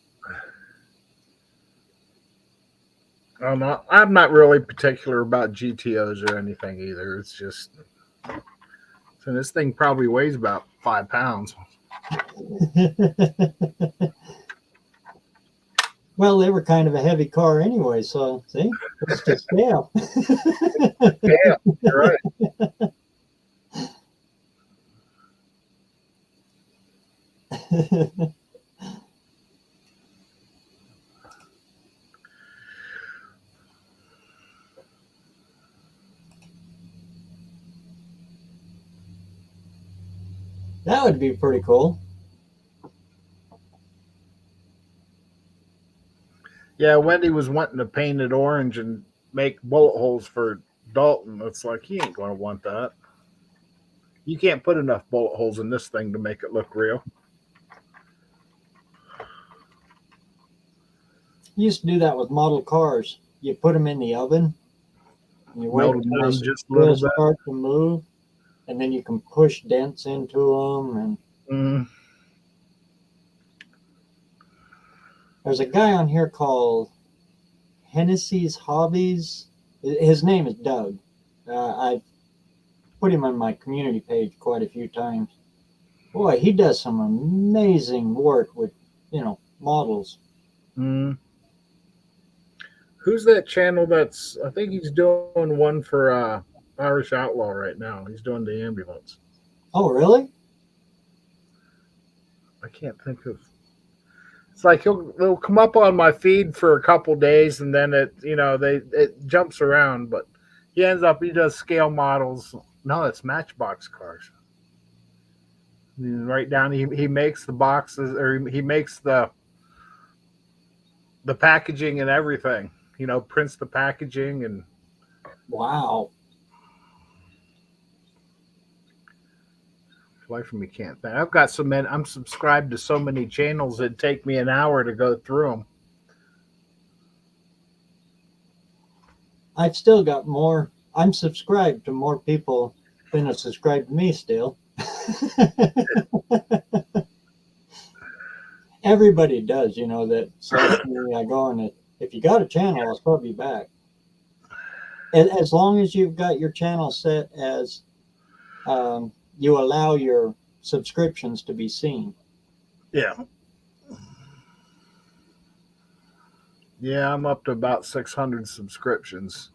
I'm not really particular about GTOs or anything either. It's just, so this thing probably weighs about 5 pounds. Well, they were kind of a heavy car anyway, so see, it's just scale. Yeah, you're right. That would be pretty cool. Yeah, Wendy was wanting to paint it orange and make bullet holes for Dalton. It's like, he ain't going to want that. You can't put enough bullet holes in this thing to make it look real. You used to do that with model cars. You put them in the oven, and you wait Melt 'em until down they just a little bit. start to move, and then you can push dents into them. And Mm. there's a guy on here called Hennessy's Hobbies. His name is Doug. I've put him on my community page quite a few times. Boy, he does some amazing work with, models. Mm. Who's that channel that's, I think he's doing one for Irish Outlaw right now. He's doing the ambulance. Oh, really? I can't think of. It's like they'll come up on my feed for a couple days, and then it jumps around. But he does scale models. No, it's Matchbox cars. Right down, he makes the boxes, or he makes the packaging and everything. Prints the packaging and. Wow. Life of me can't think. I've got so many. I'm subscribed to so many channels. It'd take me an hour to go through them. I've still got more. I'm subscribed to more people than are subscribed to me still. Everybody does, that. So I go on it. If you got a channel, I'll probably be back. As long as you've got your channel set as you allow your subscriptions to be seen. Yeah. Yeah, I'm up to about 600 subscriptions.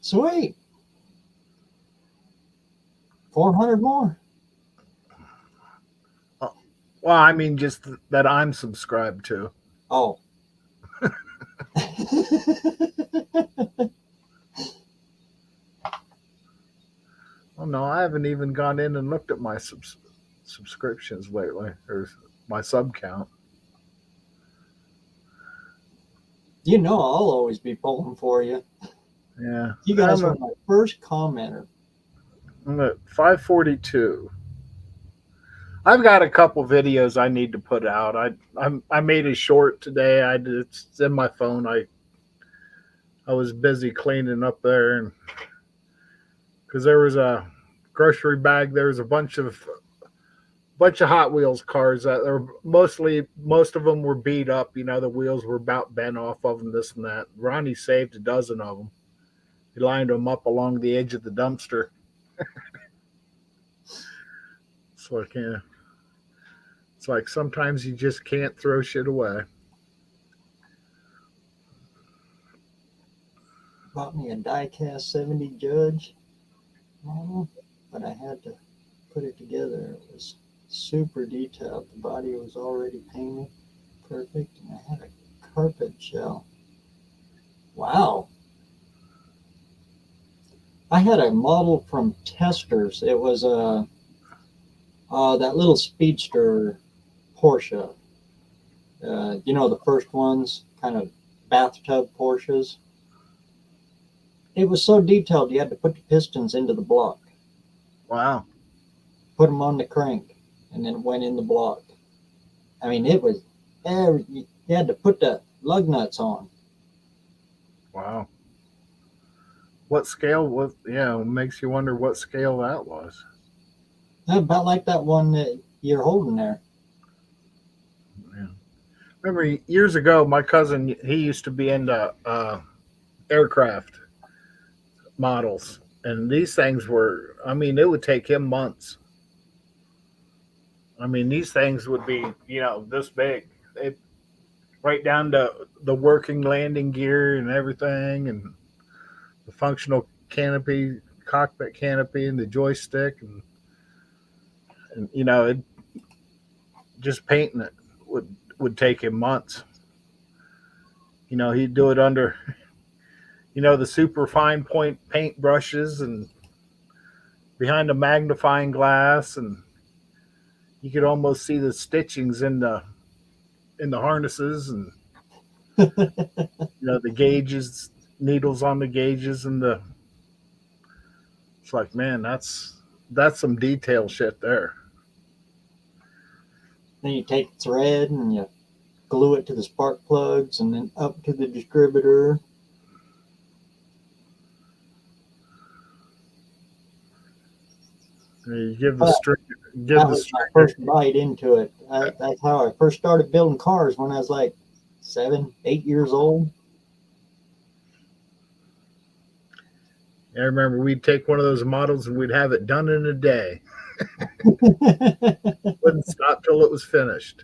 Sweet. 400 more. Well, I mean, just that I'm subscribed to. Oh. Oh no, I haven't even gone in and looked at my subscriptions lately, or my sub count. I'll always be pulling for you. Yeah. You guys were my first commenter. I'm at 542. I've got a couple videos I need to put out. I made a short today. It's in my phone. I was busy cleaning up there, and because there was a grocery bag, there was a bunch of Hot Wheels cars that are most of them were beat up. The wheels were about bent off of them, this and that. Ronnie saved a dozen of them. He lined them up along the edge of the dumpster. So I can't. It's like sometimes you just can't throw shit away. Bought me a die-cast 70 Judge model, but I had to put it together. It was super detailed. The body was already painted perfect, and I had a carpet shell. Wow. I had a model from Testers. It was that little speedster Porsche. The first ones, kind of bathtub Porsches. It was so detailed, you had to put the pistons into the block. Wow. Put them on the crank, and then it went in the block. I mean, it was You had to put the lug nuts on. Wow. What scale was? Yeah, it makes you wonder what scale that was. About like that one that you're holding there. Yeah. Remember years ago, my cousin, he used to be into aircraft models, and these things were. I mean, it would take him months. I mean, these things would be, this big. It right down to the working landing gear and everything, and the functional canopy, cockpit canopy, and the joystick, and it just painting it would take him months. He'd do it under, the super fine point paint brushes and behind a magnifying glass, and you could almost see the stitchings in the harnesses, and the gauges, needles on the gauges, and it's like, man, that's some detail shit there. Then you take thread and you glue it to the spark plugs and then up to the distributor. You give the string. That was my first bite into it. That's how I first started building cars when I was like 7, 8 years old. I remember we'd take one of those models and we'd have it done in a day. Wouldn't stop till it was finished.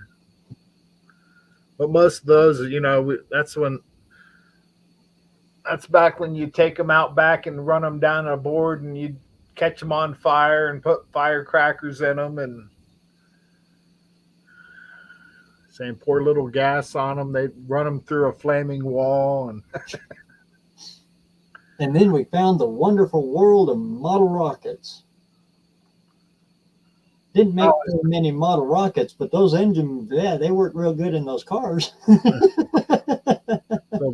But most of those, that's back when you take them out back and run them down a board, and you'd catch them on fire and put firecrackers in them and saying pour a little gas on them. They'd run them through a flaming wall. And then we found the wonderful world of model rockets. Didn't make very many model rockets, but those engines, they worked real good in those cars. They'll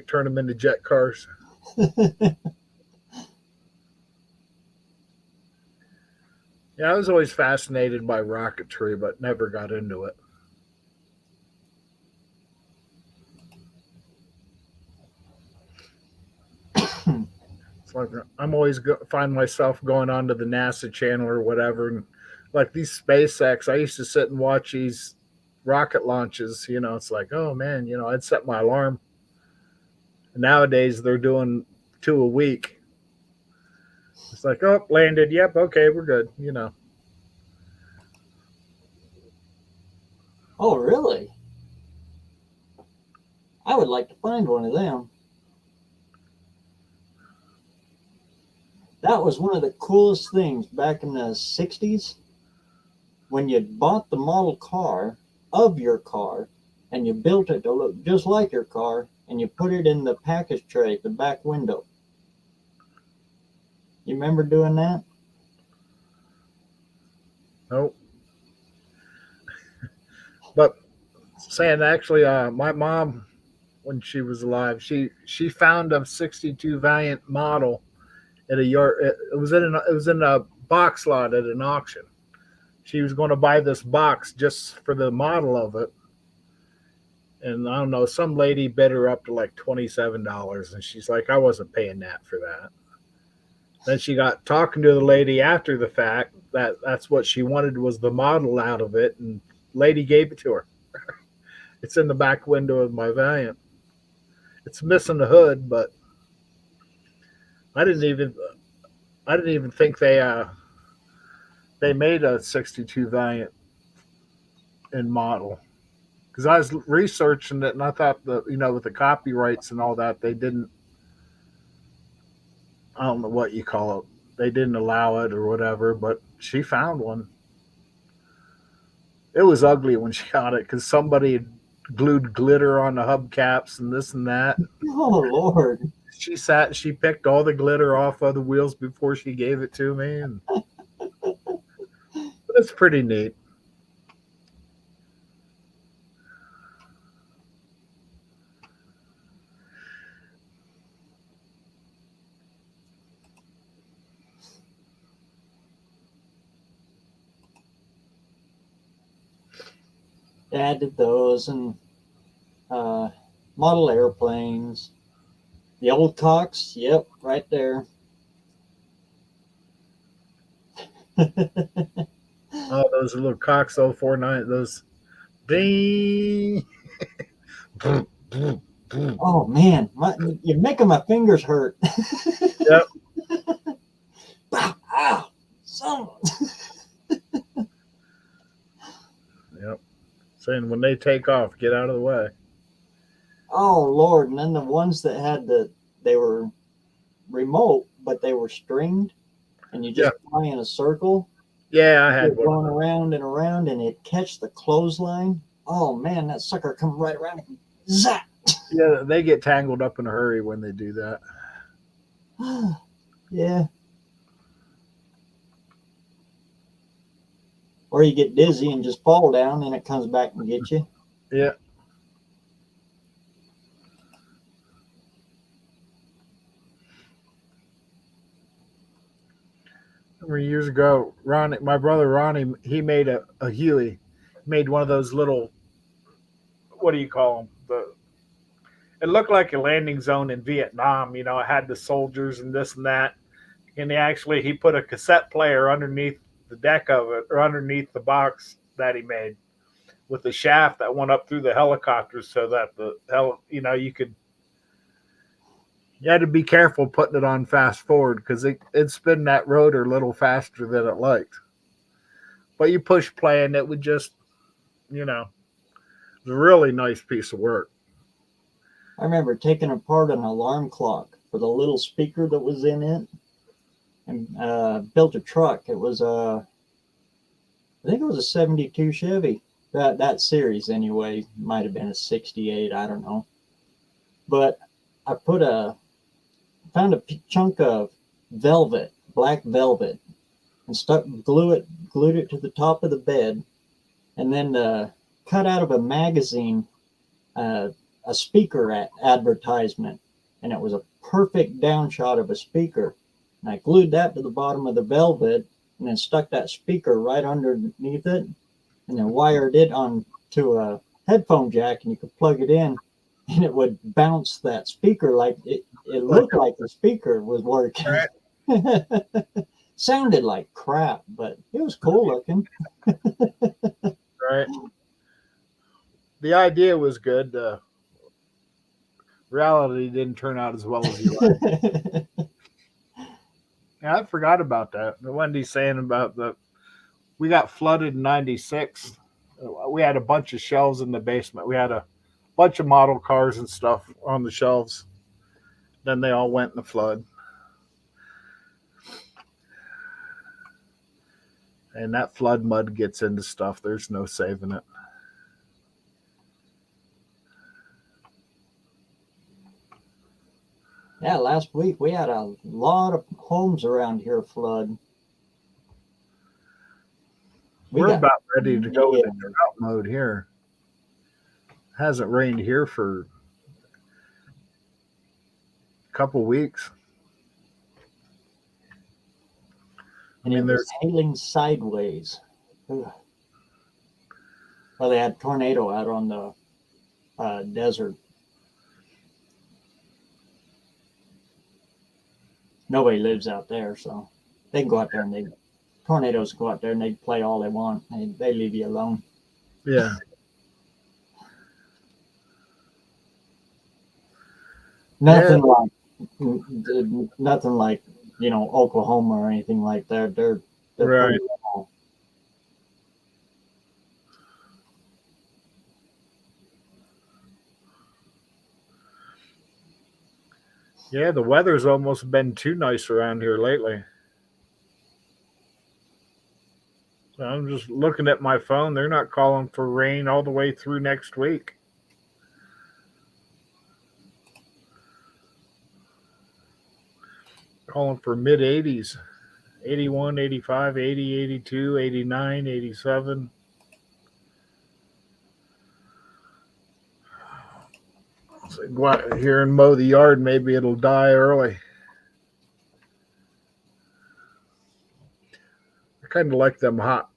turn them into jet cars. Yeah, I was always fascinated by rocketry, but never got into it. It's like I'm always find myself going onto the NASA channel or whatever, and like these SpaceX, I used to sit and watch these rocket launches. It's like, oh man, I'd set my alarm. And nowadays they're doing 2 a week. It's like, oh, landed. Yep, okay, we're good. Oh, really? I would like to find one of them. That was one of the coolest things back in the 60s when you bought the model car of your car and you built it to look just like your car and you put it in the package tray at the back window. You remember doing that? Nope. But saying actually, my mom, when she was alive, she found a '62 Valiant model at a yard. It was in a box lot at an auction. She was going to buy this box just for the model of it, and I don't know, some lady bid her up to like $27, and she's like, I wasn't paying that for that. Then she got talking to the lady after the fact that's what she wanted was the model out of it, and lady gave it to her. It's in the back window of my Valiant. It's missing the hood, but I didn't even think they made a '62 Valiant in model, because I was researching it and I thought that with the copyrights and all that, they didn't. I don't know what you call it. They didn't allow it or whatever, but she found one. It was ugly when she got it because somebody had glued glitter on the hubcaps and this and that. Oh, Lord. She sat and she picked all the glitter off of the wheels before she gave it to me. And it's pretty neat. Dad did those, and model airplanes. The old cocks, yep, right there. Oh, those little Cox 049, those ding. Oh man, you're making my fingers hurt. Yep. Ow, son. Yep. Saying when they take off, get out of the way. Oh Lord! And then the ones that had they were remote, but they were stringed, and you just fly in a circle. Yeah, I You're had one. going around and around, and it catch the clothesline. Oh man, that sucker come right around and zap. Yeah, they get tangled up in a hurry when they do that. Yeah. Or you get dizzy and just fall down, and it comes back and gets you. Yeah. Years ago, Ronnie, my brother Ronnie, he made a Huey, made one of those little, what do you call them? It looked like a landing zone in Vietnam. You know, it had the soldiers and this and that. And he put a cassette player underneath the deck of it, or underneath the box that he made, with a shaft that went up through the helicopter, so that you had to be careful putting it on fast forward because it'd spin that rotor a little faster than it liked. But you push play and it would just, it was a really nice piece of work. I remember taking apart an alarm clock for the little speaker that was in it, and built a truck. It was I think it was a '72 Chevy. That series anyway. Might have been a '68. I don't know. But I found a chunk of velvet, black velvet, and glued it to the top of the bed, and then cut out of a magazine a speaker advertisement, and it was a perfect downshot of a speaker. And I glued that to the bottom of the velvet, and then stuck that speaker right underneath it, and then wired it onto a headphone jack, and you could plug it in, and it would bounce that speaker like it looked like the speaker was working. Sounded like crap, but it was cool looking. Right. The idea was good. Reality didn't turn out as well as you liked. Yeah, I forgot about that. The Wendy's saying about we got flooded in '96. We had a bunch of shelves in the basement. We had a bunch of model cars and stuff on the shelves. Then they all went in the flood. And that flood mud gets into stuff. There's no saving it. Yeah, last week we had a lot of homes around here flood. We're about ready to go into drought mode here. Hasn't rained here for a couple weeks. And it was hailing sideways. Ugh. Well, they had a tornado out on the desert. Nobody lives out there, so they can go out there and tornadoes go out there and they play all they want. They leave you alone. Yeah. Nothing like Oklahoma or anything like that. They're right. pretty small. Yeah, the weather's almost been too nice around here lately. So I'm just looking at my phone. They're not calling for rain all the way through next week. Calling for mid 80s. 81, 85, 80, 82, 89, 87. So go out here and mow the yard. Maybe it'll die early. I kind of like them hot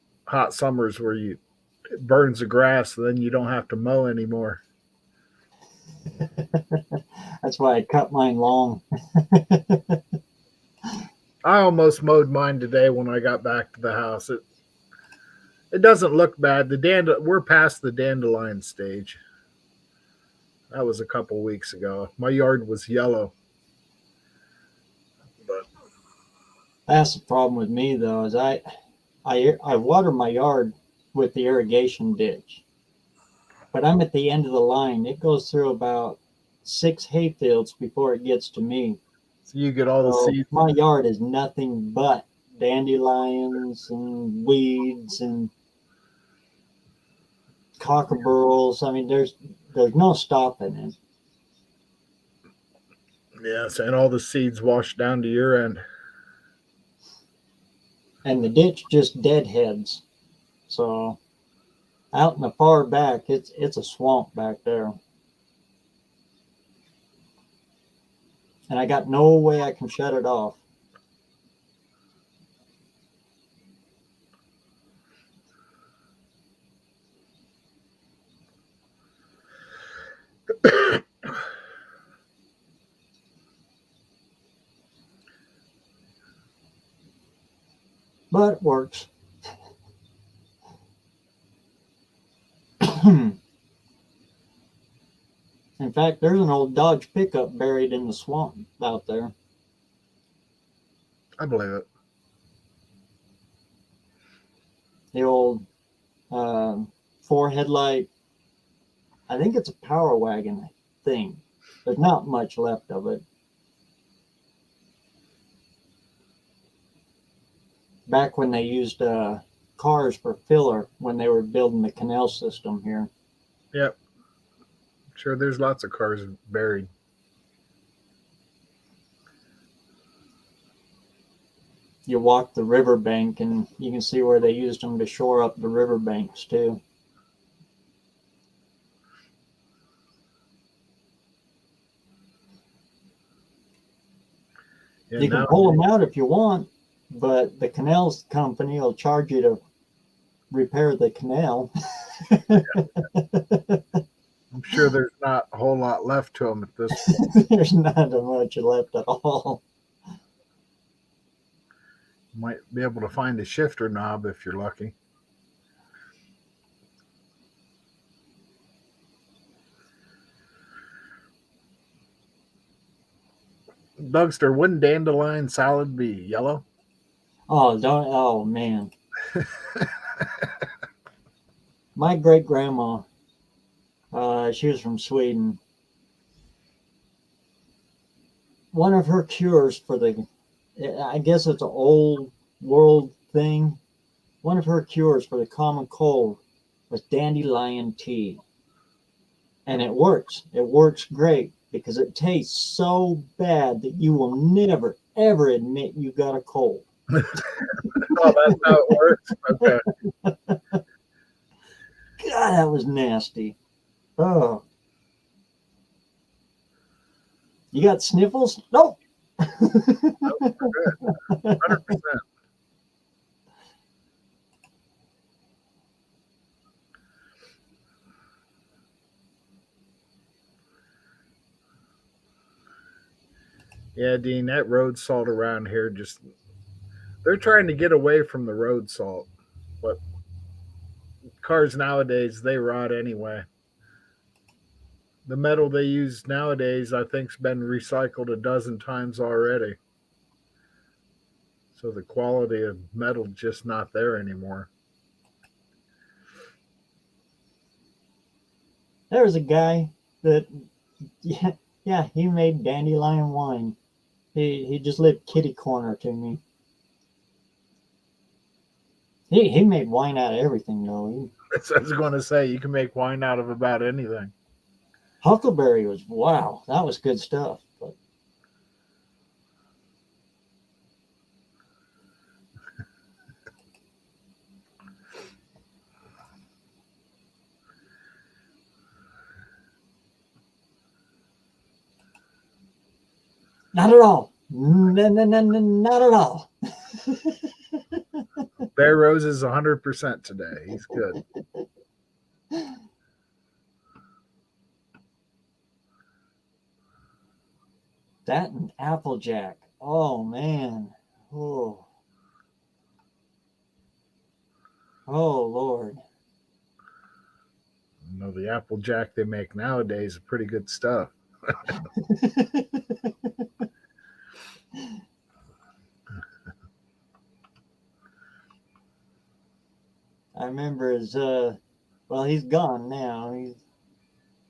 summers where it burns the grass, and then you don't have to mow anymore. That's why I cut mine long. I almost mowed mine today when I got back to the house. It doesn't look bad. We're past the dandelion stage. That was a couple weeks ago. My yard was yellow. But That's the problem with me though, is I water my yard with the irrigation ditch, but I'm at the end of the line. It goes through about 6 hay fields before it gets to me. so you get all the So seeds. my yard is nothing but dandelions and weeds and cockerburls. I mean, there's no stopping it. Yes, and all the seeds wash down to your end. And the ditch just deadheads. So out in the far back, it's a swamp back there. And I got no way I can shut it off. But it works. In fact, there's an old Dodge pickup buried in the swamp out there. I believe it. The old 4 headlight, I think it's a power wagon thing. There's not much left of it. Back when they used cars for filler when they were building the canal system here. Yep. Sure, there's lots of cars buried. You walk the riverbank and you can see where they used them to shore up the riverbanks too. Yeah, You can pull them out if you want, but the canals company will charge you to repair the canal. I'm sure there's not a whole lot left to them at this point. There's not much left at all. Might be able to find a shifter knob if you're lucky. Dougster, wouldn't dandelion salad be yellow? Oh man. My great grandma, she was from Sweden. One of her cures for I guess it's an old world thing. One of her cures for the common cold was dandelion tea. And it works. It works great because it tastes so bad that you will never, ever admit you got a cold. Oh, that's how it works? Okay. God, that was nasty. Oh. You got sniffles? Nope. Nope, we're good. 100%. Yeah, Dean, that road salt around here they're trying to get away from the road salt. But cars nowadays, they rot anyway. The metal they use nowadays, I think, has been recycled a dozen times already. So the quality of metal just not there anymore. There's a guy that, yeah, he made dandelion wine. He just lived kitty corner to me. He made wine out of everything though. I was going to say, you can make wine out of about anything. Huckleberry was, wow, that was good stuff. But not at all. No, not at all. BareRose is 100% today. He's good. That and Applejack. Oh man. Oh. Oh Lord. You know, the Applejack they make nowadays is pretty good stuff. I remember his well, he's gone now.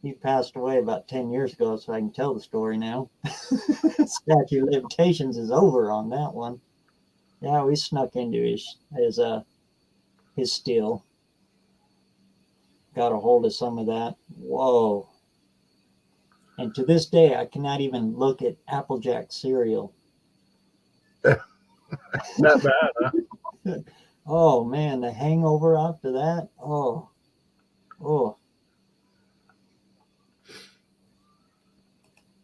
He passed away about 10 years ago, so I can tell the story now. Statute of limitations is over on that one. Yeah, we snuck into his steel. Got a hold of some of that. Whoa. And to this day, I cannot even look at Applejack cereal. Not bad, huh? Oh man, the hangover after that. Oh. Oh.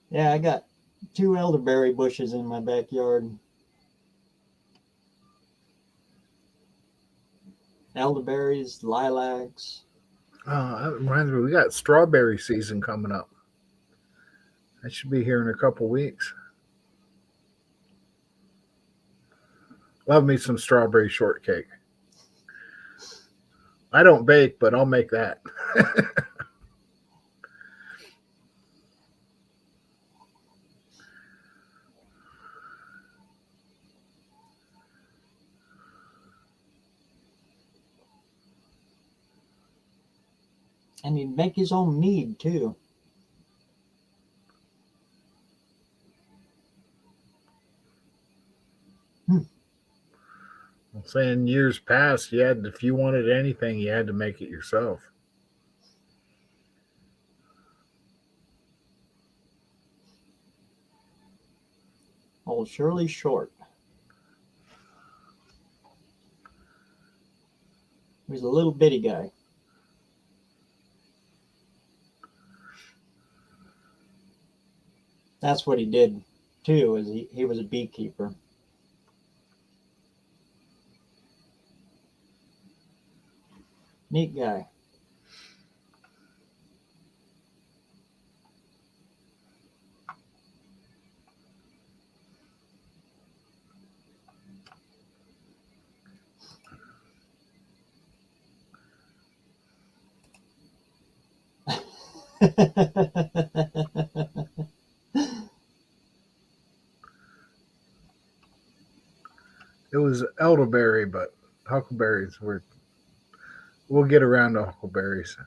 Yeah, I got 2 elderberry bushes in my backyard. Elderberries, lilacs. Oh, that reminds me, we got strawberry season coming up. I should be here in a couple weeks. Love me some strawberry shortcake. I don't bake, but I'll make that. And he'd make his own mead too. I'm saying years past, if you wanted anything, you had to make it yourself. Old Shirley Short. He was a little bitty guy. That's what he did too, is he was a beekeeper. Neat guy. It was elderberry, but huckleberries we'll get around to huckleberries.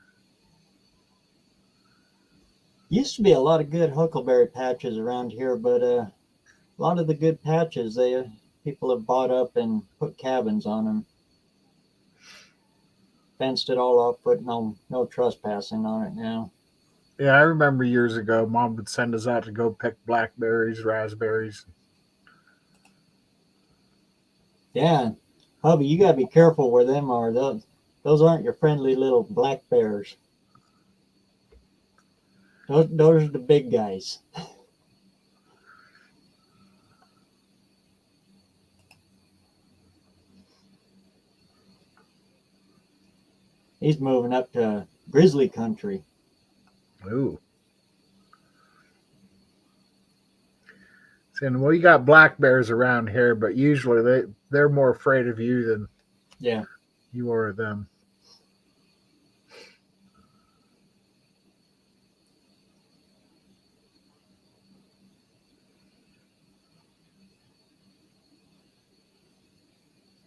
Used to be a lot of good huckleberry patches around here, but a lot of the good patches people have bought up and put cabins on them. Fenced it all up, put no trespassing on it now. Yeah, I remember years ago, Mom would send us out to go pick blackberries, raspberries. Yeah, hubby, you gotta be careful where them are. Those aren't your friendly little black bears. Those are the big guys. He's moving up to grizzly country. Ooh. Saying, well, you got black bears around here, but usually they're more afraid of you than Yeah. you are of them.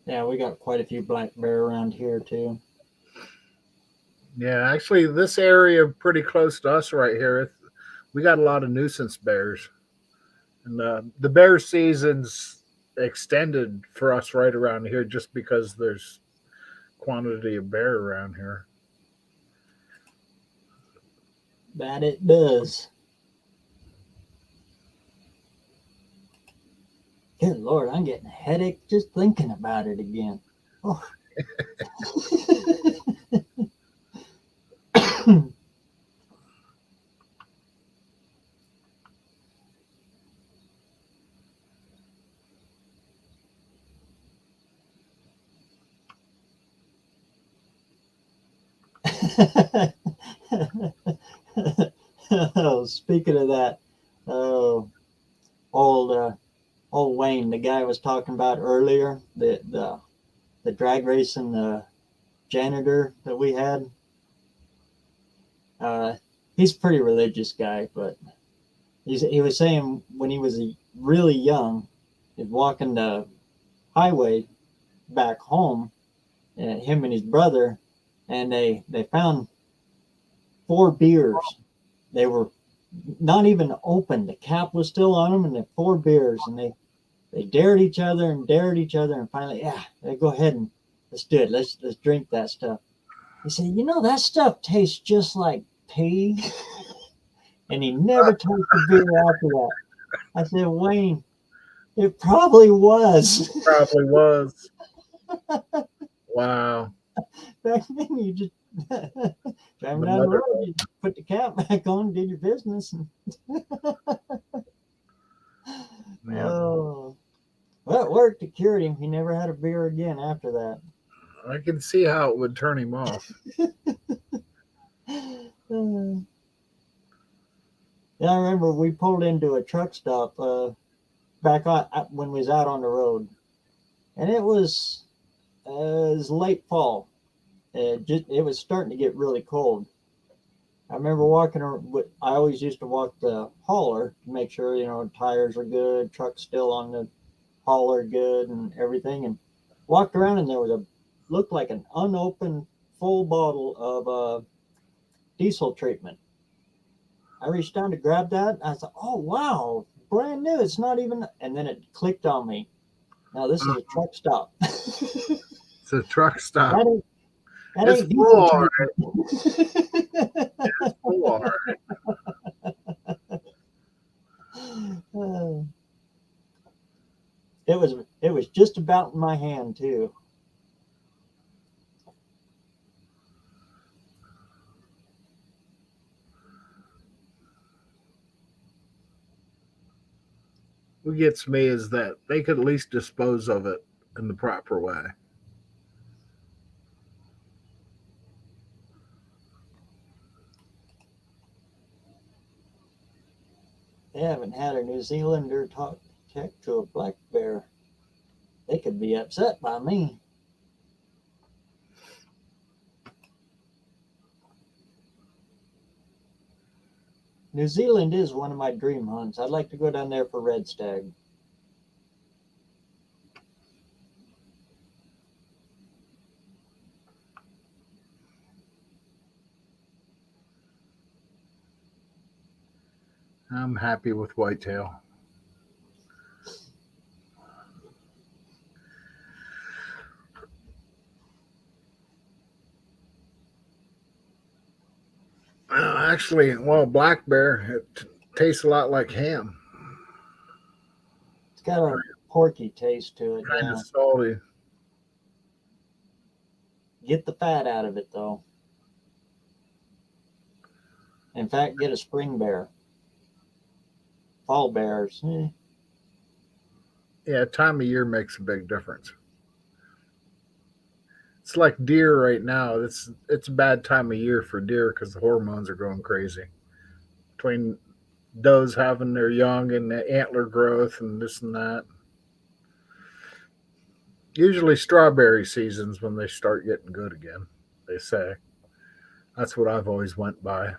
Yeah, we got quite a few black bear around here too. Yeah, actually, this area pretty close to us right here, we got a lot of nuisance bears. And the bear season's extended for us right around here just because there's quantity of bear around here. That it does. Good Lord, I'm getting a headache just thinking about it again. Oh. Oh, speaking of that, oh, old Wayne, the guy I was talking about earlier, the drag race and the janitor that we had. He's a pretty religious guy, but he was saying when he was really young, he's walking the highway back home, him and his brother, and they found 4 beers. They were not even open. The cap was still on them, and the 4 beers, and they dared each other, and finally, yeah, they go ahead and let's do it. Let's drink that stuff. He said, you know, that stuff tastes just like pee. And he never touched the beer after that. I said, Wayne, it probably was. Probably was. Wow. Back then, you just driving down the road, you put the cap back on, did your business. And Yeah. oh, well, it worked. It cured him. He never had a beer again after that. I can see how it would turn him off. Yeah, I remember we pulled into a truck stop back on when we was out on the road, and it was late fall. It was starting to get really cold. I remember walking around. I always used to walk the hauler to make sure, you know, tires are good, truck's still on the hauler good, and everything. And walked around, and there was looked like an unopened full bottle of diesel treatment. I reached down to grab that. And I thought, oh wow, brand new. It's not even. And then it clicked on me. Now this is a truck stop. It's a truck stop. That It's ain't full, all right. It's full, all right. It was just about in my hand too. What gets me is that they could at least dispose of it in the proper way. They haven't had a New Zealander talk to a black bear. They could be upset by me. New Zealand is one of my dream hunts. I'd like to go down there for red stag. I'm happy with whitetail. Actually, well, black bear, it tastes a lot like ham. It's got a porky taste to it. Kind Yeah. of salty. Get the fat out of it though. In fact, get a spring bear. Fall bears. Yeah, time of year makes a big difference. It's like deer right now. It's a bad time of year for deer because the hormones are going crazy. Between does having their young and the antler growth and this and that. Usually strawberry season's when they start getting good again, they say. That's what I've always went by.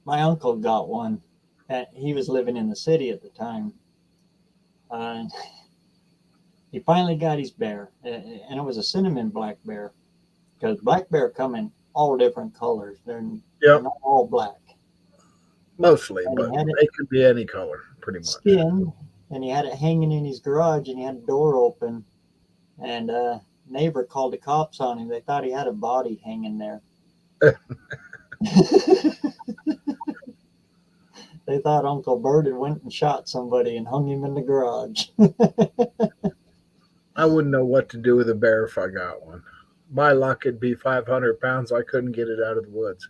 My uncle got one. He was living in the city at the time. He finally got his bear, and it was a cinnamon black bear. Because black bear come in all different colors. They're not all black. Mostly, And but they could be any color, pretty much. Skinned, and he had it hanging in his garage, and he had a door open. And neighbor called the cops on him. They thought he had a body hanging there. They thought Uncle Bert had went and shot somebody and hung him in the garage. I wouldn't know what to do with a bear if I got one. My luck, it'd be 500 pounds. I couldn't get it out of the woods.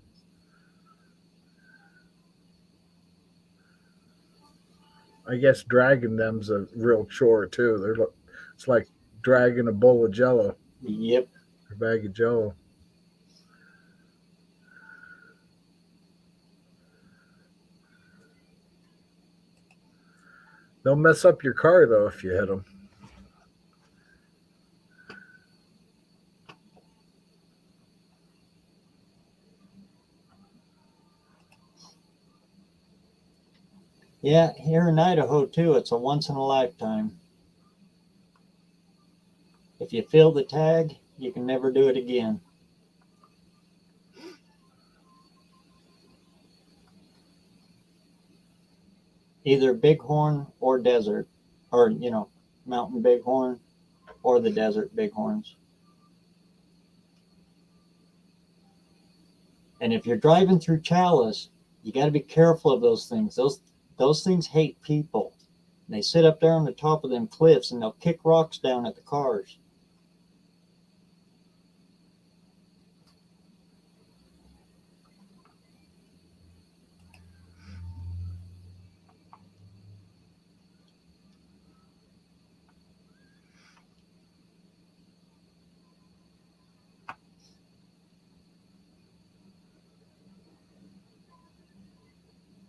I guess dragging them's a real chore too. It's like dragging a bowl of Jello, Yep. a bag of Jello. They'll mess up your car though if you hit them. Yeah, here in Idaho too, it's a once in a lifetime. If you fill the tag, you can never do it again. Either bighorn or desert, or mountain bighorn or the desert bighorns. And if you're driving through Chalice, you got to be careful of those things. Those things hate people. And they sit up there on the top of them cliffs and they'll kick rocks down at the cars.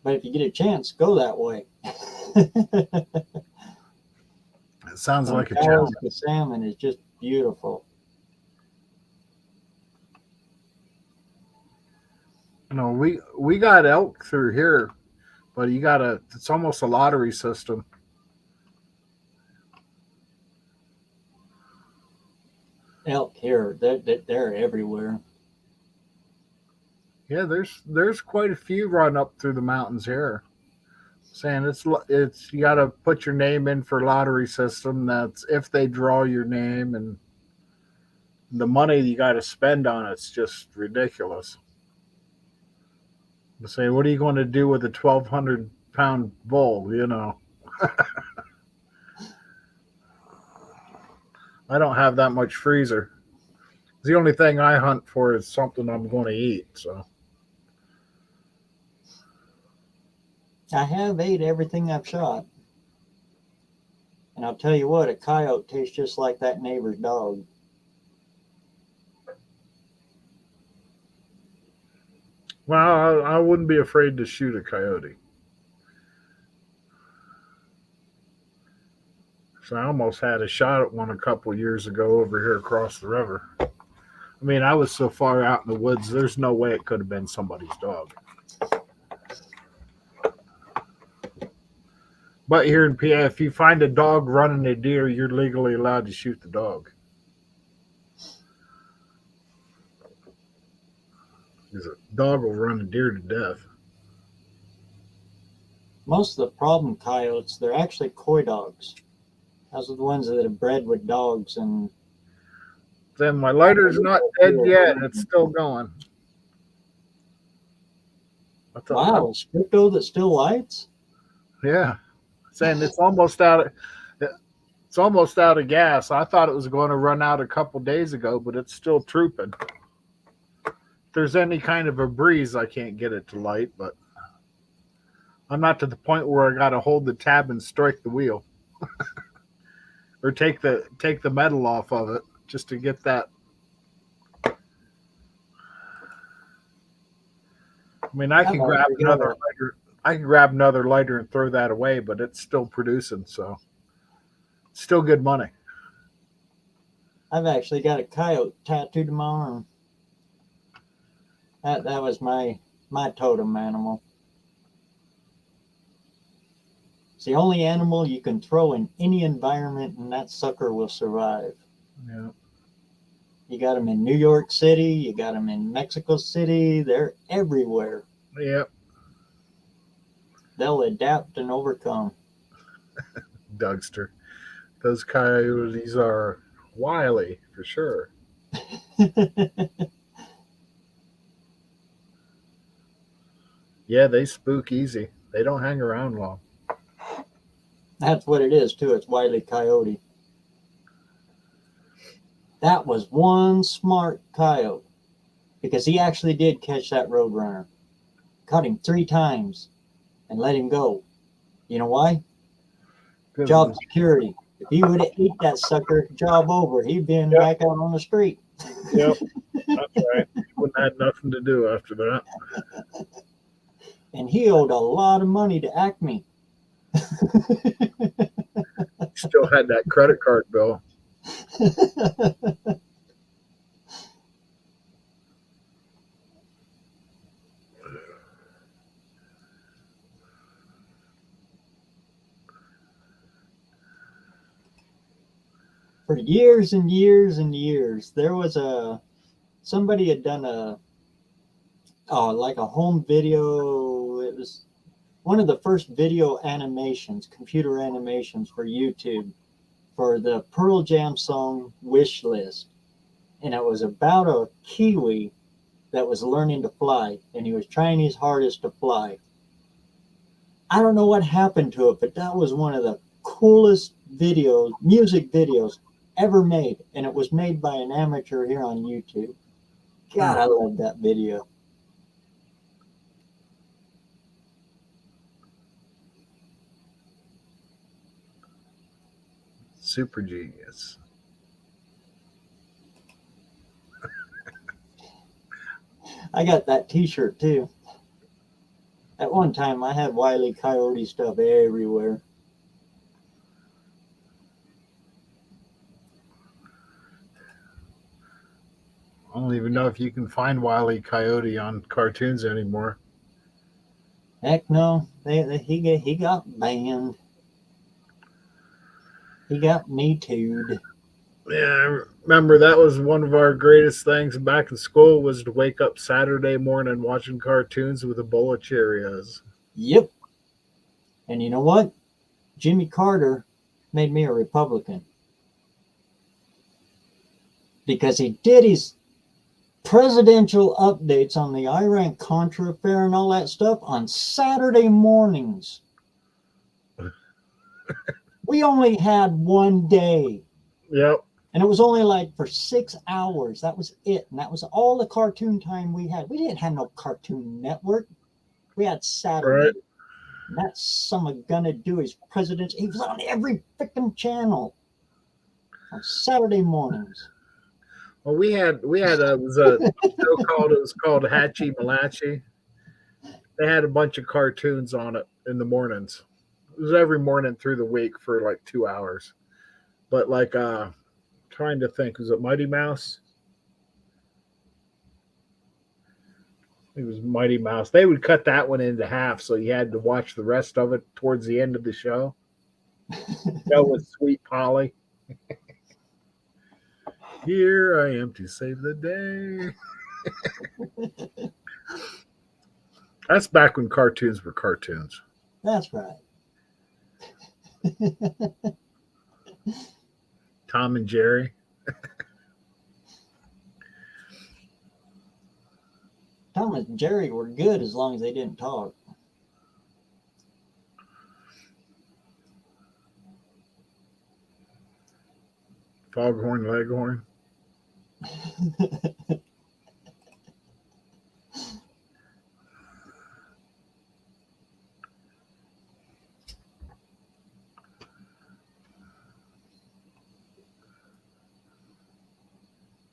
But if you get a chance, go that way. It sounds like a Chalice challenge. to salmon is just beautiful. No, we got elk through here, but it's almost a lottery system. Elk here, they're everywhere. Yeah, there's quite a few run up through the mountains here. Saying it's you got to put your name in for lottery system. That's if they draw your name, and the money you got to spend on it's just ridiculous. They say, what are you going to do with a 1,200-pound bull? I don't have that much freezer. The only thing I hunt for is something I'm going to eat. So I have ate everything I've shot. And I'll tell you what, a coyote tastes just like that neighbor's dog. well, I wouldn't be afraid to shoot a coyote. So I almost had a shot at one a couple years ago over here across the river. I mean, I was so far out in the woods, there's no way it could have been somebody's dog. But here in PA, if you find a dog running a deer, you're legally allowed to shoot the dog. Because a dog will run a deer to death. Most of the problem coyotes, they're actually coy dogs. Those are the ones that are bred with dogs. And Then my lighter's not dead yet. It's still going. wow, Scripto that still lights? Yeah. Saying it's almost out of gas. I thought it was going to run out a couple days ago, but it's still trooping. If there's any kind of a breeze, I can't get it to light, but I'm not to the point where I got to hold the tab and strike the wheel. Or take the metal off of it just to get that. I mean, I can grab another lighter. I can grab another lighter and throw that away, but it's still producing, so it's still good money. I've actually got a coyote tattooed to my arm. That was my totem animal. It's the only animal you can throw in any environment and that sucker will survive. Yeah. You got them in New York City, you got them in Mexico City, they're everywhere. Yep. They'll adapt and overcome. Dougster. Those coyotes are wily for sure. Yeah, they spook easy. They don't hang around long. That's what it is, too. It's Wile E. Coyote. That was one smart coyote because he actually did catch that roadrunner. Caught him 3 times and let him go. You know why? Job security. If he would have eat that sucker, job over. He'd been Yep. back out on the street. Yep, that's right. Wouldn't have had nothing to do after that. And he owed a lot of money to Acme. Still had that credit card bill. For years and years and years, there was somebody had done like a home video. It was one of the first video animations, computer animations for YouTube, for the Pearl Jam song Wish List. And it was about a Kiwi that was learning to fly, and he was trying his hardest to fly. I don't know what happened to it, but that was one of the coolest videos, music videos ever made. And it was made by an amateur here on YouTube. God, I love that video. Super genius. I got that t-shirt too. At one time, I had Wile E. Coyote stuff everywhere. I don't even know if you can find Wile E. Coyote on cartoons anymore. Heck no, he got banned. He got Me Too'd. Yeah, I remember that was one of our greatest things back in school was to wake up Saturday morning watching cartoons with a bowl of Cheerios. Yep. And you know what? Jimmy Carter made me a Republican. Because he did his presidential updates on the Iran-Contra affair and all that stuff on Saturday mornings. We only had one day. Yep. And it was only like for 6 hours. That was it. And that was all the cartoon time we had. We didn't have no Cartoon Network. We had Saturday. Right. And that's some gonna do his presidents. He was on every freaking channel on Saturday mornings. Well, we had it was a show called Hatchie Malachi. They had a bunch of cartoons on it in the mornings. It was every morning through the week for like 2 hours. But like trying to think, was it Mighty Mouse? It was Mighty Mouse. They would cut that one into half, so you had to watch the rest of it towards the end of the show. That was Sweet Polly. Here I am to save the day. That's back when cartoons were cartoons. That's right. Tom and Jerry. Tom and Jerry were good as long as they didn't talk. Foghorn Leghorn.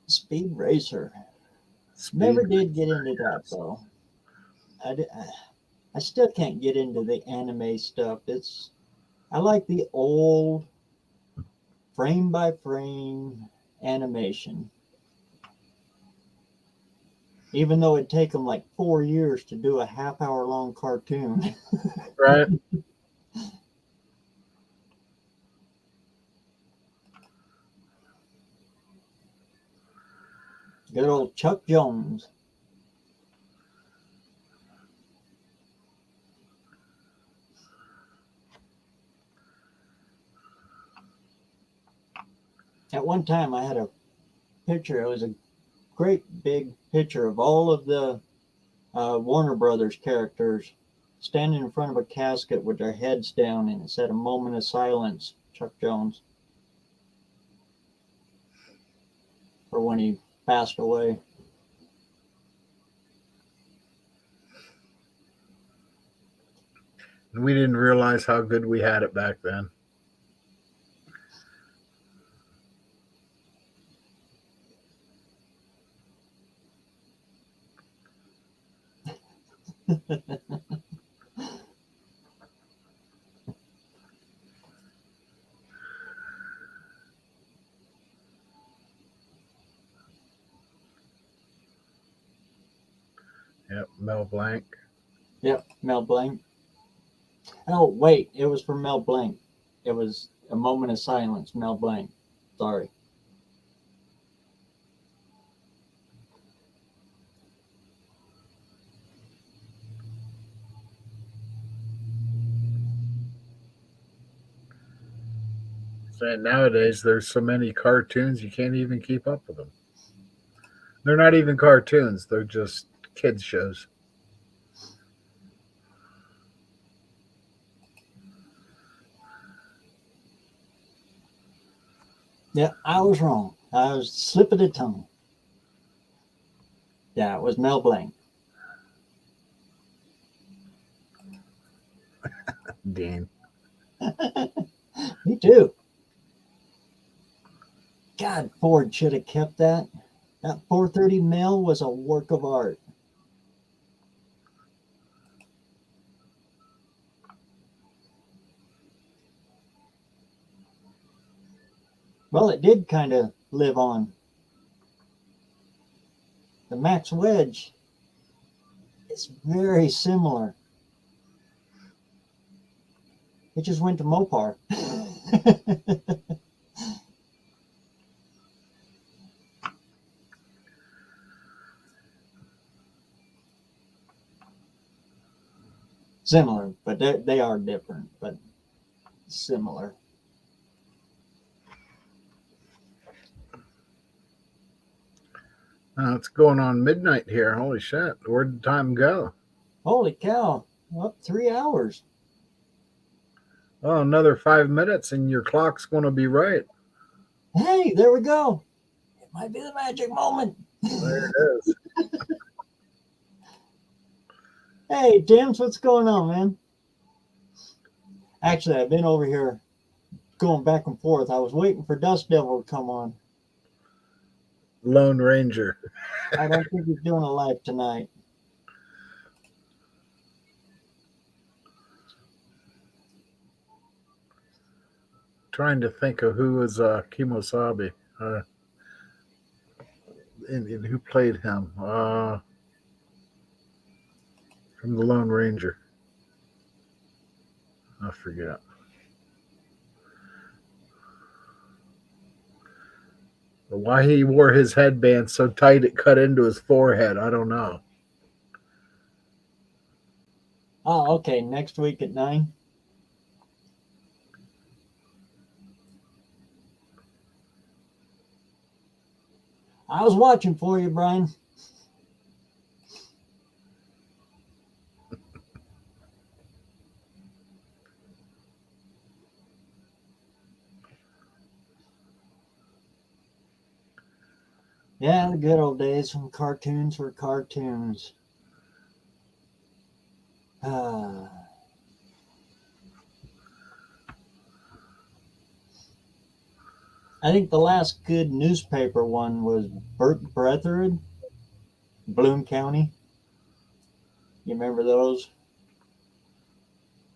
Speed Racer. Speed Never did get into that though. I still can't get into the anime stuff. I like the old frame by frame animation. Even though it'd take them like 4 years to do a half-hour long cartoon. Right. Good old Chuck Jones. At one time, I had a picture. It was a great big picture of all of the Warner Brothers characters standing in front of a casket with their heads down, and it said "A moment of silence." Chuck Jones, for when he passed away. And we didn't realize how good we had it back then. Yep, Mel Blanc. Yep, Mel Blanc. Oh, wait, it was for Mel Blanc. It was A Moment of Silence, Mel Blanc. Sorry. Saying nowadays there's so many cartoons you can't even keep up with them. They're not even cartoons, they're just kids shows. Yeah, I was wrong. I was slip of the tongue. Yeah, it was Mel Blanc. Dean. Me too. God, Ford should have kept that. That 430 mil was a work of art. Well, it did kind of live on. The Max Wedge is very similar. It just went to Mopar. Similar, but they are different, but similar. It's going on midnight here. Holy shit. Where'd the time go? Holy cow. Up 3 hours. Oh, another 5 minutes and your clock's going to be right. Hey, there we go. It might be the magic moment. There it is. Hey, James, what's going on, man? Actually, I've been over here going back and forth. I was waiting for Dust Devil to come on. Lone Ranger. I don't think he's doing a live tonight. Trying to think of who was Kimosabe. And who played him from the Lone Ranger. I forget. But why he wore his headband so tight it cut into his forehead, I don't know. Oh, okay. Next week at 9. I was watching for you, Brian. Yeah, the good old days when cartoons were cartoons. I think the last good newspaper one was Brethren, Bloom County. You remember those?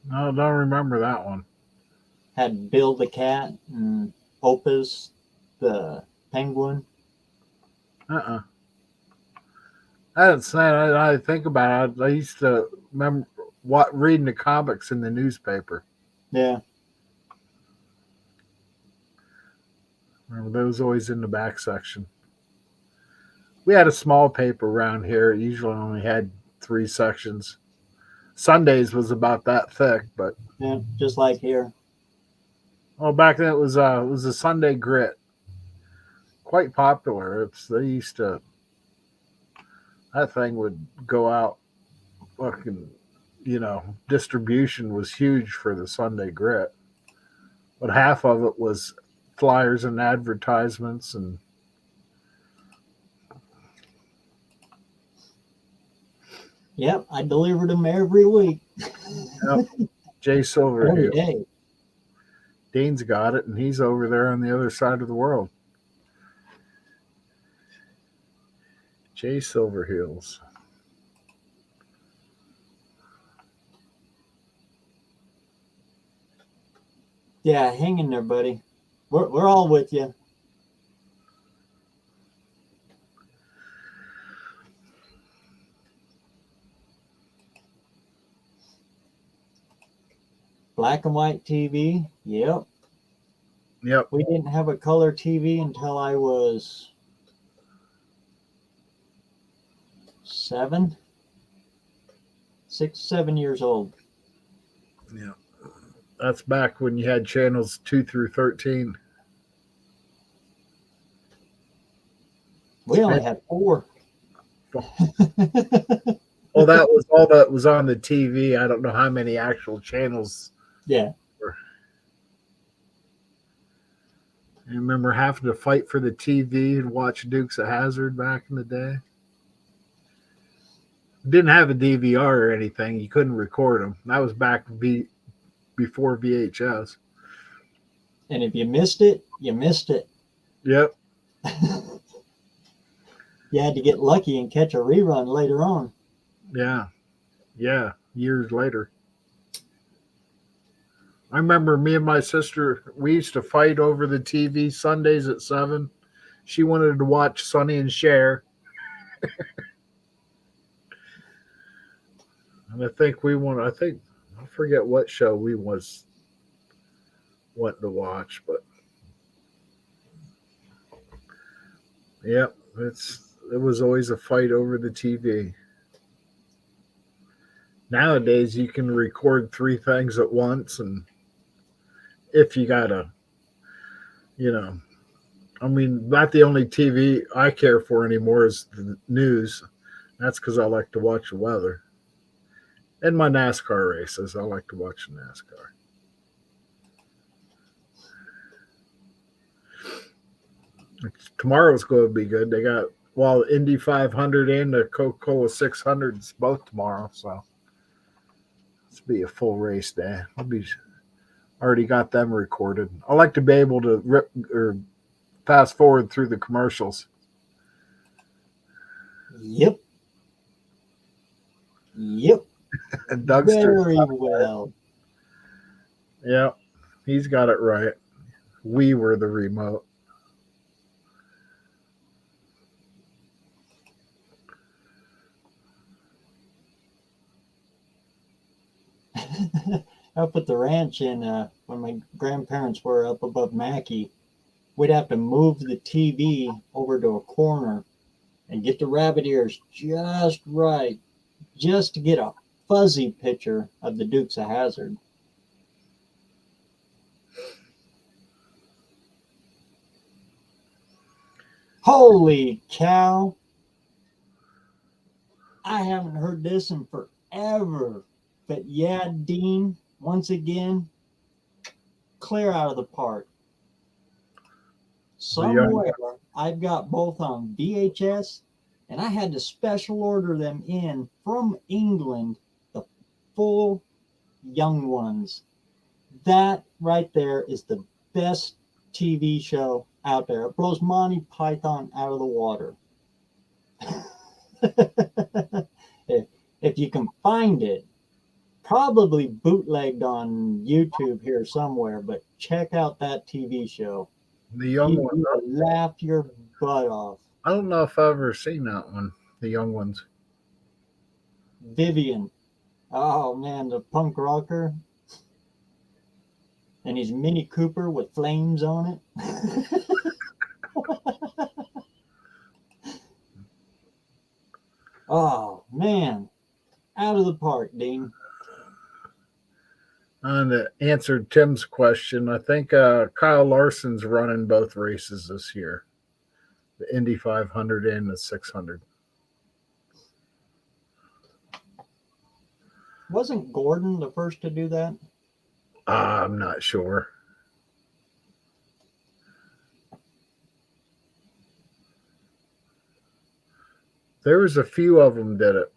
No, I don't remember that one. Had Bill the cat and Opus the penguin. That's sad. I think about it. I used to remember reading the comics in the newspaper. Yeah. Remember those always in the back section. We had a small paper around here. It usually only had 3 sections. Sundays was about that thick, but Yeah, just like here. back then it was a Sunday Grit. Quite popular. That thing would go out fucking, distribution was huge for the Sunday Grit. But half of it was flyers and advertisements and Yep, I delivered them every week. yep. Jay Silverhill. Every day. Dean's got it, and he's over there on the other side of the world. Jay Silverhills. Yeah, hang in there, buddy. We're all with you. Black and white TV. Yep. Yep. We didn't have a color TV until I was 7 years old. Yeah. That's back when you had channels 2 through 13. We only had 4. Well, that was all that was on the TV. I don't know how many actual channels. Yeah. I remember having to fight for the TV and watch Dukes of Hazzard back in the day. Didn't have a DVR or anything. You couldn't record them. That was back before VHS. And if you missed it, you missed it. Yep. You had to get lucky and catch a rerun later on. Yeah. Yeah. Years later. I remember me and my sister, we used to fight over the TV Sundays at 7. She wanted to watch Sonny and Cher. And I forget what show we was wanting to watch, but yeah, it was always a fight over the TV. Nowadays you can record 3 things at once, and if you gotta, not the only TV I care for anymore is the news. That's because I like to watch the weather. And my NASCAR races. I like to watch NASCAR. Tomorrow's going to be good. They got, Indy 500 and the Coca-Cola 600s both tomorrow. So it's be a full race day. Already got them recorded. I like to be able to rip or fast forward through the commercials. Yep. And Doug's very well. Yeah, he's got it right. We were the remote. Up at the ranch when my grandparents were up above Mackey, we'd have to move the TV over to a corner and get the rabbit ears just right, just to get a fuzzy picture of the Dukes of Hazzard. Holy cow! I haven't heard this in forever. But yeah, Dean, once again, clear out of the park. Somewhere I've got both on VHS, and I had to special order them in from England, the full young ones. That right there is the best TV show out there. It blows Monty Python out of the water. If you can find it, probably bootlegged on YouTube here somewhere, but check out that TV show. The young You ones. will laugh your butt off. I don't know if I've ever seen that one. The young ones. Vivian. Oh man, the punk rocker. And his Mini Cooper with flames on it. Oh man. Out of the park, Dean. And answered Tim's question. I think Kyle Larson's running both races this year, the Indy 500 and the 600. Wasn't Gordon the first to do that? I'm not sure. There was a few of them did it.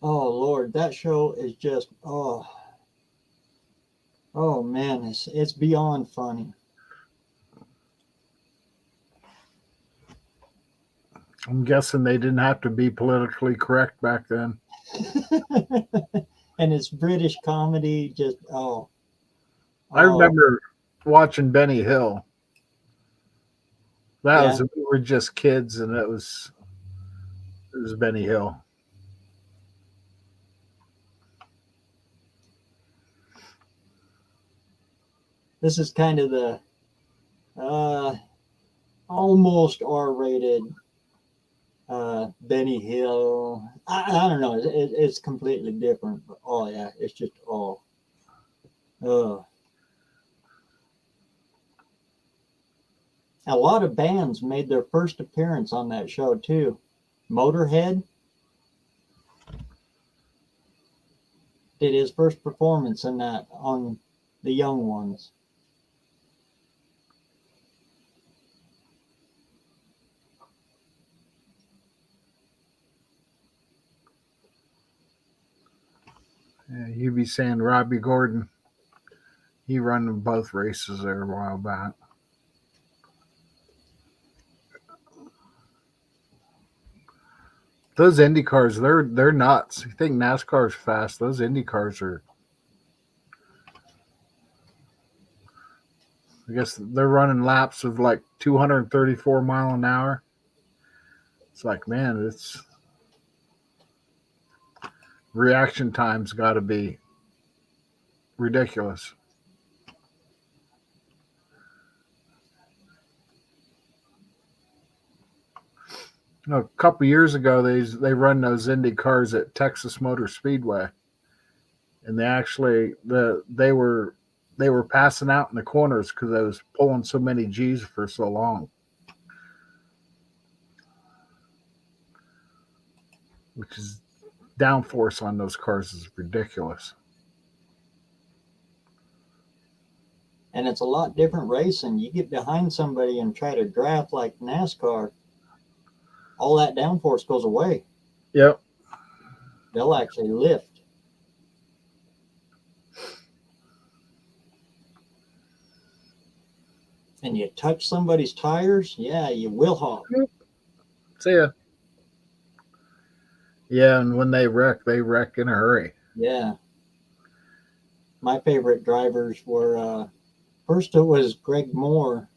Oh Lord, that show is just oh man, it's beyond funny. I'm guessing they didn't have to be politically correct back then. And it's British comedy, just I remember watching Benny Hill. That Yeah. was we were just kids, and it was Benny Hill. This is kind of the almost R-rated Benny Hill. I don't know. It's completely different. But yeah, it's just a lot of bands made their first appearance on that show too. Motorhead did his first performance in that on the Young Ones. Yeah, you'd be saying Robbie Gordon. He run both races there a while back. Those Indy cars, they're nuts. You think NASCAR's fast? Those Indy cars are. I guess they're running laps of like 234 mile an hour. It's like, man, it's reaction time's got to be ridiculous. You know, a couple years ago, they run those Indy cars at Texas Motor Speedway, and they were passing out in the corners because I was pulling so many G's for so long, which is downforce on those cars is ridiculous. And it's a lot different racing. You get behind somebody and try to draft like NASCAR, all that downforce goes away. Yep. They'll actually lift. And you touch somebody's tires, yeah, you will hop. See ya. Yeah, and when they wreck in a hurry. Yeah. My favorite drivers were first it was Greg Moore.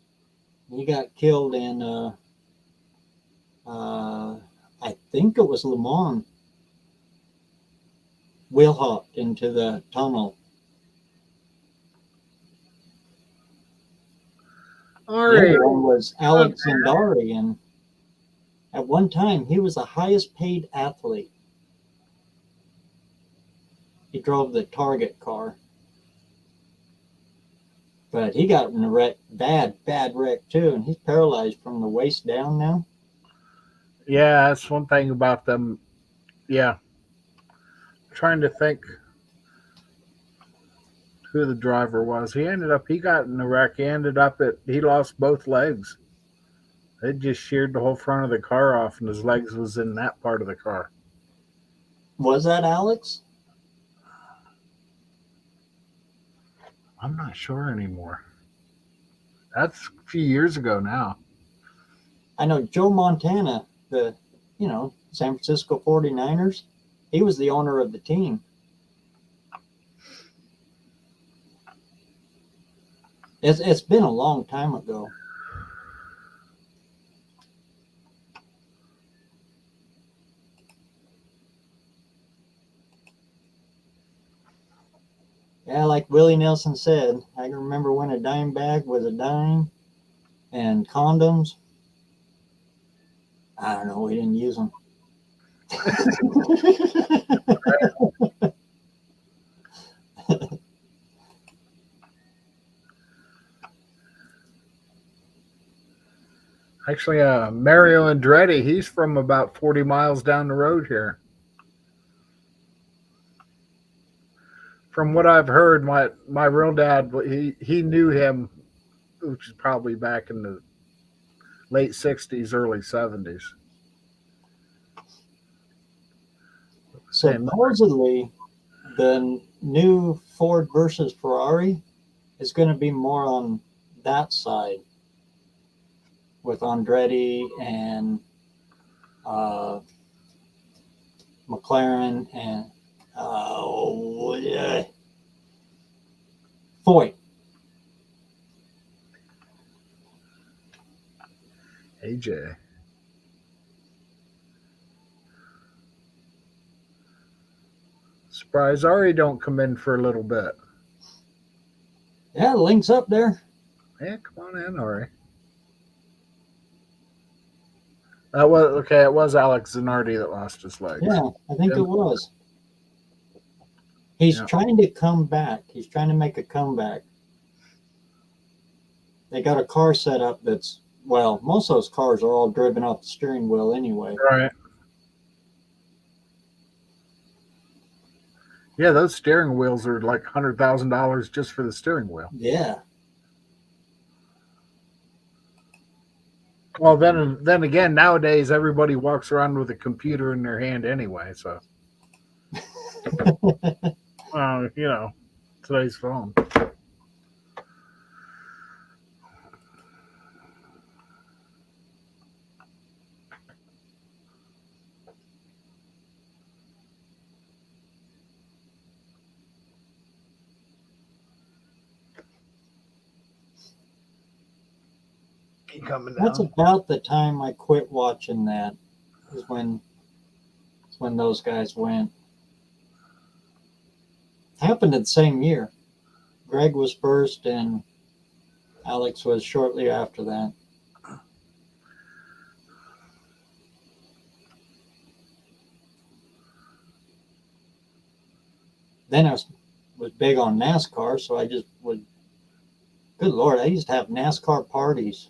He got killed in I think it was Le Mans. Wheel hopped into the tunnel. All The right. other one was Alex Zandari, and at one time he was the highest paid athlete. He drove the Target car. But he got in a wreck, bad wreck too, and he's paralyzed from the waist down now. Yeah, that's one thing about them. Yeah. I'm trying to think who the driver was. He got in a wreck. He lost both legs. It just sheared the whole front of the car off, and his legs was in that part of the car. Was that Alex? I'm not sure anymore. That's a few years ago now. I know Joe Montana, the San Francisco 49ers, he was the owner of the team. It's been a long time ago. Yeah, like Willie Nelson said, I can remember when a dime bag was a dime, and condoms. I don't know, we didn't use them. Actually, Mario Andretti, he's from about 40 miles down the road here. From what I've heard, my real dad, he knew him, which is probably back in the late 60s, early 70s. Supposedly, the new Ford versus Ferrari is going to be more on that side with Andretti and McLaren, and Foyt. AJ. Surprise, Ari don't come in for a little bit. Yeah, the link's up there. Yeah, come on in, Ari. That was okay. It was Alex Zanardi that lost his legs. Yeah, I think it was. He's trying to come back. He's trying to make a comeback. They got a car set up that's, well, most of those cars are all driven off the steering wheel anyway. Right. Yeah, those steering wheels are like $100,000 just for the steering wheel. Yeah. Well, then again, nowadays everybody walks around with a computer in their hand anyway. So, today's phone. Coming down. That's about the time I quit watching that. Is when those guys went. Happened in the same year. Greg was first, and Alex was shortly after that. Then I was big on NASCAR, so I just would. Good Lord, I used to have NASCAR parties.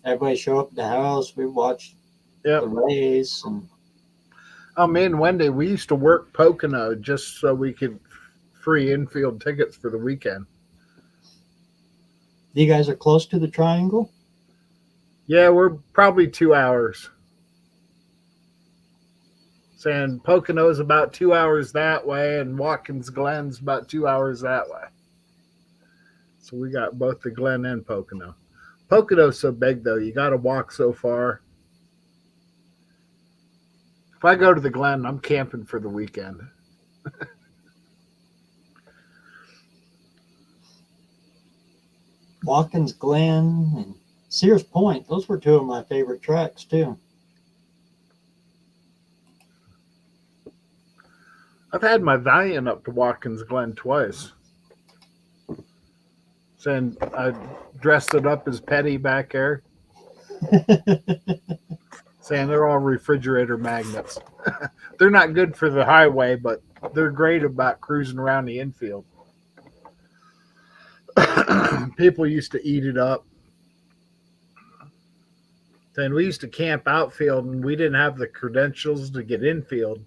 Everybody show up at the house. We watched the race. And me and Wendy, we used to work Pocono just so we could free infield tickets for the weekend. You guys are close to the triangle? Yeah, we're probably 2 hours. Saying Pocono's about 2 hours that way, and Watkins Glen's about 2 hours that way. So we got both the Glen and Pocono. Pocono's so big, though. You got to walk so far. If I go to the Glen, I'm camping for the weekend. Watkins Glen and Sears Point. Those were two of my favorite tracks, too. I've had my Valiant up to Watkins Glen twice. Saying I dressed it up as Petty back there. Saying they're all refrigerator magnets. They're not good for the highway, but they're great about cruising around the infield. People used to eat it up. Then we used to camp outfield, and we didn't have the credentials to get infield.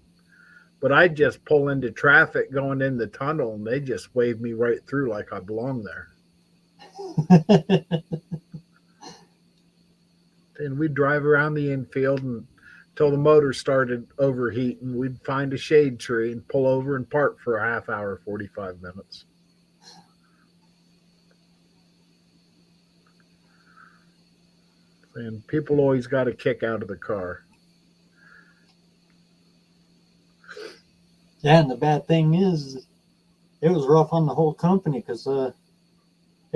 But I'd just pull into traffic going in the tunnel, and they just waved me right through like I belonged there. And we'd drive around the infield until the motor started overheating. We'd find a shade tree and pull over and park for a half hour, 45 minutes. And people always got a kick out of the car. Yeah, and the bad thing is, it was rough on the whole company because it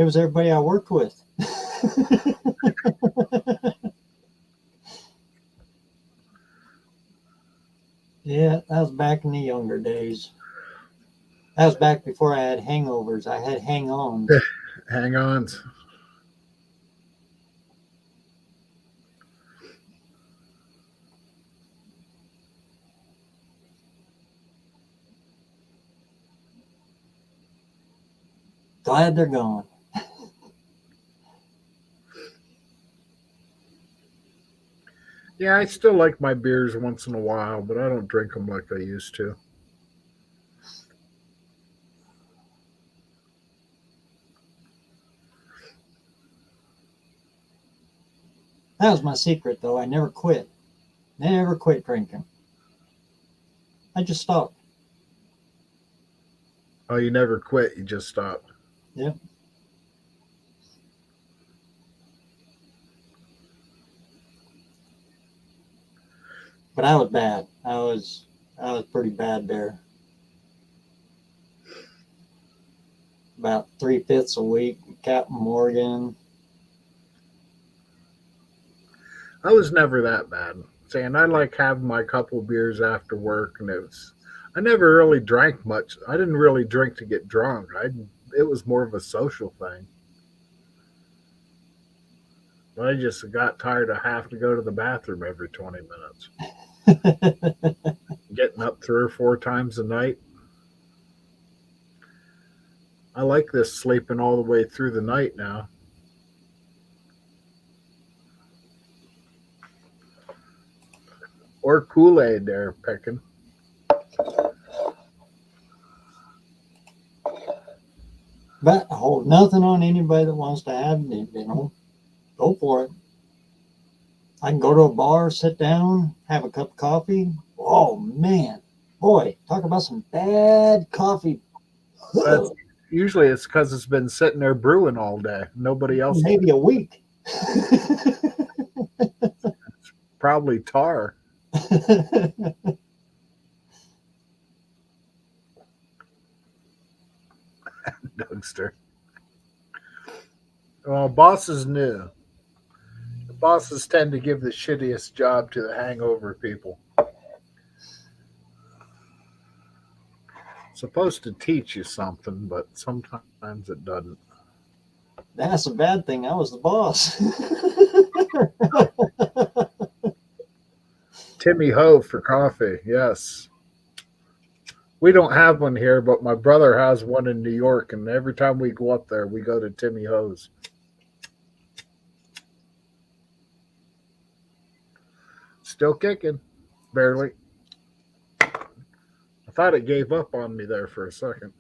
was everybody I worked with. Yeah, that was back in the younger days. That was back before I had hangovers. I had hang-ons. Hang-ons. Glad they're gone. Yeah, I still like my beers once in a while, but I don't drink them like I used to. That was my secret, though. I never quit. Never quit drinking. I just stopped. Oh, you never quit. You just stopped. Yep. But I was bad. I was pretty bad there. About 3/5 a week, Captain Morgan. I was never that bad. Saying I like having my couple beers after work, and I never really drank much. I didn't really drink to get drunk. It was more of a social thing. But I just got tired of having to go to the bathroom every 20 minutes. Getting up 3 or 4 times a night. I like this sleeping all the way through the night now. Or Kool-Aid there, picking. But I hold nothing on anybody that wants to have it, go for it. I can go to a bar, sit down, have a cup of coffee. Oh man, boy, talk about some bad coffee. Usually it's because it's been sitting there brewing all day. Nobody else. Maybe a week. Probably tar. Dougster. Well, bosses knew. The bosses tend to give the shittiest job to the hangover people. It's supposed to teach you something, but sometimes it doesn't. That's a bad thing. I was the boss. Timmy Ho for coffee, yes. We don't have one here, but my brother has one in New York, and every time we go up there, we go to Timmy Ho's. Still kicking, barely. I thought it gave up on me there for a second.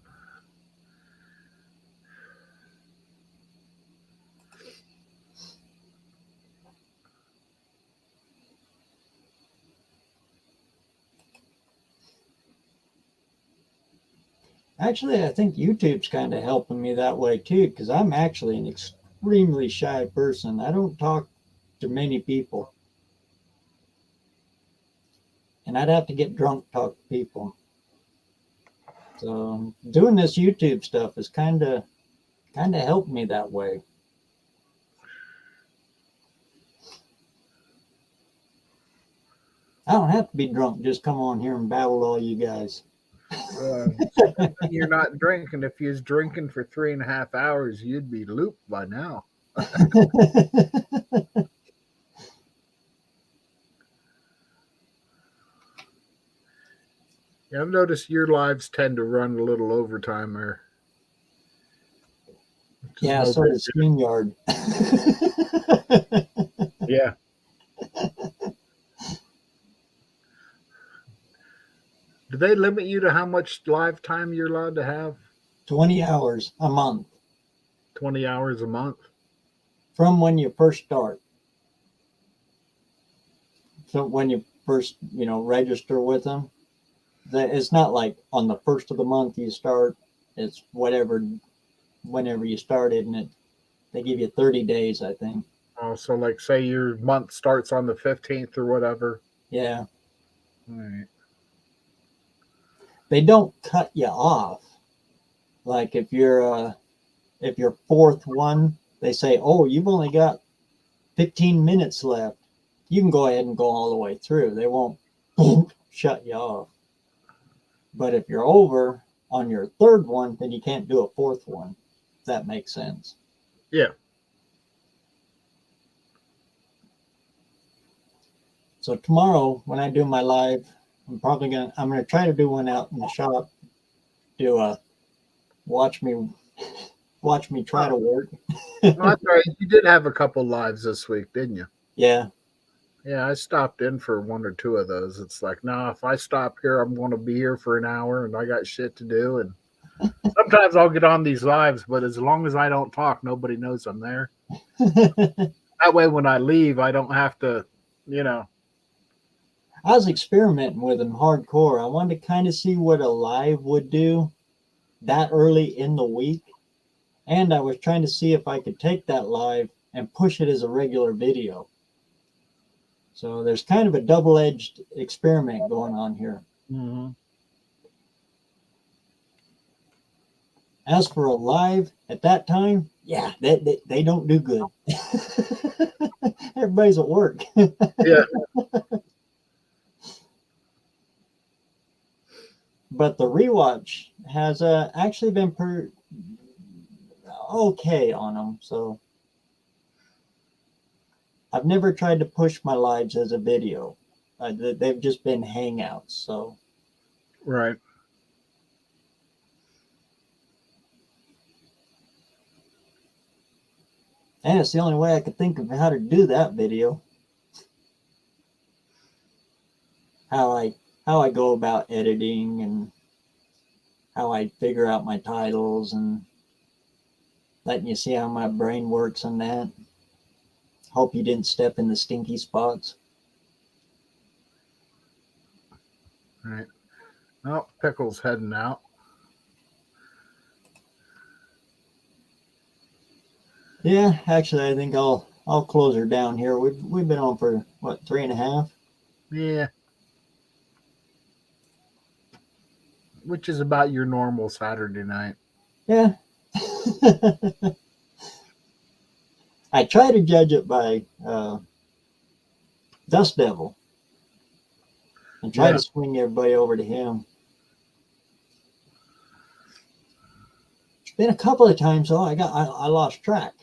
Actually, I think YouTube's kind of helping me that way too, because I'm actually an extremely shy person. I don't talk to many people. And I'd have to get drunk to talk to people. So doing this YouTube stuff has kind of helped me that way. I don't have to be drunk. Just come on here and babble all you guys. You're not drinking. If you was drinking for 3.5 hours, you'd be looped by now. Yeah, I've noticed your lives tend to run a little overtime there. Yeah, so does StreamYard. Yeah. Do they limit you to how much live time you're allowed to have? 20 hours a month. 20 hours a month? From when you first start. So when you first, register with them, it's not like on the first of the month you start. It's whenever you started, and they give you 30 days, I think. Oh, so like say your month starts on the 15th or whatever. Yeah. All right. They don't cut you off. Like if you're fourth one, they say, "Oh, you've only got 15 minutes left. You can go ahead and go all the way through." They won't shut you off. But if you're over on your third one, then you can't do a fourth one. If that makes sense. Yeah. So tomorrow when I do my live, I'm gonna try to do one out in the shop. Do a watch me try to work. Well, that's right. You did have a couple lives this week, didn't you? Yeah. Yeah, I stopped in for 1 or 2 of those. It's like, no, if I stop here, I'm going to be here for an hour, and I got shit to do. And sometimes I'll get on these lives, but as long as I don't talk, nobody knows I'm there. That way, when I leave, I don't have to, I was experimenting with them hardcore. I wanted to kind of see what a live would do that early in the week. And I was trying to see if I could take that live and push it as a regular video. So there's kind of a double-edged experiment going on here. Mm-hmm. As for a live at that time, yeah, they don't do good. Everybody's at work. Yeah. But the rewatch has actually been okay on them. So I've never tried to push my lives as a video. They've just been hangouts. So Right. and it's the only way I could think of how to do that video. How I go about editing and how I figure out my titles and letting you see how my brain works on that. Hope you didn't step in the stinky spots. Right. Oh, Pickle's heading out. Yeah, actually, I think I'll close her down here. We've been on for what, 3.5? Yeah. Which is about your normal Saturday night. Yeah. I try to judge it by Dust Devil and try Yeah. to swing everybody over to him. It's been a couple of times though. I lost track.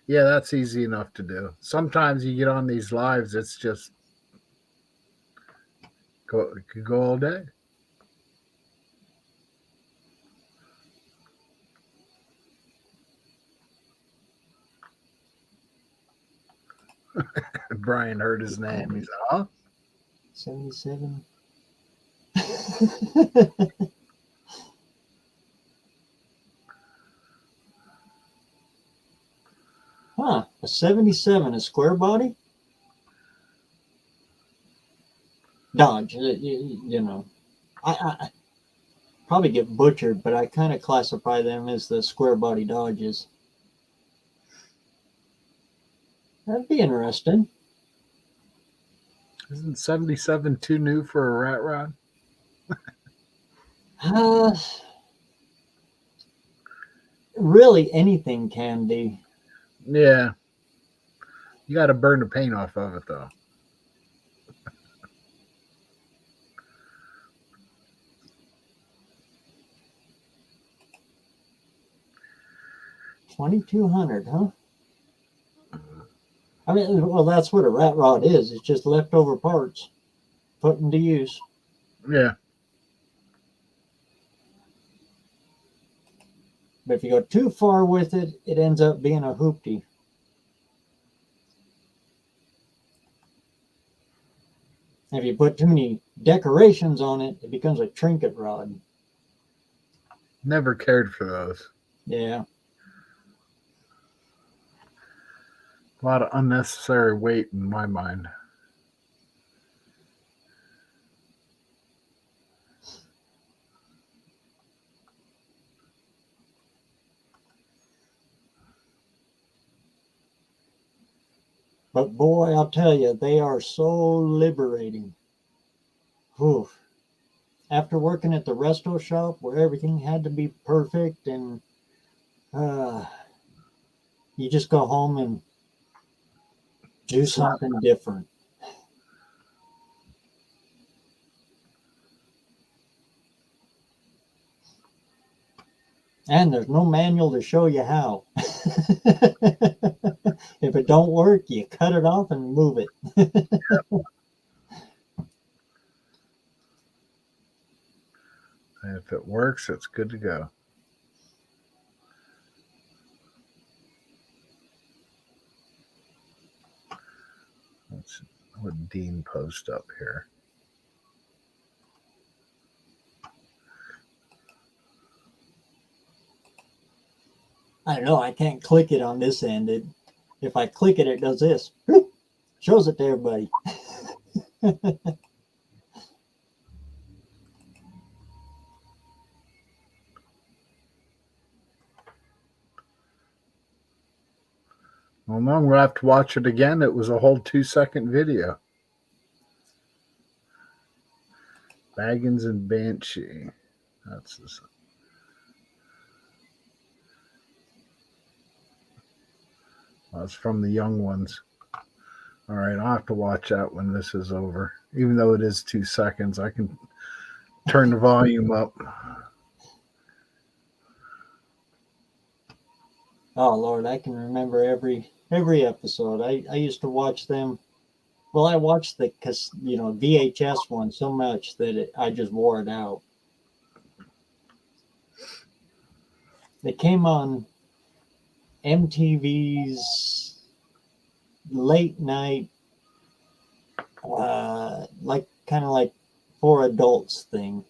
Yeah, that's easy enough to do. Sometimes you get on these lives, it's just it could go all day. Brian heard his name. He's like, huh? 77. Huh, a 77, a square body? Dodge, you know. I probably get butchered, but I kind of classify them as the square body Dodges. That'd be interesting. Isn't 77 too new for a rat rod? Really, anything can be. Yeah. You got to burn the paint off of it, though. $2,200, huh? I mean, well, that's what a rat rod is. It's just leftover parts put into use. Yeah. But if you go too far with it, it ends up being a hoopty. If you put too many decorations on it, it becomes a trinket rod. Never cared for those. Yeah. A lot of unnecessary weight in my mind. But boy, I'll tell you, they are so liberating. Whew. After working at the resto shop where everything had to be perfect and you just go home and do something different. And there's no manual to show you how. If it don't work, you cut it off and move it. And if it works, it's good to go. Let's let Dean post up here. I don't know. I can't click it on this end. If I click it, it does this. Shows it to everybody. Well, no, I'm going to have to watch it again. It was a whole 2-second video. Baggins and Banshee. That's this. That's from the young ones. All right, I'll have to watch that when this is over. Even though it is 2 seconds, I can turn the volume up. Oh Lord, I can remember every episode. I used to watch them. Well, I watched the VHS one so much that I just wore it out. They came on MTV's late night, like kind of like for adults thing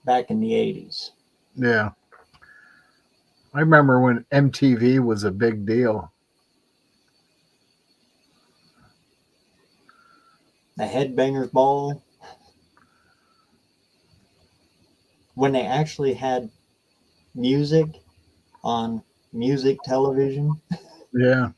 back in the 80s. Yeah. I remember when MTV was a big deal. The Headbangers Ball. When they actually had music on music television. Yeah.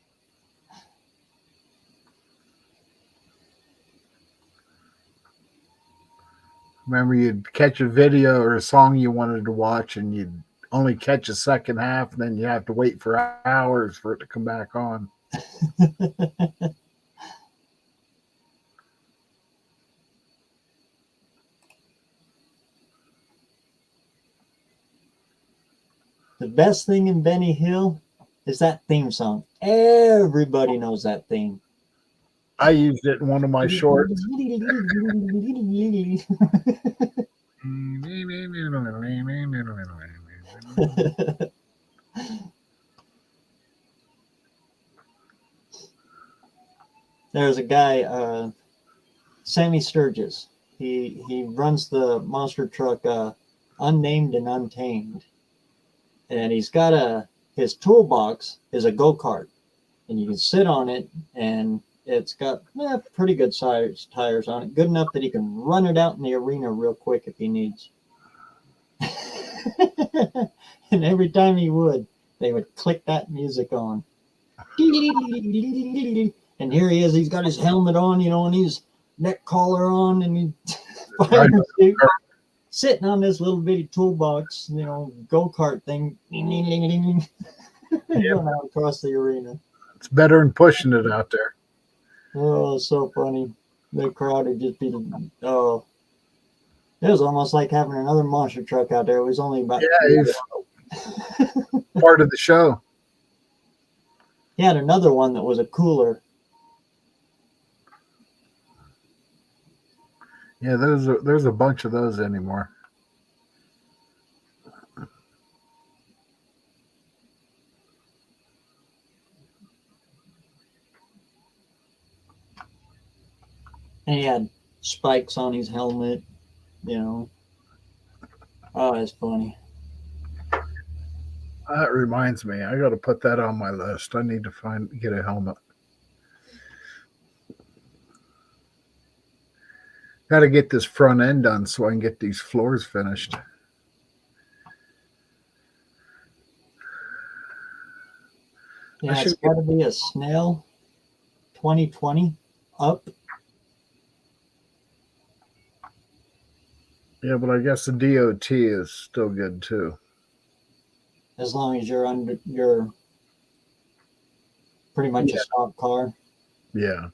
Remember, you'd catch a video or a song you wanted to watch, and you'd only catch a second half, and then you have to wait for hours for it to come back on. The best thing in Benny Hill is that theme song. Everybody knows that theme. I used it in one of my shorts. There's a guy, Sammy Sturgis. He runs the monster truck Unnamed and Untamed. And he's got his toolbox is a go-kart. And you can sit on it, and it's got pretty good size tires on it. Good enough that he can run it out in the arena real quick if he needs. And every time he would, they would click that music on. And here he is. He's got his helmet on, and his neck collar on, and he's sitting on this little bitty toolbox, go-kart thing. Going out across the arena. It's better than pushing it out there. Oh, so funny. The crowd would just be, oh. It was almost like having another monster truck out there. It was only about part of the show. He had another one that was a cooler. Yeah, there's a bunch of those anymore. And he had spikes on his helmet, Oh, it's funny. That reminds me, I got to put that on my list. I need to get a helmet. Got to get this front end done so I can get these floors finished. Yeah, it's got to be a Snell 2020 up. Yeah, but I guess the DOT is still good too. As long as you're pretty much a stock car. Yeah.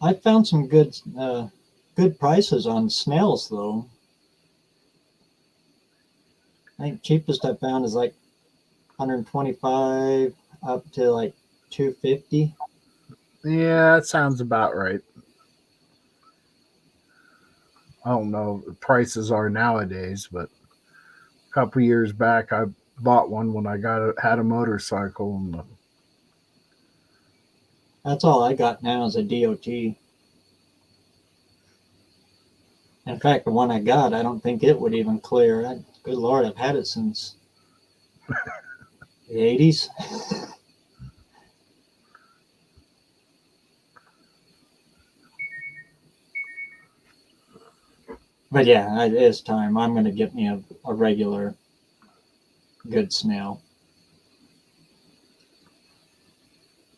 I found some good prices on Snells though. I think cheapest I found is like 125 up to like 250. Yeah, that sounds about right. I don't know what the prices are nowadays, but a couple years back I bought one when I had a motorcycle. And that's all I got now is a DOT. In fact, the one I got, I don't think it would even clear. Good Lord, I've had it since the 80s. But yeah, it is time. I'm going to get me a regular good snail.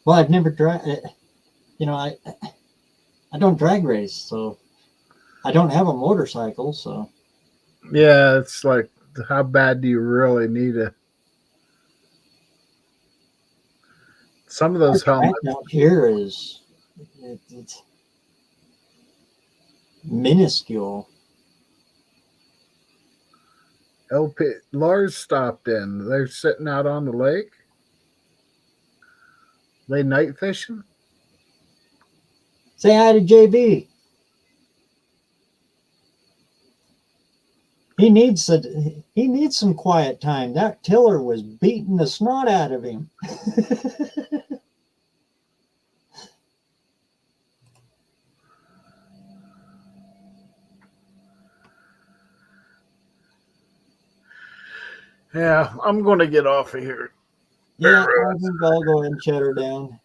Well, I've never I don't drag race, so I don't have a motorcycle, so. Yeah, it's like, how bad do you really need it? Some of those Our track helmets, out here is it's minuscule. LP Lars stopped in. They're sitting out on the lake. They night fishing. Say hi to JB. He needs some quiet time. That tiller was beating the snot out of him. Yeah, I'm going to get off of here. Yeah, I think I'll go ahead and shut her down.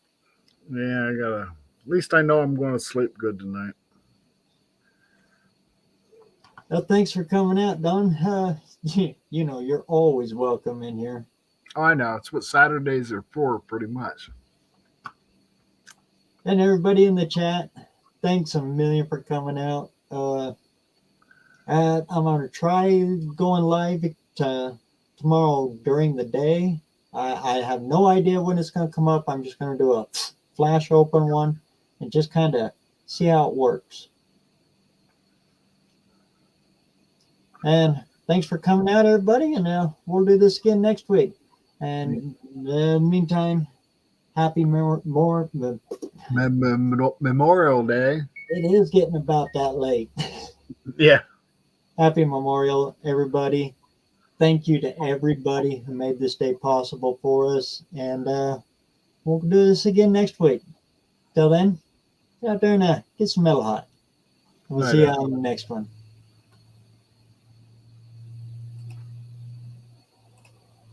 Yeah, I gotta. At least I know I'm going to sleep good tonight. Well, thanks for coming out, Don. You're always welcome in here. Oh, I know. It's what Saturdays are for, pretty much. And everybody in the chat, thanks a million for coming out. I'm going to try going live tomorrow during the day. I have no idea when it's going to come up. I'm just going to do a flash open one and just kind of see how it works. And thanks for coming out, everybody. And we'll do this again next week. And in the meantime, happy Memorial Day. It is getting about that late. Yeah. Happy Memorial, everybody. Thank you to everybody who made this day possible for us. And we'll do this again next week. Till then, get out there and get some metal hot. We'll see you on the next one.